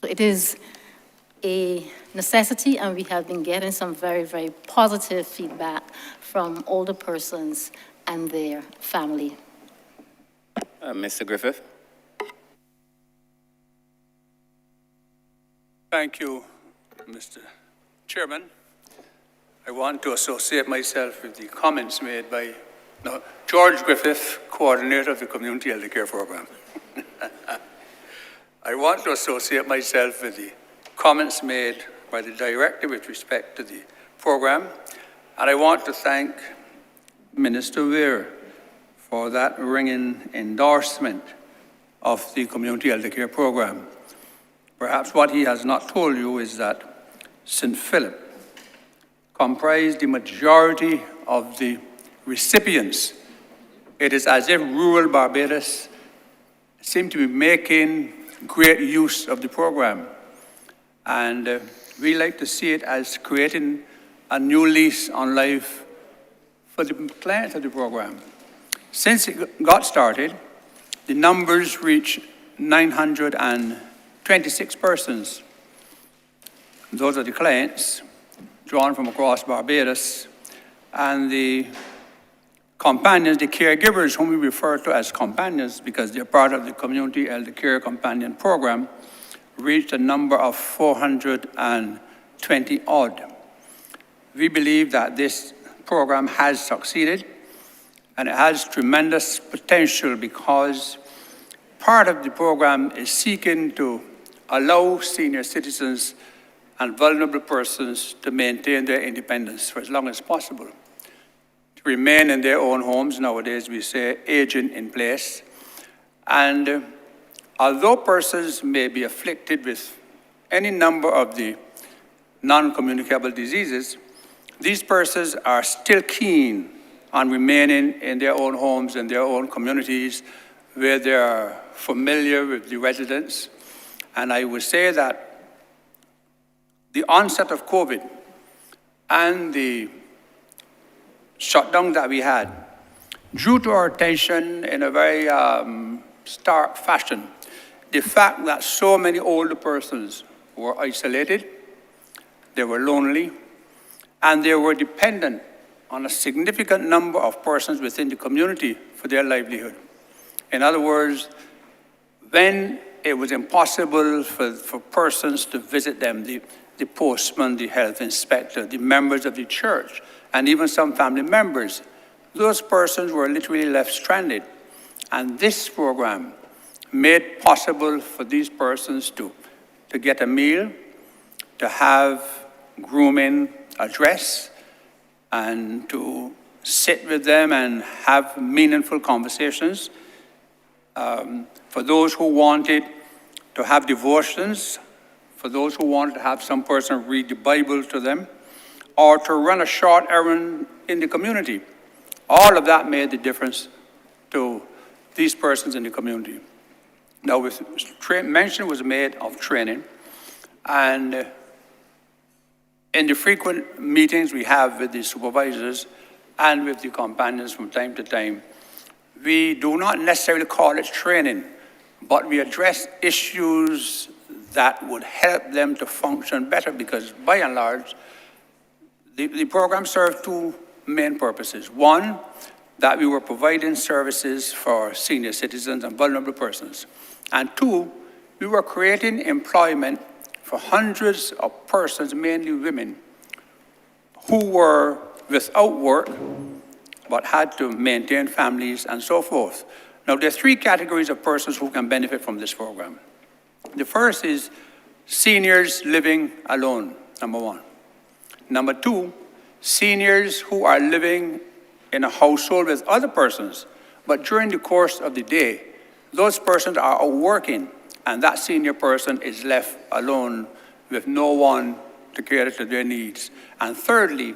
So it is a necessity, and we have been getting some very, very positive feedback from older persons and their family. Mr. Griffith? Thank you, Mr. Chairman. I want to associate myself with the comments made by George Griffith, coordinator of the Community Elder Care Program. I want to associate myself with the comments made by the director with respect to the program, and I want to thank Minister Weir for that ringing endorsement of the Community Elder Care Program. Perhaps what he has not told you is that St. Philip comprised the majority of the recipients. It is as if rural Barbados seemed to be making great use of the program. And we like to see it as creating a new lease on life for the clients of the program. Since it got started, the numbers reach 926 persons. Those are the clients drawn from across Barbados, and the companions, the caregivers, whom we refer to as companions because they're part of the Community Elder Care Companion Program, reached a number of 420 odd. We believe that this program has succeeded, and it has tremendous potential because part of the program is seeking to allow senior citizens and vulnerable persons to maintain their independence for as long as possible, to remain in their own homes. Nowadays, we say aging in place. And although persons may be afflicted with any number of the non-communicable diseases, these persons are still keen on remaining in their own homes and their own communities where they are familiar with the residents. And I would say that the onset of COVID and the shutdown that we had drew to our attention in a very stark fashion the fact that so many older persons were isolated, they were lonely, and they were dependent on a significant number of persons within the community for their livelihood. In other words, when it was impossible for persons to visit them, the postman, the health inspector, the members of the church, and even some family members, those persons were literally left stranded. And this program made possible for these persons to get a meal, to have grooming, a dress, and to sit with them and have meaningful conversations. For those who wanted to have devotions, for those who wanted to have some person read the Bible to them, or to run a short errand in the community. All of that made the difference to these persons in the community. Now, mention was made of training, and in the frequent meetings we have with the supervisors and with the companions from time to time, we do not necessarily call it training, but we address issues that would help them to function better because, by and large, the program served two main purposes. One, that we were providing services for senior citizens and vulnerable persons. And two, we were creating employment for hundreds of persons, mainly women, who were without work but had to maintain families and so forth. Now, there are three categories of persons who can benefit from this program. The first is seniors living alone, number one. Number two, seniors who are living in a household with other persons, but during the course of the day, those persons are out working, and that senior person is left alone with no one to cater to their needs. And thirdly,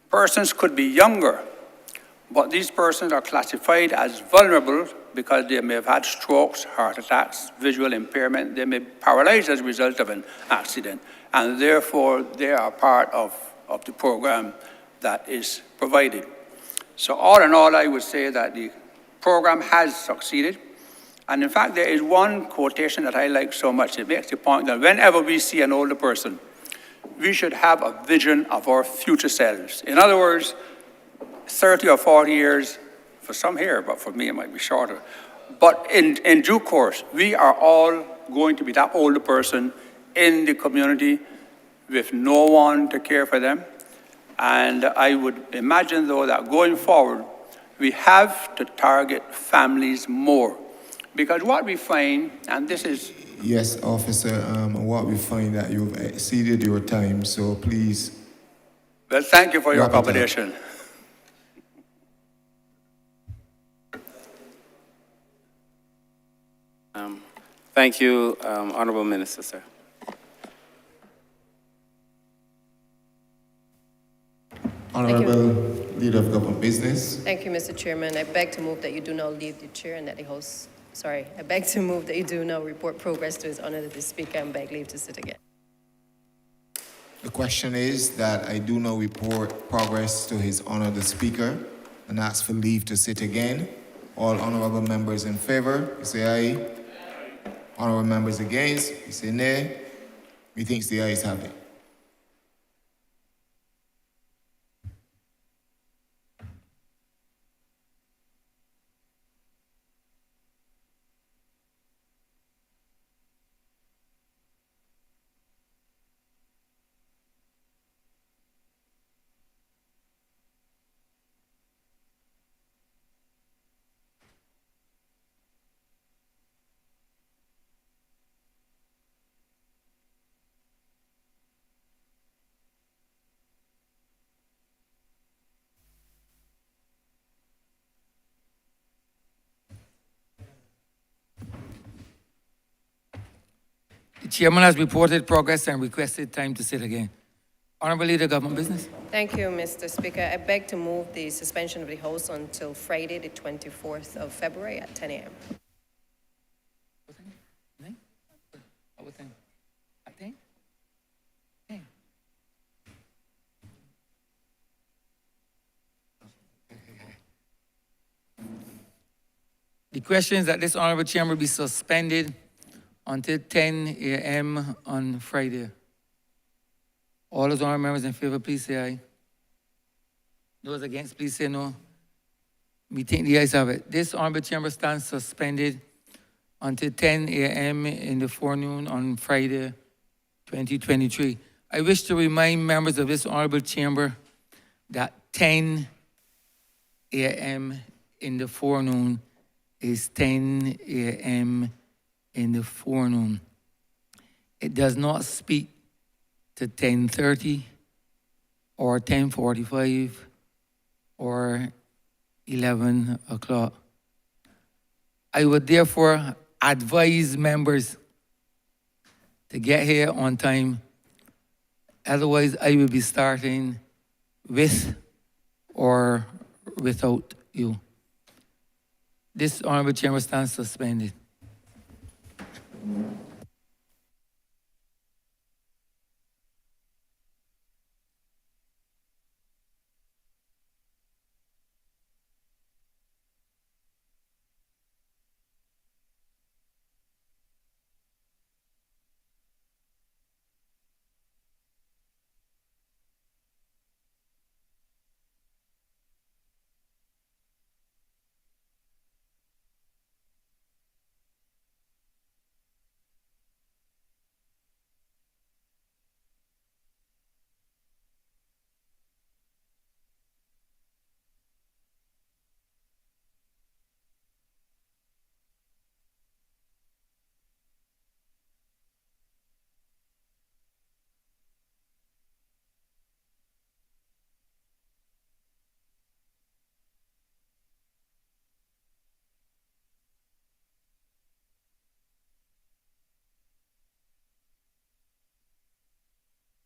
persons could be younger, but these persons are classified as vulnerable because they may have had strokes, heart attacks, visual impairment. They may be paralyzed as a result of an accident, and therefore they are part of the program that is provided. So all in all, I would say that the program has succeeded, And in fact, there is one quotation that I like so much. It makes the point that whenever we see an older person, we should have a vision of our future selves. In other words, 30 or 40 years, for some here, but for me it might be shorter. But in due course, we are all going to be that older person in the community with no one to care for them. And I would imagine, though, that going forward, we have to target families more. Because what we find, and this is... Yes, officer, what we find that you've exceeded your time, so please... Well, thank you for your wrap it up. accommodation. Thank you, Honourable Minister, sir. Honourable Leader of Government Business. Thank you, Mr. Chairman. I beg to move that you do now leave the chair and that the House, I beg to move that you do now report progress to His Honour the Speaker and beg leave to sit again. The question is that I do now report progress to His Honour the Speaker and ask for leave to sit again. All honourable members in favour, you say aye. Honourable members against, you say nay. Methinks the ayes have it. The chairman has reported progress and requested time to sit again. Honourable Leader of Government Business. Thank you, Mr. Speaker. I beg to move the suspension of the House until Friday, the 24th of February at 10 a.m. The question is that this honourable chamber be suspended until 10 a.m. on Friday. All those honourable members in favour, please say aye. Those against, please say no. We think the ayes have it. This honourable chamber stands suspended until 10 a.m. in the forenoon on Friday, 2023. I wish to remind members of this honourable chamber that 10 a.m. in the forenoon is 10 a.m. in the forenoon. It does not speak to 10:30 or 10:45 or 11 o'clock. I would therefore advise members to get here on time. Otherwise, I will be starting with or without you. This honourable chamber stands suspended.